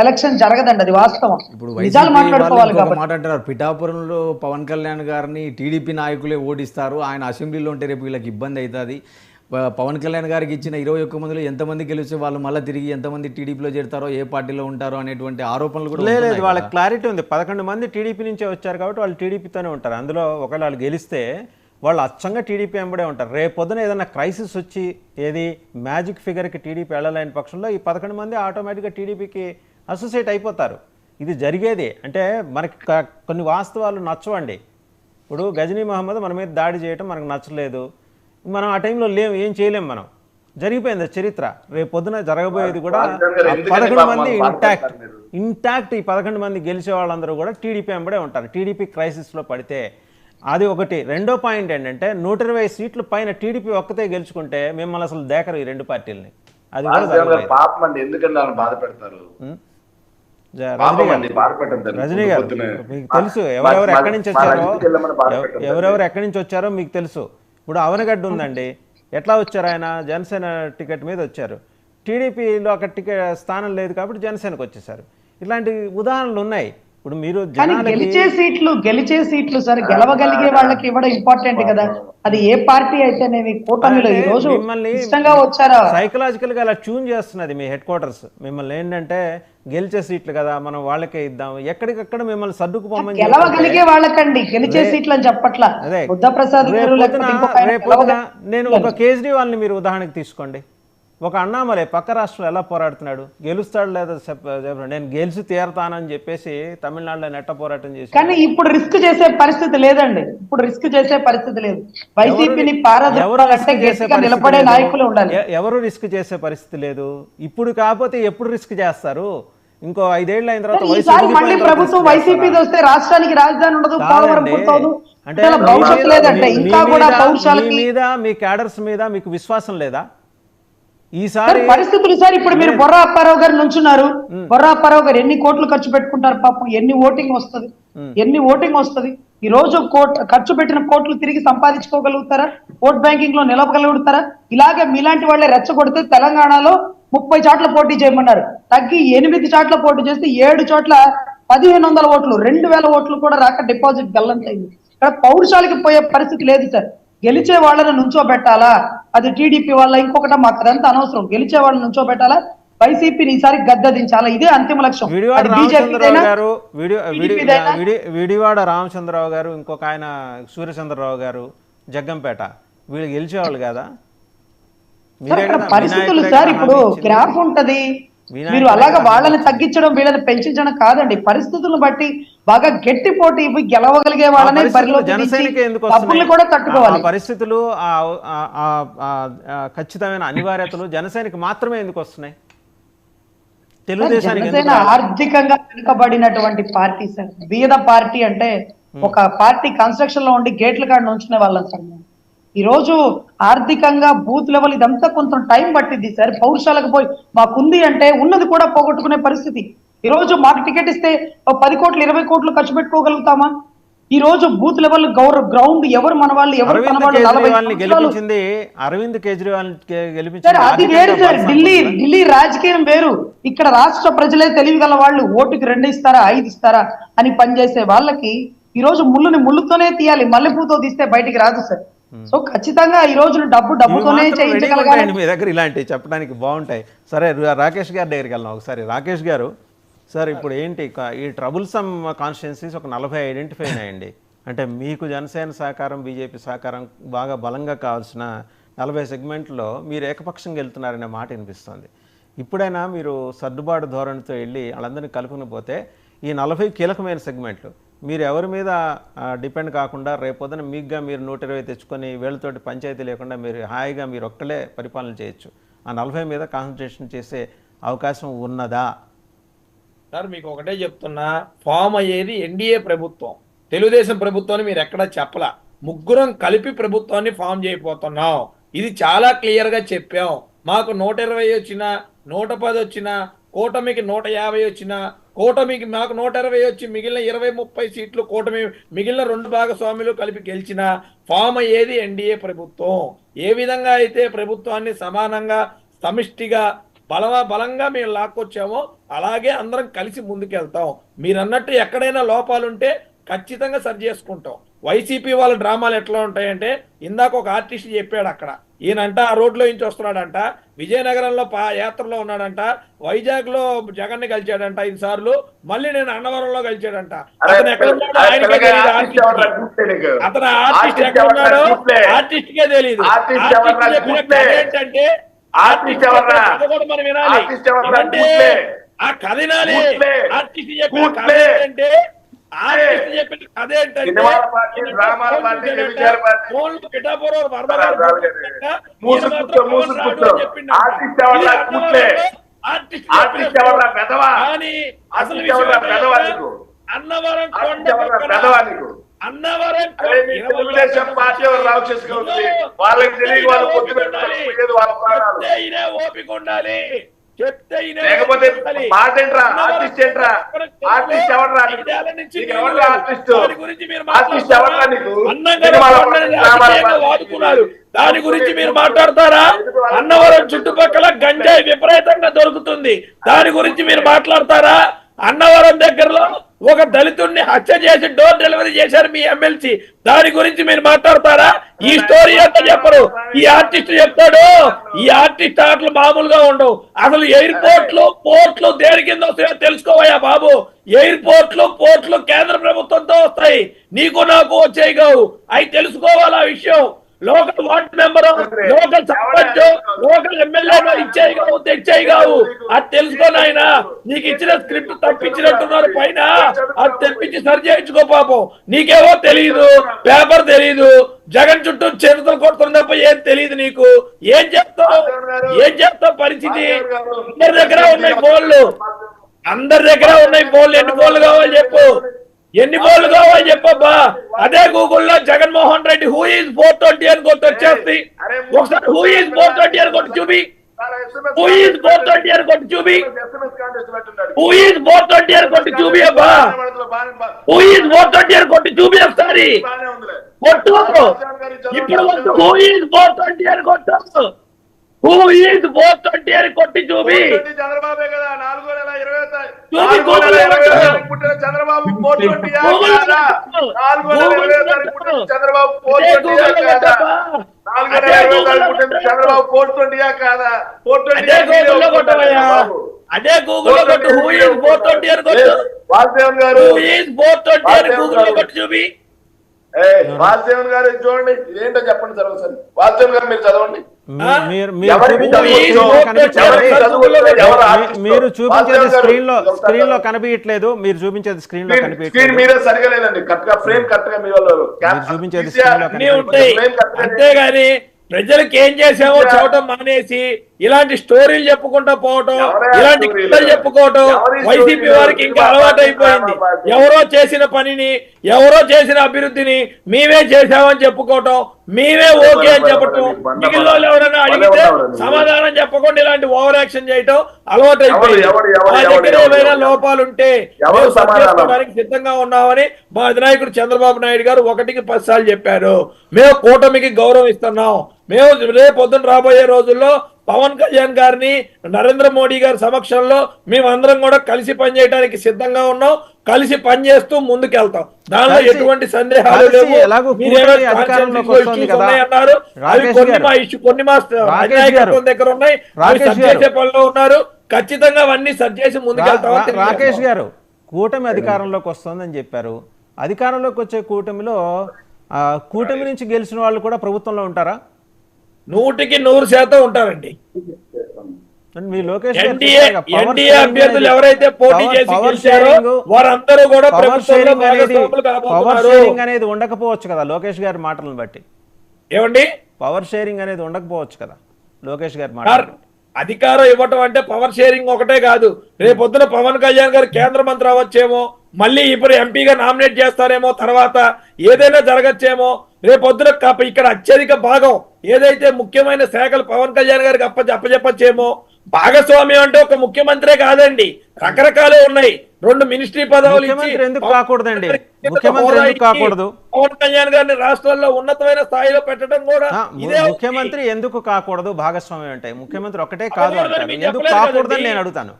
ఎలక్షన్ జరగదండి, అది వాస్తవం. ఇప్పుడు నిజాలు మాట్లాడుకోవాలి కాబట్టి. మాట అంటారు, పిఠాపురంలో పవన్ కళ్యాణ్ గారిని టీడీపీ నాయకులే ఓడిస్తారు, ఆయన అసెంబ్లీలో ఉంటే రేపు వీళ్ళకి ఇబ్బంది అవుతుంది. పవన్ కళ్యాణ్ గారికి ఇచ్చిన 21 మందిలో ఎంతమంది గెలిస్తే వాళ్ళు మళ్ళీ తిరిగి ఎంతమంది టీడీపీలో చేరుతారో, ఏ పార్టీలో ఉంటారో అనేటువంటి ఆరోపణలు కూడా లేదు. వాళ్ళకి క్లారిటీ ఉంది. 11 మంది టీడీపీ నుంచే వచ్చారు కాబట్టి వాళ్ళు టీడీపీతోనే ఉంటారు. అందులో ఒకవేళ వాళ్ళు గెలిస్తే వాళ్ళు అచ్చంగా టీడీపీ వెంబడే ఉంటారు. రేపు పొద్దున ఏదైనా క్రైసిస్ వచ్చి ఏది మ్యాజిక్ ఫిగర్కి టీడీపీ వెళ్ళలేని పక్షంలో ఈ 11 మంది ఆటోమేటిక్గా టీడీపీకి అసోసియేట్ అయిపోతారు. ఇది జరిగేది. అంటే మనకి కొన్ని వాస్తవాలు నచ్చవండి. ఇప్పుడు గజనీ మహమ్మద్ మన మీద దాడి చేయటం మనకు నచ్చలేదు, మనం ఆ టైంలో లేము, ఏం చేయలేం, మనం జరిగిపోయింది చరిత్ర. రేపు పొద్దున జరగబోయేది కూడా 11 మంది ఇంటాక్ట్ ఈ 11 మంది గెలిచే వాళ్ళందరూ కూడా టీడీపీ వెంబడే ఉంటారు టీడీపీ క్రైసిస్లో పడితే. అది ఒకటి. రెండో పాయింట్ ఏంటంటే 120 సీట్లు పైన టీడీపీ ఒక్కతే గెలుచుకుంటే మిమ్మల్ని అసలు దేకరు ఈ రెండు పార్టీలని. అది పాపం అండి, ఎందుకంటే వాళ్ళని బాధ పెడతారు. రజనీ గారు మీకు తెలుసు ఎవరెవరు ఎక్కడి నుంచి వచ్చారో, ఎవరెవరు ఎక్కడి నుంచి వచ్చారో మీకు తెలుసు. ఇప్పుడు అవనగడ్డ ఉందండి, ఎట్లా వచ్చారు? ఆయన జనసేన టికెట్ మీద వచ్చారు. టీడీపీలో అక్కడ టికెట్ స్థానం లేదు కాబట్టి జనసేనకు వచ్చేసారు. ఇలాంటి ఉదాహరణలు ఉన్నాయి. ఇప్పుడు మీరు గెలిచే సీట్లు సరే గెలవగలిగే వాళ్ళకి ఇవ్వడం ఇంపార్టెంట్ కదా. అది ఏ పార్టీ అయితేనేమి కూటమిలో ఈ రోజు మిమ్మల్ని వచ్చారా సైకలాజికల్ గా అలా ట్యూన్ చేస్తున్నది మీ హెడ్ క్వార్టర్స్. మిమ్మల్ని ఏంటంటే గెలిచే సీట్లు కదా మనం వాళ్ళకే ఇద్దాం, ఎక్కడికక్కడ మిమ్మల్ని సర్దుకుపోమని. గెలవగలిగే వాళ్ళకండి గెలిచే సీట్లు అని చెప్పట్లా. బుద్ధప్రసాద్ రేపు నేను ఒక కేజ్రీవాల్ని మీరు ఉదాహరణకు తీసుకోండి. ఒక అన్నామలై పక్క రాష్ట్రంలో ఎలా పోరాడుతున్నాడు, గెలుస్తాడు లేదా నేను గెలిచి తీరతానని చెప్పేసి తమిళనాడులో నెట్ట పోరాటం చేసి. కానీ ఇప్పుడు రిస్క్ చేసే పరిస్థితి లేదండి, ఇప్పుడు రిస్క్ చేసే పరిస్థితి లేదు. వైసీపీని నిలబడే నాయకులు ఉండాలి. ఎవరు రిస్క్ చేసే పరిస్థితి లేదు. ఇప్పుడు కాకపోతే ఎప్పుడు రిస్క్ చేస్తారు? ఇంకో 5 ఏళ్ళు అయిన తర్వాత మళ్ళీ ప్రభుత్వం వైసీపీ వస్తే రాష్ట్రానికి రాజధాని ఉండదు, అంటే భవిష్యత్తు లేదంటే ఇంకా కూడా మీద మీ క్యాడర్స్ మీద మీకు విశ్వాసం లేదా? ఈసారి పరిస్థితులు సార్ ఇప్పుడు మీరు బొర్రా అప్పారావు గారు నుంచున్నారు. బొర్రా అప్పారావు గారు ఎన్ని కోట్లు ఖర్చు పెట్టుకుంటారు పాపం, ఎన్ని ఓటింగ్ వస్తుంది? ఈ రోజు ఖర్చు పెట్టిన కోట్లు తిరిగి సంపాదించుకోగలుగుతారా? ఓట్ బ్యాంకింగ్ లో నిలవగలుగుతారా? ఇలాగే మీలాంటి వాళ్ళే రెచ్చగొడితే తెలంగాణలో 30 చోట్ల పోటీ చేయమన్నారు, తగ్గి 8 చోట్ల పోటీ చేస్తే 7 చోట్ల 1500 ఓట్లు 2000 ఓట్లు కూడా రాక డిపాజిట్ గల్లంతైంది. ఇక్కడ పౌరుషాలకి పోయే పరిస్థితి లేదు సార్. గెలిచే వాళ్ళని నుంచోబెట్టాలా, అది టీడీపీ వాళ్ళ ఇంకొకట, మాకు అదంతా అనవసరం. గెలిచే వాళ్ళని నుంచోబెట్టాలా, వైసీపీని ఈసారి గద్దదించాలా, ఇదే అంతిమ లక్ష్యం. విడివాడ రామచంద్రరావు గారు, ఇంకొక ఆయన సూర్యచంద్రరావు గారు, జగ్గంపేట, వీళ్ళు గెలిచేవాళ్ళు కదా. పరిస్థితులు సార్ ఇప్పుడు గ్రాఫ్ ఉంటది, మీరు అలాగా వాళ్ళని తగ్గించడం వీళ్ళని పెంచడం కాదండి. పరిస్థితులను బట్టి బాగా గట్టి పోటీ గెలవగలిగే వాళ్ళని డబ్బుల్ని కూడా తట్టుకోవాలి. పరిస్థితులు ఖచ్చితమైన అనివార్యతలు జనసేనకి మాత్రమే ఎందుకు వస్తున్నాయి? జనసేన ఆర్థికంగా వెనుకబడినటువంటి పార్టీ సార్, బీద పార్టీ. అంటే ఒక పార్టీ కన్స్ట్రక్షన్ లో ఉండి గేట్ల కాడ ఉంచుకునే వాళ్ళం సార్. ఈ రోజు ఆర్థికంగా బూత్ లెవెల్ ఇదంతా కొంచెం టైం పట్టింది సార్. పౌరుషాలకు పోయి మాకుంది అంటే ఉన్నది కూడా పోగొట్టుకునే పరిస్థితి. ఈ రోజు మాకు టికెట్ ఇస్తే 10 కోట్లు 20 కోట్లు ఖర్చు పెట్టుకోగలుగుతామా? ఈ రోజు బూత్ లెవెల్ గ్రౌండ్ ఎవరు మన వాళ్ళు ఎవరు మన అరవింద్ వాళ్ళు 40 కేజ్రీవాల్ని సంవత్సరాలు గెలిపించింది అరవింద్ కేజ్రీవాల్ సార్, గెలిపించింది అది వేరు సార్. రాజకీయంగా ఢిల్లీ రాజకీయం వేరు. ఇక్కడ రాష్ట్ర ప్రజలే తెలివిగల వాళ్ళు ఓటుకి 2 ఇస్తారా 5 ఇస్తారా అని పనిచేసే వాళ్ళకి ఈ రోజు ముళ్ళుని ముళ్ళుతోనే తీయాలి, మల్లెపూతో తీస్తే బయటికి రాదు సార్. సో ఖచ్చితంగా ఈ రోజు డబ్బుతోనే ఇవి మాత్రం రెడీగా చేయించగలగాలి. ఉంటాయండి మీ దగ్గర, ఇలాంటివి చెప్పడానికి బాగుంటాయి. సరే, రాకేష్ గారి దగ్గరికి వెళ్దాం ఒకసారి. రాకేష్ గారు, సార్ ఇప్పుడు ఏంటి ఈ ట్రబుల్సమ్ కాన్స్టిట్యున్సీస్ ఒక 40 ఐడెంటిఫై అయినాయండి. అంటే మీకు జనసేన సహకారం, బీజేపీ సహకారం బాగా బలంగా కావాల్సిన 40 సెగ్మెంట్లో మీరు ఏకపక్షంగా వెళ్తున్నారనే మాట వినిపిస్తుంది. ఇప్పుడైనా మీరు సర్దుబాటు ధోరణితో వెళ్ళి వాళ్ళందరినీ కలుపుకుని పోతే ఈ 40 కీలకమైన సెగ్మెంట్లు మీరు ఎవరి మీద డిపెండ్ కాకుండా రేపొద్దున మీకుగా మీరు 120 తెచ్చుకొని వీళ్ళతోటి పంచాయతీ లేకుండా మీరు హాయిగా మీరు ఒక్కలే పరిపాలన చేయొచ్చు. ఆ 40 మీద కాన్సన్ట్రేషన్ చేసే అవకాశం ఉన్నదా? సార్ మీకు ఒకటే చెప్తున్నా, ఫామ్ అయ్యేది ఎన్డీఏ ప్రభుత్వం, తెలుగుదేశం ప్రభుత్వాన్ని మీరు ఎక్కడా చెప్పలా. ముగ్గురం కలిపి ప్రభుత్వాన్ని ఫామ్ చేయబోతున్నాం. ఇది చాలా క్లియర్ గా చెప్పాం. మాకు 120 వచ్చినా 110 వచ్చినా, కూటమికి 150 వచ్చినా, కూటమికి మాకు 120 వచ్చి మిగిలిన 20-30 సీట్లు కూటమి మిగిలిన 2 భాగస్వాములు కలిపి గెలిచిన ఫామ్ అయ్యేది ఎన్డీఏ ప్రభుత్వం. ఏ విధంగా అయితే ప్రభుత్వాన్ని సమానంగా సమిష్టిగా బలంగా మేము లాక్కొచ్చామో అలాగే అందరం కలిసి ముందుకెళ్తాం. మీరు అన్నట్టు ఎక్కడైనా లోపాలుంటే ఖచ్చితంగా సరి చేసుకుంటాం. వైసీపీ వాళ్ళ డ్రామాలు ఎట్లా ఉంటాయంటే, ఇందాక ఒక ఆర్టిస్ట్ చెప్పాడు, అక్కడ ఈయనంట ఆ రోడ్లో నుంచి వస్తున్నాడంట, విజయనగరంలో యాత్రలో ఉన్నాడంట, వైజాగ్ లో జగన్ ని కలిచాడంట 5 సార్లు, మళ్ళీ నేను అన్నవరంలో కలిచాడంట. అతను ఎక్కడ ఉన్నాడో ఆయనకే తెలియదు. అతను ఆర్టిస్ట్ ఎక్కడ ఉన్నాడో ఆర్టిస్ట్కే తెలియదు. ఏంటంటే ఆర్టిస్ట్ కూడా మనం వినాలి. అంటే ఆ కథ వినాలి. ఆర్టిస్ట్ చెప్పిన కథ ఏంటంటే, ఆర్టిస్ట్ చెప్పిన కథ ఏంటంటే అన్నవరం అన్నవరం తెలుగుదేశం పార్టీ వాళ్ళకి తెలియదు, వాళ్ళు ఓపిక ఉండాలి. చెప్తే లేకపోతే మాట ఏంట్రా, ఆర్టిస్ట్ ఏంట్రా, ఆర్టిస్ట్ ఎవడరా, ఆర్టిస్ట్ ఎవడరా నీకు? వాడుకున్నారు, దాని గురించి మీరు మాట్లాడతారా? అన్నవరం చుట్టుపక్కల గంజాయి విపరీతంగా దొరుకుతుంది, దాని గురించి మీరు మాట్లాడతారా? అన్నవరం దగ్గరలో ఒక దళితుడిని హత్య చేసి డోర్ డెలివరీ చేశారు మీ ఎమ్మెల్సీ, దాని గురించి మీరు మాట్లాడతారా? ఈ స్టోరీ అంతా చెప్పరు, ఈ ఆర్టిస్ట్ చెప్తాడు. ఈ ఆర్టిస్ట్ ఆటలు మామూలుగా ఉండవు. అసలు ఎయిర్పోర్ట్లు పోర్ట్లు దేని కింద వస్తాయో తెలుసుకోవయ్యా బాబు. ఎయిర్పోర్ట్లు పోర్ట్లు కేంద్ర ప్రభుత్వంతో వస్తాయి, నీకు నాకు వచ్చాయి కావు. అవి తెలుసుకోవాలి ఆ విషయం. Local ward member, local sarpanch, local ఎమ్మెల్యేలో ఇచ్చాయి కావు, తెచ్చాయి కావు. అది తెలుసుకొని ఆయన నీకు ఇచ్చిన స్క్రిప్ట్ తప్పించినట్టున్నారు పైన, అది తెప్పించి సరి చేయించుకో పాపం. నీకేమో తెలియదు, పేపర్ తెలియదు, జగన్ చుట్టూ చేతులు కొడుతున్న తప్ప ఏం తెలియదు నీకు. ఏం చెప్తావు పరిస్థితి? అందరి దగ్గర ఉన్నాయి ఫోన్లు, అందరి దగ్గర ఉన్నాయి ఫోన్లు. ఎన్ని ఫోన్లు కావాలి చెప్పు, ఎన్ని ఫోన్లు కావాలి చెప్పబ్బా. అదే గూగుల్లో జగన్మోహన్ రెడ్డి హూ ఈజ్ 420 అని కొట్టి వచ్చేసి ఒకసారి హూ ఈజ్ 420 అని కొట్టి చూపి, హూ ఈజ్ 420 అని కొట్టి చూపి, హూ ఈజ్ 420 అని కొట్టి చూపి అబ్బా, హూ ఈజ్ 420 అని కొట్టి చూపి ఒకసారి కొట్టు. ఇప్పుడు హూ ఈజ్ 420 అని కొట్టు, హూ ఈజ్ 420 అని కొట్టి చూపి. చంద్రబాబే కదా 4 నెలల 20 చంద్రబాబు 420 చంద్రబాబు 420 చంద్రబాబు 420 కాదా? అదే గూగుల్ కొట్టు, హూ ఈజ్ 420 అని కొట్టు, వాసుదేవన్ గారు, హూ ఈజ్ 420 అని గూగుల్ కొట్టు చూపి. వాసుదేవన్ గారు చూడండి, ఇదేంటో చెప్పండి సార్ ఒకసారి. వాసుదేవన్ గారు మీరు చదవండి. మీరు చూపించేది స్క్రీన్ లో కనిపించట్లేదు, మీరు చూపించేది స్క్రీన్ లో కనిపించట్లేదు, మీరే సరిగా లేదండి. కరెక్ట్ గా ఫ్రేమ్ కరెక్ట్ గా మీ వాళ్ళు చూపించేది స్క్రీన్ లో కనిపించట్లేదు. అంతేగాని ప్రజలకు ఏం చేసామో చూడటం మానేసి ఇలాంటి స్టోరీలు చెప్పుకుంటూ పోవటం, ఎవరయ్యా ఇలాంటి స్టోరీలు? కథలు చెప్పుకోవటం ఎవరి వైసీపీ స్టోరీలు? వారికి ఇంకా అలవాటు అయిపోయింది. ఎవరో చేసిన పనిని, ఎవరో చేసిన అభివృద్ధిని మేమే చేశామని చెప్పుకోవటం, మేమే ఓకే అని చెప్పటం, మిగిలిన వాళ్ళు ఎవరైనా అడిగితే సమాధానం చెప్పకుండా ఇలాంటి ఓవర్ యాక్షన్ చేయటం అలవాటు అయిపోయింది. మా దగ్గర ఏమైనా లోపాలుంటే సరిచేసుకోవడానికి సిద్ధంగా ఉన్నామని మా అధినాయకుడు చంద్రబాబు నాయుడు గారు 1కి 10 సార్లు చెప్పారు. మేము కూటమికి గౌరవం ఇస్తున్నాం. మేము రేపొద్దున రాబోయే రోజుల్లో పవన్ కళ్యాణ్ గారిని, నరేంద్ర మోడీ గారి సమక్షంలో మేమందరం కూడా కలిసి పనిచేయడానికి సిద్ధంగా ఉన్నాం. కలిసి పనిచేస్తూ ముందుకెళ్తాం. దానిలో ఎటువంటి సందేహాలు లేవు. అన్నారు అవి కొన్ని మా అధినాయకత్వం దగ్గర ఉన్నాయి, అవి సరిచేసే పనిలో ఉన్నారు. ఖచ్చితంగా అవన్నీ సరిచేసి ముందుకెళ్తాం. రాకేష్ గారు, కూటమి అధికారంలోకి వస్తుందని చెప్పారు. అధికారంలోకి వచ్చే కూటమిలో కూటమి నుంచి గెలిచిన వాళ్ళు కూడా ప్రభుత్వంలో ఉంటారా? 100కి 100% ఉంటారండి. ఎన్డీఏ అభ్యర్థులు ఎవరైతే పోటీ చేసి గెలిచారో వారందరూ కూడా ప్రభుత్వంలో భాగస్వాములు పవర్ షేరింగ్ అనేది ఉండకపోవచ్చు కదా లోకేష్ గారి మాటలను బట్టి. ఏమండి, పవర్ షేరింగ్ అనేది ఉండకపోవచ్చు కదా లోకేష్ గారి మాటలు. అధికారం ఇవ్వటం అంటే పవర్ షేరింగ్ ఒకటే కాదు. రేపొద్దున పవన్ కళ్యాణ్ గారు కేంద్ర మంత్రి అవ్వచ్చేమో, మళ్ళీ ఇప్పుడు ఎంపీగా నామినేట్ చేస్తారేమో, తర్వాత ఏదైనా జరగచ్చేమో. రేపొద్దున ఇక్కడ అత్యధిక భాగం ఏదైతే ముఖ్యమైన శాఖలు పవన్ కళ్యాణ్ గారికి అప్పచెప్పచ్చేమో. భాగస్వామ్యం అంటే ఒక ముఖ్యమంత్రే కాదండి, రకరకాలే ఉన్నాయి. 2 మినిస్ట్రీ పదవులు ఎందుకు కాకూడదండి? ముఖ్యమంత్రి ఎందుకు కాకూడదు? పవన్ కళ్యాణ్ గారిని రాష్ట్రాల్లో ఉన్నతమైన స్థాయిలో పెట్టడం కూడా ముఖ్యమంత్రి ఎందుకు కాకూడదు? భాగస్వామ్యం అంటే ముఖ్యమంత్రి ఒకటే కాదు అంటారు, ఎందుకు కాకూడదని నేను అడుగుతాను.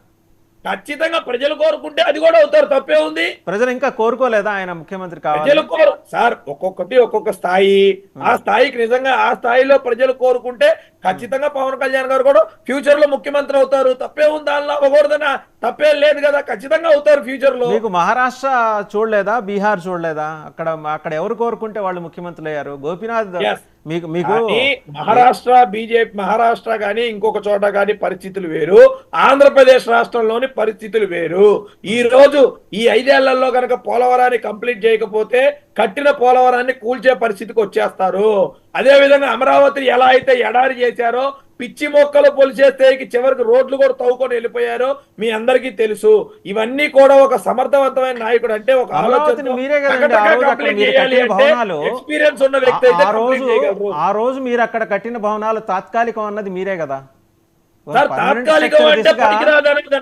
ఖచ్చితంగా ప్రజలు కోరుకుంటే అది కూడా అవుతారు, తప్పే ఉంది. ప్రజలు ఇంకా కోరుకోలేదా ఆయన ముఖ్యమంత్రి కావాలి? ప్రజలు సార్ ఒక్కొక్క స్థాయి, ఆ స్థాయికి నిజంగా ఆ స్థాయిలో ప్రజలు కోరుకుంటే ఖచ్చితంగా పవన్ కళ్యాణ్ గారు కూడా ఫ్యూచర్ లో ముఖ్యమంత్రి అవుతారు. తప్పే ఉంది, దానిలో అవ్వకూడదనా? తప్పేం లేదు కదా, ఖచ్చితంగా అవుతారు ఫ్యూచర్ లో. మీకు మహారాష్ట్ర చూడలేదా, బీహార్ చూడలేదా? అక్కడ ఎవరు కోరుకుంటే వాళ్ళు ముఖ్యమంత్రులు అయ్యారు. గోపీనాథ్ మీకు మహారాష్ట్ర బీజేపీ మహారాష్ట్ర కానీ ఇంకొక చోట కానీ పరిస్థితులు వేరు, ఆంధ్రప్రదేశ్ రాష్ట్రంలోని పరిస్థితులు వేరు. ఈ రోజు ఈ 5 ఏళ్లలో కనుక పోలవరాన్ని కంప్లీట్ చేయకపోతే కట్టిన పోలవరాన్ని కూల్చే పరిస్థితికి వచ్చేస్తారు. అదే విధంగా అమరావతి ఎలా అయితే ఎడారి చేశారో, పిచ్చి మొక్కలు పొలిచేస్తే చివరికి రోడ్లు కూడా తవ్వుకొని వెళ్ళిపోయారో మీ అందరికీ తెలుసు. ఇవన్నీ కూడా ఒక సమర్థవంతమైన నాయకుడు అంటే ఒక ఆలోచన ఎక్స్పీరియన్స్ ఉన్న వ్యక్తి అయితే ఆ రోజు మీరు అక్కడ కట్టిన భవనాలు తాత్కాలికం అన్నది మీరే కదా.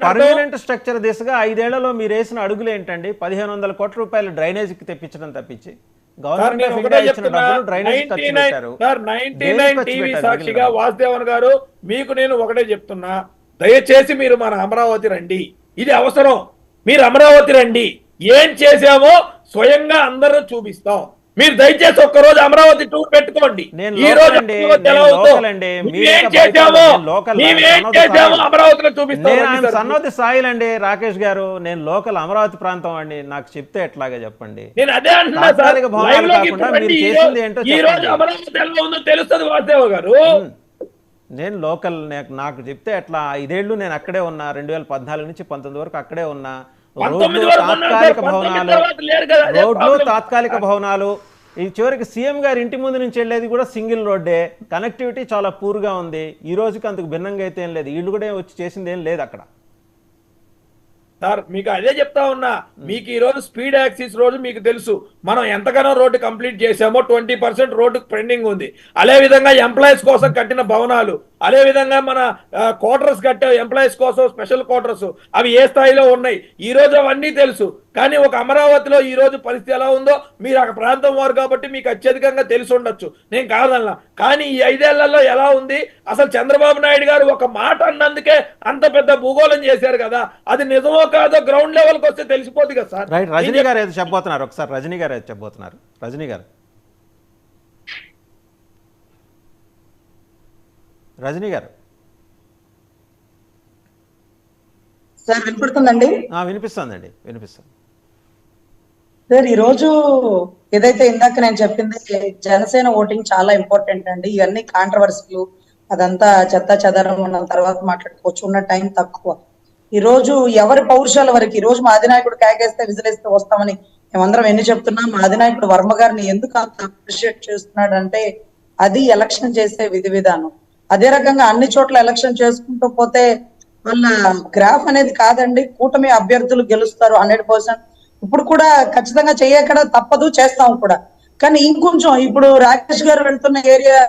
పర్మనెంట్ స్ట్రక్చర్ దిశగా 5 ఏళ్లలో మీరు వేసిన అడుగులు ఏంటండి? 1500 కోట్ల రూపాయలు డ్రైనేజీకి తెప్పించడం తప్పించి సాక్షిగా వాసుదేవన్ గారు మీకు నేను ఒకటే చెప్తున్నా, దయచేసి మీరు మన అమరావతి రండి, ఇది అవసరం. మీరు అమరావతి రండి, ఏం చేసామో స్వయంగా అందరూ చూపిస్తాం. మీరు దయచేసి ఒక్కరోజు అమరావతి టూర్ పెట్టుకోండి. సన్నోతి సాయిల్ అండి రాకేష్ గారు, నేను లోకల్ అమరావతి ప్రాంతం అండి, నాకు చెప్తే ఎట్లాగా చెప్పండి. నేను అదే అంటున్నా, తెలుస్తుంది వాసుదేవ గారు. నేను లోకల్, నాకు చెప్తే ఎట్లా? 5 ఏళ్ళు నేను అక్కడే ఉన్నా, 2014 నుంచి 19 వరకు అక్కడే ఉన్నా. రోడ్లు తాత్కాలిక భవనాలు, ఈ చివరికి సీఎం గారి ఇంటి ముందు నుంచి వెళ్ళేది కూడా సింగిల్ రోడ్డే. కనెక్టివిటీ చాలా పూర్గా ఉంది. ఈ రోజుకి అంతకు భిన్నంగా అయితే ఏం లేదు. వీళ్ళు కూడా వచ్చి చేసింది ఏం లేదు అక్కడ. సార్ మీకు అదే చెప్తా ఉన్నా, మీకు ఈ రోజు స్పీడ్ యాక్సిస్ రోడ్డు మీకు తెలుసు, మనం ఎంతగానో రోడ్డు కంప్లీట్ చేసామో 20% రోడ్డు పెండింగ్ ఉంది. అదే విధంగా ఎంప్లాయీస్ కోసం కట్టిన భవనాలు, అదే విధంగా మన క్వార్టర్స్ కట్టే ఎంప్లాయీస్ కోసం స్పెషల్ క్వార్టర్స్, అవి ఏ స్థాయిలో ఉన్నాయి ఈ రోజు అవన్నీ తెలుసు. కానీ ఒక అమరావతిలో ఈ రోజు పరిస్థితి ఎలా ఉందో మీరు ఆ ప్రాంతం వారు కాబట్టి మీకు అత్యధికంగా తెలిసి ఉండొచ్చు, నేను కాదన్నా. కానీ ఈ 5 ఏళ్లలో ఎలా ఉంది అసలు? చంద్రబాబు నాయుడు గారు ఒక మాట అన్నందుకే అంత పెద్ద భూగోళం చేశారు కదా, అది నిజమో కాదో గ్రౌండ్ లెవెల్కి వస్తే తెలిసిపోద్ది కదా సార్. రైట్, రజనీ గారు ఏదో చెప్పబోతున్నారు, ఒకసారి రజనీ గారు ఏదో చెప్పబోతున్నారు. రజనీ గారు, రజనీ గారు సార్ వినపడుతుందండి? వినిపిస్తుందండి, వినిపిస్తుంది సార్. ఈరోజు ఏదైతే ఇందాక నేను చెప్పింది, జనసేన ఓటింగ్ చాలా ఇంపార్టెంట్ అండి. ఇవన్నీ కాంట్రవర్సీలు అదంతా చెత్త చెదరం ఉన్న తర్వాత మాట్లాడుకోవచ్చు, ఉన్న టైం తక్కువ. ఈ రోజు ఎవరి పౌరుషాల వరకు, ఈ రోజు మా అధినాయకుడు కేకేస్తే విజిలేస్తే వస్తామని మేమందరం ఎన్ని చెప్తున్నా, మా అధినాయకుడు వర్మ గారిని ఎందుకు అంత అప్రిషియేట్ చేస్తున్నాడు అంటే అది ఎలక్షన్ చేసే విధి విధానం. అదే రకంగా అన్ని చోట్ల ఎలక్షన్ చేసుకుంటూ పోతే వాళ్ళ గ్రాఫ్ అనేది కాదండి. కూటమి అభ్యర్థులు గెలుస్తారు 100%. ఇప్పుడు కూడా ఖచ్చితంగా చేయక్కడ తప్పదు, చేస్తాం కూడా. కానీ ఇంకొంచెం ఇప్పుడు రాకేష్ గారు వెళ్తున్న ఏరియా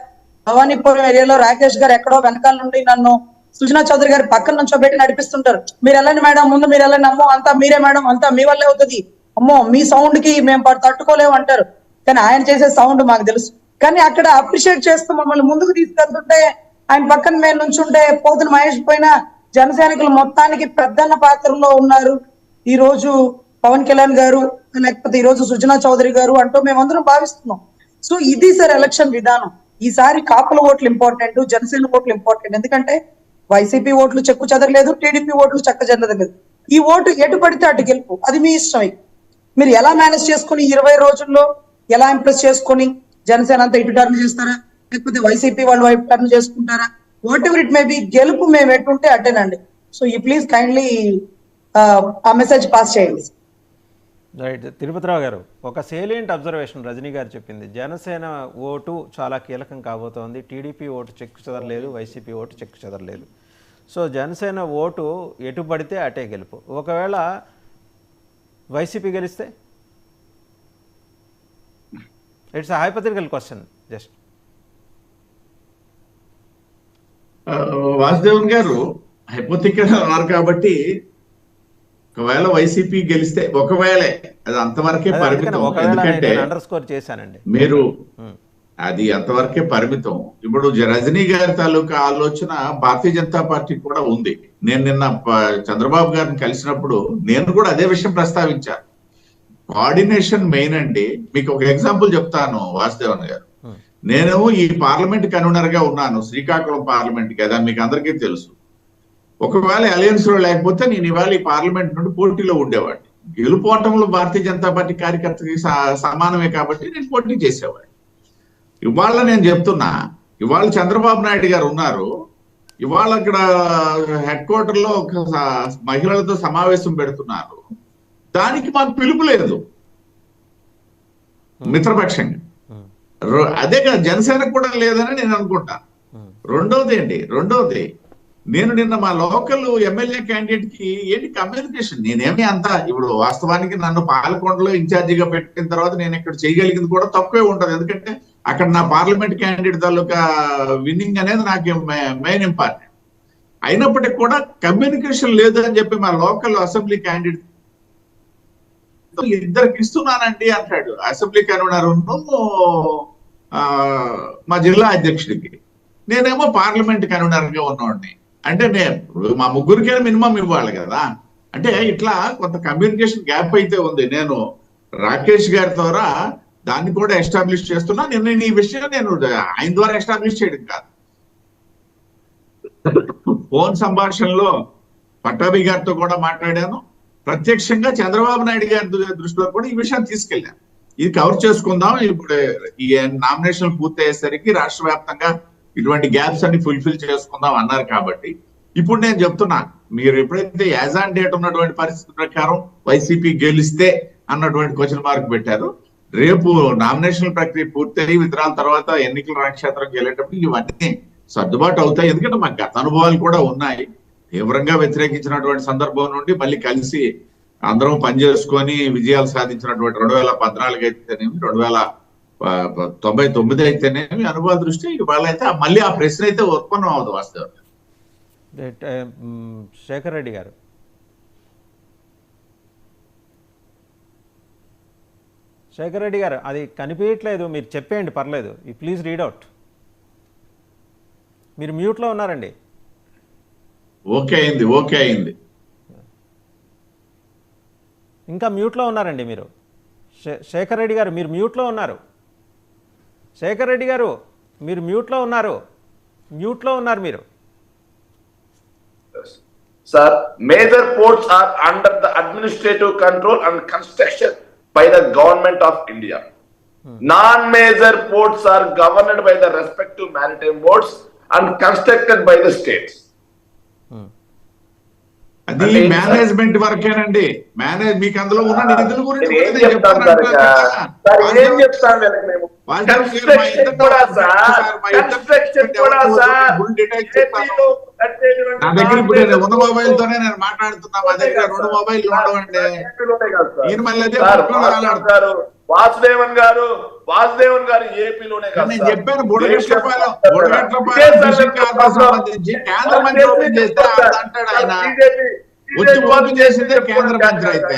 భవానీపురం ఏరియాలో రాకేష్ గారు ఎక్కడో వెనకాల నుండి నన్ను సుజనా చౌదరి గారి పక్కన నుంచోబెట్టి నడిపిస్తుంటారు. మీరు వెళ్ళండి మేడం, ముందు మీరు వెళ్ళండి, అమ్మో అంతా మీరే మేడం, అంతా మీ వల్లే అవుతుంది, అమ్మో మీ సౌండ్ కి మేము తట్టుకోలేము అంటారు. కానీ ఆయన చేసే సౌండ్ మాకు తెలుసు. కానీ అక్కడ అప్రిషియేట్ చేస్తూ మమ్మల్ని ముందుకు తీసుకెళ్తుంటే ఆయన పక్కన మేము నుంచుంటే పోతున్న మహేష్ పైన జన సైనికులు మొత్తానికి పెద్దన్న పాత్రలో ఉన్నారు. ఈ రోజు పవన్ కళ్యాణ్ గారు, లేకపోతే ఈ రోజు సుజనా చౌదరి గారు అంటూ మేమందరం భావిస్తున్నాం. సో ఇది సార్ ఎలక్షన్ విధానం. ఈసారి కాపుల ఓట్లు ఇంపార్టెంట్, జనసేన ఓట్లు ఇంపార్టెంట్. ఎందుకంటే వైసీపీ ఓట్లు చెక్కు చెదరలేదు, టీడీపీ ఓట్లు చెక్క చెదరలేదు. ఈ ఓటు ఎటు పడితే అటు గెలుపు, అది మీ ఇష్టం. మీరు ఎలా మేనేజ్ చేసుకుని 20 రోజుల్లో ఎలా ఇంప్రెస్ చేసుకుని జనసేన అంతా ఇటు టర్న్ చేస్తారా, లేకపోతే వైసీపీ వాళ్ళు వైపు టర్న్ చేసుకుంటారా, what ever it may be, గెలుపు మేము ఎటుంటే అట్టేనండి. సో ఈ ప్లీజ్ కైండ్లీ ఆ మెసేజ్ పాస్ చేయండి. రైట్. తిరుపతిరావు గారు, ఒక సేలియంట్ అబ్జర్వేషన్ రజనీ గారు చెప్పింది, జనసేన ఓటు చాలా కీలకం కాబోతోంది, టీడీపీ ఓటు చెక్కు చెదరలేదు, వైసీపీ ఓటు చెక్కు చెదరలేదు. సో జనసేన ఓటు ఎటు పడితే అటే గెలుపు. ఒకవేళ వైసీపీ గెలిస్తే? It's hypothetical question just. Vasudevan గారు హైపోథెటికల్ అన్నారు కాబట్టి, ఒకవేళ వైసీపీ గెలిస్తే, ఒకవేళ అది అంతవరకే పరిమితం. ఎందుకంటే అండర్ స్కోర్ చేశానండి, మీరు అది అంతవరకే పరిమితం. ఇప్పుడు రజనీ గారి తాలూకా ఆలోచన భారతీయ జనతా పార్టీ కూడా ఉంది. నేను నిన్న చంద్రబాబు గారిని కలిసినప్పుడు నేను కూడా అదే విషయం ప్రస్తావించాను. కోఆర్డినేషన్ మెయిన్ అండి. మీకు ఒక ఎగ్జాంపుల్ చెప్తాను వాసుదేవన్ గారు. నేను ఈ పార్లమెంట్ కన్వీనర్ గా ఉన్నాను, శ్రీకాకుళం పార్లమెంట్ కదా, మీకు అందరికీ తెలుసు. ఒకవేళ అలయన్స్ లో లేకపోతే నేను ఇవాళ ఈ పార్లమెంట్ నుండి పోటీలో ఉండేవాడిని. గెలుపోవటంలో భారతీయ జనతా పార్టీ కార్యకర్తకి సమానమే కాబట్టి నేను పోటీ చేసేవాడిని. ఇవాళ నేను చెప్తున్నా, ఇవాళ చంద్రబాబు నాయుడు గారు ఉన్నారు, ఇవాళ అక్కడ హెడ్ క్వార్టర్ లో ఒక మహిళలతో సమావేశం పెడుతున్నారు. దానికి మాకు పిలుపు లేదు మిత్రపక్షంగా. అదే కదా జనసేన కూడా లేదని నేను అనుకుంటా. రెండవది నేను నిన్న మా లోకల్ ఎమ్మెల్యే క్యాండిడేట్ కి ఏంటి కమ్యూనికేషన్, నేనేమి అంతా ఇప్పుడు వాస్తవానికి నన్ను పాలకొండలో ఇన్ఛార్జిగా పెట్టిన తర్వాత నేను ఇక్కడ చేయగలిగింది కూడా తక్కువే ఉంటది. ఎందుకంటే అక్కడ నా పార్లమెంట్ క్యాండిడేట్ తాలూకా విన్నింగ్ అనేది నాకు మెయిన్ ఇంపార్టెంట్. అయినప్పటికీ కూడా కమ్యూనికేషన్ లేదు అని చెప్పి మా లోకల్ అసెంబ్లీ క్యాండిడేట్ ఇద్దరికి ఇస్తున్నానండి అంటాడు, అసెంబ్లీ కన్వీనర్ మా జిల్లా అధ్యక్షుడికి. నేనేమో పార్లమెంట్ కన్వీనర్ గా ఉన్నవాడిని. అంటే నేను మా ముగ్గురికే మినిమం ఇవ్వాలి కదా. అంటే ఇట్లా కొంత కమ్యూనికేషన్ గ్యాప్ అయితే ఉంది. నేను రాకేష్ గారి ద్వారా దాన్ని కూడా ఎస్టాబ్లిష్ చేస్తున్నా. నేను ఈ విషయం నేను ఆయన ద్వారా ఎస్టాబ్లిష్ చేయడం కాదు, ఫోన్ సంభాషణలో పట్టాభి గారితో కూడా మాట్లాడాను, ప్రత్యక్షంగా చంద్రబాబు నాయుడు గారి దృష్టిలో కూడా ఈ విషయం తీసుకెళ్ళాను. ఇది కవర్ చేసుకుందాం, ఇప్పుడు ఈ నామినేషన్ పూర్తయ్యేసరికి రాష్ట్ర వ్యాప్తంగా ఇటువంటి గ్యాప్స్ అన్ని ఫుల్ఫిల్ చేసుకుందాం అన్నారు. కాబట్టి ఇప్పుడు నేను చెప్తున్నా, మీరు ఎప్పుడైతే యాజ్ ఆన్ డేట్ ఉన్నటువంటి పరిస్థితి ప్రకారం వైసీపీ గెలిస్తే అన్నటువంటి క్వశ్చన్ మార్క్ పెట్టారు, రేపు నామినేషన్ ప్రక్రియ పూర్తయి విత్తనాల తర్వాత ఎన్నికల రణక్షేత్రం వెళ్ళేటప్పుడు ఇవన్నీ సర్దుబాటు అవుతాయి. ఎందుకంటే మాకు గత అనుభవాలు కూడా ఉన్నాయి. తీవ్రంగా వ్యతిరేకించినటువంటి సందర్భం నుండి మళ్ళీ కలిసి అందరం పనిచేసుకొని విజయాలు సాధించినటువంటి 2014 అయితేనేమి, 2099 అయితేనేమి అనుభవ దృష్టి ఇవాళ అయితే మళ్ళీ ఆ ప్రశ్న అయితే ఉత్పన్నం అవుతుంది వాస్తవం. శేఖర్ రెడ్డి గారు, శేఖర్ రెడ్డి గారు అది కనిపించట్లేదు, మీరు చెప్పేయండి పర్లేదు, ప్లీజ్ రీడ్ అవుట్. మీరు మ్యూట్లో ఉన్నారండి. ఓకే అయింది. ఇంకా మ్యూట్లో ఉన్నారండి మీరు. శేఖర్ రెడ్డి గారు మీరు మ్యూట్లో ఉన్నారు. శేఖర్ రెడ్డి గారు మీరు మ్యూట్లో ఉన్నారు మీరు. Sir, major ports are under the administrative control and construction by the government of India. Non-major ports are governed by the respective maritime boards and constructed by the states. అది మేనేజ్మెంట్ వరకేనండి. మీకు అందులో ఉన్న నిధుల గురించి కన్స్ట్రక్షన్ కూడా sir, construction కూడా sir, నా దగ్గర ఇప్పుడు ఉన్న మొబైల్ తోనే నేను మాట్లాడుతున్నా. మా దగ్గర 2 మొబైల్ ఉండవండి. నేను మళ్ళీ అదే వాసుదేవన్ గారు ఏపీలోనే కాదు. నేను చెప్పాను బుడగట్లపాలెం ఫిషింగ్ హార్బర్ సంబంధించి కేంద్ర మంత్రి ఓపెన్ చేస్తే అంటాడు ఆయన వచ్చి ఓపెన్ చేసిందే కేంద్ర మంత్రి అయితే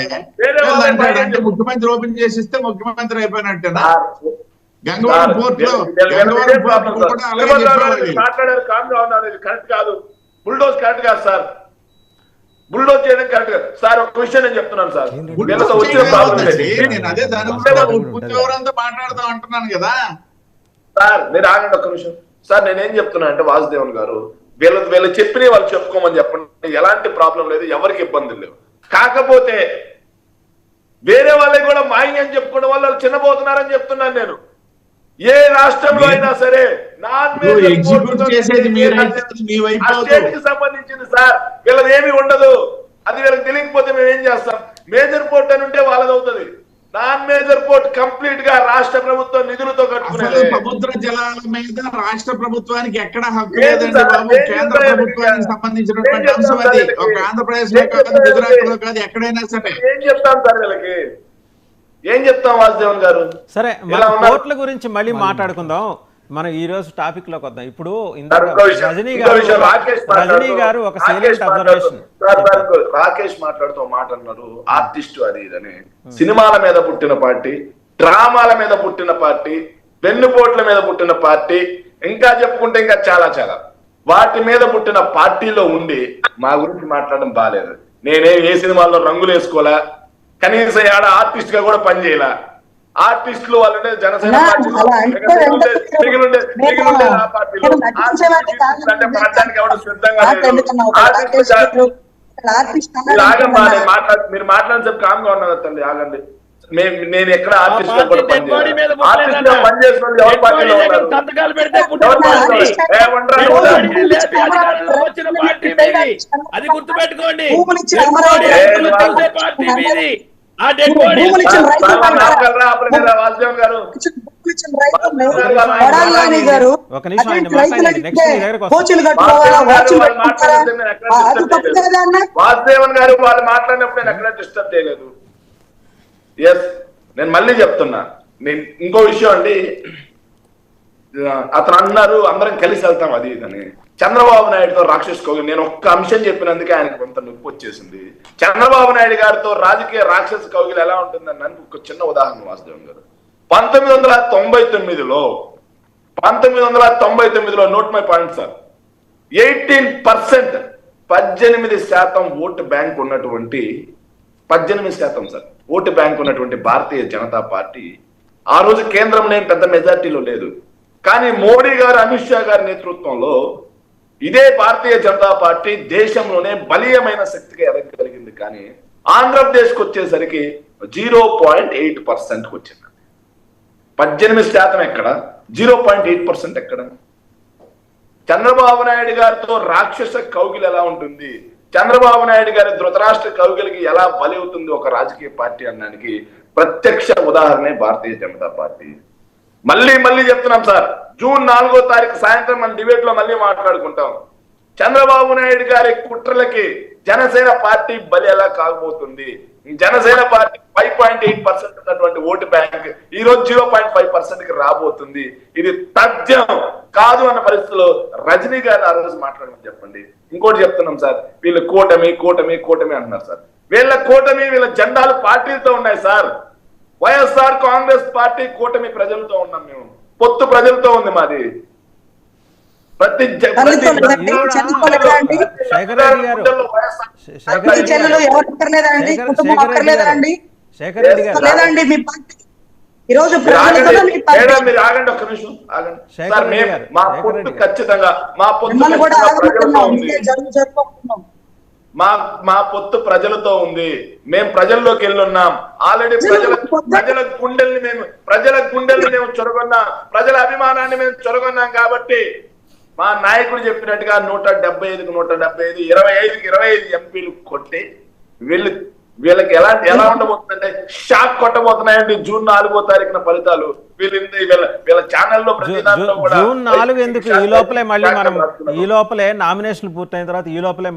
అంటాడు. అంటే ముఖ్యమంత్రి ఓపెన్ చేసిస్తే ముఖ్యమంత్రి అయిపోయినట్టేనా? గంగవరం పోర్ట్ లో కూడా అలాగే చెప్పాలి. మాట్లాడారు కామ్గా ఉన్నారు, ఇది కరెక్ట్ కాదు. బుల్డోజ్ కరెక్ట్ కాదు సార్, బుల్డోజ్ చేయడం కరెక్ట్ కాదు సార్. ఒక విషయం నేను చెప్తున్నాను సార్, వీళ్ళతో వచ్చిన ప్రాబ్లం నేను అదే దాని మాట్లాడదాం అంటున్నాను కదా సార్. మీరు ఆగండి ఒక్క నిమిషం సార్. నేనేం చెప్తున్నా అంటే వాసుదేవన్ గారు, వీళ్ళు చెప్పిన వాళ్ళు చెప్పుకోమని చెప్పండి, ఎలాంటి ప్రాబ్లం లేదు, ఎవరికి ఇబ్బందులు లేవు. కాకపోతే వేరే వాళ్ళకి కూడా మాయం చెప్పుకోవడం వల్ల వాళ్ళు చిన్నపోతున్నారని చెప్తున్నాను నేను. ఏ రాష్ట్రంలో అయినా సరే స్టేట్ కి సంబంధించింది సార్, వీళ్ళది ఏమి ఉండదు. అది వీళ్ళకి తెలియకపోతే మేము ఏం చేస్తాం? మేజర్ పోర్ట్ అని ఉంటే వాళ్ళది అవుతుంది. నాన్ మేజర్ పోర్ట్ కంప్లీట్ గా రాష్ట్ర ప్రభుత్వం నిధులతో కట్టుకునేది. సముద్ర జలాల మీద రాష్ట్ర ప్రభుత్వానికి ఎక్కడ హక్కు లేదండి బాబు. కేంద్ర ప్రభుత్వానికి సంబంధించినటువంటి అంశం అది. ఒక ఆంధ్రప్రదేశ్ లో కాదు, గుజరాత్ లో కాదు, ఎక్కడైనా సరే. ఏం చెప్తాం సార్ వీళ్ళకి? ఏం చెప్తాం వాసుదేవన్ గారు? సరే, మన కోర్టుల గురించి మళ్ళీ మాట్లాడుకుందాం. మనం ఈ రోజు టాపిక్ లోకి వద్దాం. ఇప్పుడు రజనీ గారు ఒక సైలెంట్ అబ్జర్వేషన్. రాకేష్ మాట్లాడుతూ మాట అన్నారు, ఆర్టిస్ట్ అది ఇదని. సినిమాల మీద పుట్టిన పార్టీ, డ్రామాల మీద పుట్టిన పార్టీ, వెన్నుపోట్ల మీద పుట్టిన పార్టీ, ఇంకా చెప్పుకుంటే ఇంకా చాలా చాలా వాటి మీద పుట్టిన పార్టీలో ఉండి మా గురించి మాట్లాడడం బాలేదు. నేనే ఏ సినిమాల్లో రంగులు వేసుకోలే, కనీసం ఆడ ఆర్టిస్ట్ గా కూడా పనిచేయాల. ఆర్టిస్టులు వాళ్ళు జనసేన పార్టీలో పడడానికి ఎవరు సిద్ధంగా లేదు. మీరు మాట్లాడిన చెప్పి కామ్గా ఉన్నారు తల్లి, ఆగండి. నేను ఎక్కడ ఆర్టిస్ట్ గా కూడా ఆర్టిస్ట్ గా పనిచేసిన ఎవరి పార్టీలో ఉన్నారు? అది గుర్తుపెట్టుకోండి. ఒక నిమిషం ఆయన మాట్లాడండి. నెక్స్ట్ మీ దగ్గరకు వాసుదేవన్ గారు వాళ్ళు మాట్లాడినప్పుడు నేను ఎక్కడ డిస్టర్బ్ చేయలేదు. ఎస్, నేను మళ్ళీ చెప్తున్నా. నేను ఇంకో విషయం అండి, అతను అన్నారు అందరం కలిసి వెళ్తాం అది ఇదని. చంద్రబాబు నాయుడుతో రాక్షస్ కౌగిలి, నేను ఒక్క అంశం చెప్పినందుకే ఆయనకు కొంత నొప్పి వచ్చేసింది. చంద్రబాబు నాయుడు గారితో రాజకీయ రాక్షస కౌగిలి ఎలా ఉంటుందని ఒక చిన్న ఉదాహరణ వాసుదేవన్ గారు. 1999లో note my point sir, 18% 18% vote bank ఉన్నటువంటి 18% సార్ ఓటు బ్యాంక్ ఉన్నటువంటి భారతీయ జనతా పార్టీ ఆ రోజు కేంద్రంలో పెద్ద మెజార్టీలో లేదు. కానీ మోడీ గారు, అమిత్ షా గారి నేతృత్వంలో ఇదే భారతీయ జనతా పార్టీ దేశంలోనే బలీయమైన శక్తిగా ఎదగగలిగింది. కానీ ఆంధ్రప్రదేశ్కి వచ్చేసరికి 0.8% వచ్చింది. 18% ఎక్కడ, 0.8% ఎక్కడ? చంద్రబాబు నాయుడు గారితో రాక్షస కౌగిలి ఎలా ఉంటుంది, చంద్రబాబు నాయుడు గారి ధృతరాష్ట్ర కౌగిలికి ఎలా బలి అవుతుంది ఒక రాజకీయ పార్టీ అనడానికి ప్రత్యక్ష ఉదాహరణే భారతీయ జనతా పార్టీ. మళ్ళీ చెప్తున్నాం సార్, జూన్ 4వ తారీఖు సాయంత్రం మన డిబేట్ లో మళ్ళీ మాట్లాడుకుంటాం. చంద్రబాబు నాయుడు గారి కుట్రలకి జనసేన పార్టీ బలి ఎలా కాకపోతుంది? జనసేన పార్టీ 5.8% ఉన్నటువంటి ఓటు బ్యాంక్ ఈ రోజు 0.5%కి రాబోతుంది. ఇది తథ్యం కాదు అన్న పరిస్థితిలో రజనీ గారు ఆ రోజు మాట్లాడమని చెప్పండి. ఇంకోటి చెప్తున్నాం సార్, వీళ్ళు కూటమి అంటున్నారు సార్. వీళ్ళ కూటమి, వీళ్ళ జెండాలు పార్టీలతో ఉన్నాయి సార్. వైఎస్ఆర్ కాంగ్రెస్ పార్టీ కూటమి ప్రజలతో ఉన్నాం మేము, పొత్తు ప్రజలతో ఉంది మాది. ప్రతి శేఖర్ రెడ్డి మీరు ఆగండి ఒక్క నిమిషం ఆగండి సార్. మా పొత్తు ఖచ్చితంగా మా పొత్తు మా పొత్తు ప్రజలతో ఉంది. మేము ప్రజల్లోకి వెళ్ళున్నాం ఆల్రెడీ. ప్రజల గుండెల్ని మేము చొరగొన్నాం, ప్రజల అభిమానాన్ని మేము చొరగొన్నాం. కాబట్టి మా నాయకుడు చెప్పినట్టుగా 175కి 175, 25కి 25 ఎంపీలు కొట్టి వీళ్ళకి ఎలా ఉండబోతుందంటే షాక్ కొట్టబోతున్నాయండి జూన్ 4వ తారీఖున ఫలితాలు. వీళ్ళ ఛానల్లో ప్రతి దాంట్లో కూడా జూన్ 4 ఎందుకు? ఈ లోపలే మళ్ళీ మనం ఈ లోపలే నామినేషన్లు పూర్తయిన తర్వాత ఈ లోపలే